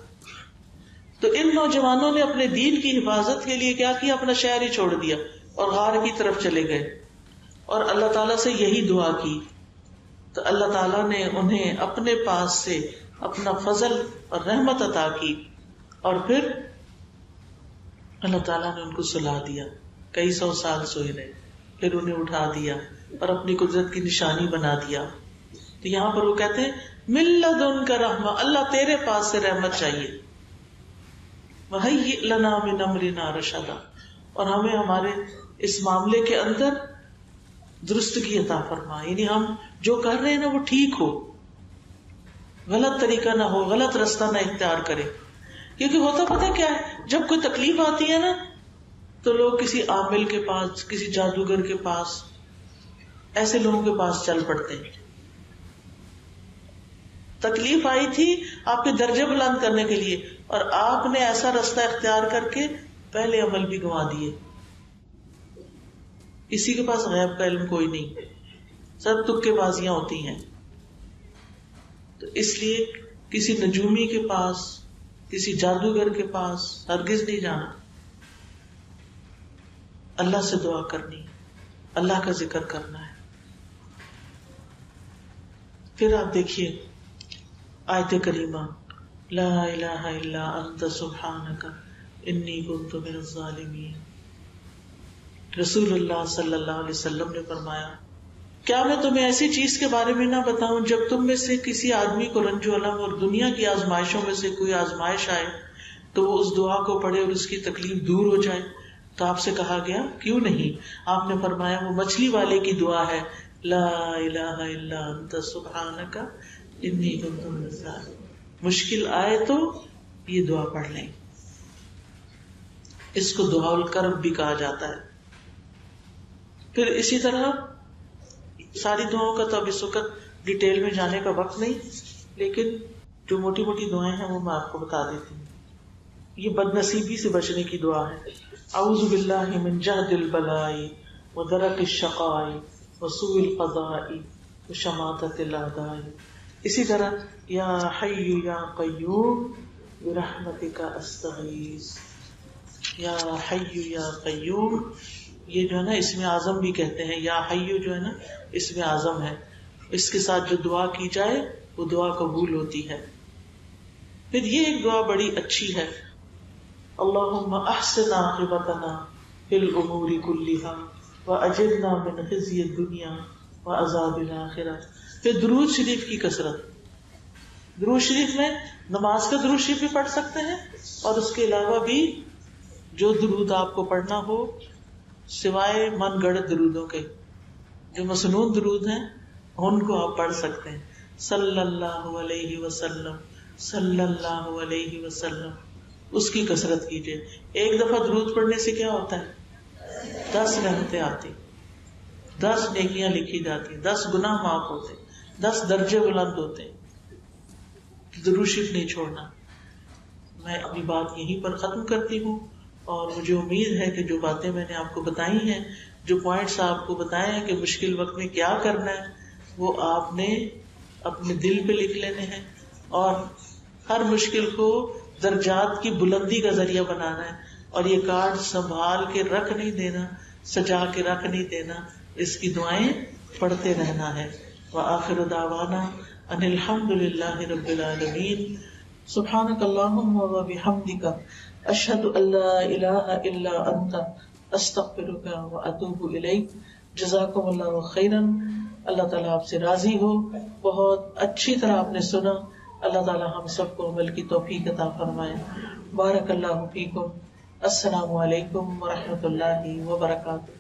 تو ان نوجوانوں نے اپنے دین کی حفاظت کے لیے کیا کیا؟ اپنا شہر ہی چھوڑ دیا اور غار کی طرف چلے گئے اور اللہ تعالیٰ سے یہی دعا کی. تو اللہ تعالیٰ نے انہیں اپنے پاس سے اپنا فضل اور رحمت عطا کی اور پھر اللہ تعالیٰ نے ان کو سلا دیا. کئی 100 سال سوئے رہے، پھر انہیں اٹھا دیا اور اپنی قدرت کی نشانی بنا دیا. تو یہاں پر وہ کہتے ہیں من لدنک رحمہ، اللہ تیرے پاس سے رحمت چاہیے. وہیئ لنا من امرنا رشدا، اور ہمیں ہمارے اس معاملے کے اندر درستگی عطا فرما. یعنی ہم جو کر رہے ہیں نا وہ ٹھیک ہو، غلط طریقہ نہ ہو، غلط رستہ نہ اختیار کرے. کیونکہ ہوتا پتہ کیا ہے، جب کوئی تکلیف آتی ہے نا تو لوگ کسی عامل کے پاس، کسی جادوگر کے پاس، ایسے لوگوں کے پاس چل پڑتے ہیں. تکلیف آئی تھی آپ کے درجے بلند کرنے کے لیے اور آپ نے ایسا رستہ اختیار کر کے پہلے عمل بھی گنوا دیے. کسی کے پاس غیب کا علم کوئی نہیں، سب تکے بازیاں ہوتی ہیں. تو اس لیے کسی نجومی کے پاس، کسی جادوگر کے پاس ہرگز نہیں جانا. اللہ سے دعا کرنی، اللہ کا ذکر کرنا ہے. پھر آپ دیکھیے آیت کریمہ لا الہ الا انت سبحانک انی کنت من الظالمین. رسول اللہ صلی اللہ علیہ وسلم نے فرمایا کیا میں تمہیں ایسی چیز کے بارے میں نہ بتاؤں جب تم میں سے کسی آدمی کو رنج و الم اور دنیا کی آزمائشوں میں سے کوئی آزمائش آئے تو وہ اس دعا کو پڑھے اور اس کی تکلیف دور ہو جائے. تو آپ سے کہا گیا کیوں نہیں؟ آپ نے فرمایا وہ مچھلی والے کی دعا ہے لا الہ الا انت سبحانک انی کنت من الظالمین. مشکل آئے تو یہ دعا پڑھ لیں. اس کو دعا الکرب بھی کہا جاتا ہے. پھر اسی طرح ساری دعاؤں کا تو اب اس وقت ڈیٹیل میں جانے کا وقت نہیں، لیکن جو موٹی موٹی دعائیں ہیں وہ میں آپ کو بتا دیتی ہوں. یہ بد نصیبی سے بچنے کی دعا ہے. اعوذ باللہ من جہد البلاء ودرک الشقاء وسوء القضاء وشماتۃ الاعداء. اسی طرح یا حی یا قیوم برحمتک استغیث. یا حی یا قیوم، یہ جو ہے نا اسم اعظم بھی کہتے ہیں. یا حی جو ہے نا اسم اعظم ہے، اس کے ساتھ جو دعا کی جائے وہ دعا قبول ہوتی ہے. پھر یہ ایک دعا بڑی اچھی ہے اللہم احسن عاقبتنا فی الامور کلها واجرنا من خزی الدنیا وعذاب الآخرہ. پھر درود شریف کی کثرت. درود شریف میں نماز کا درود شریف بھی پڑھ سکتے ہیں، اور اس کے علاوہ بھی جو درود آپ کو پڑھنا ہو سوائے من گڑت درودوں کے، جو مسنون درود ہیں ان کو آپ پڑھ سکتے ہیں. صلی اللہ علیہ وسلم، صلی اللہ علیہ وسلم، اس کی کثرت کیجیے. ایک دفعہ درود پڑھنے سے کیا ہوتا ہے؟ 10 رحمتیں آتی، 10 نیکیاں لکھی جاتی، 10 گناہ معاف ہوتے، 10 درجے بلند ہوتے. درود شریف نہیں چھوڑنا. میں اپنی بات یہیں پر ختم کرتی ہوں، اور مجھے امید ہے کہ جو باتیں میں نے آپ کو بتائی ہیں، جو پوائنٹس آپ کو بتائے ہیں کہ مشکل وقت میں کیا کرنا ہے، وہ آپ نے اپنے دل پہ لکھ لینے ہیں، اور ہر مشکل کو درجات کی بلندی کا ذریعہ بنانا ہے. اور یہ کارڈ سنبھال کے رکھ نہیں دینا، سجا کے رکھ نہیں دینا، اس کی دعائیں پڑھتے رہنا ہے. وآخر دعوانا ان الحمد للہ رب العالمین. سبحانک اللہم وبحمدک، اشہد ان لا الہ الا انت، استغفرک واتوب الیک. جزاکم اللہ خیرا. اللہ تعالیٰ آپ سے راضی ہو. بہت اچھی طرح آپ نے سنا. اللہ تعالیٰ ہم سب کو عمل کی توفیق عطا فرمائے. بارک اللہ فیکم. السلام علیکم ورحمۃ اللہ وبرکاتہ.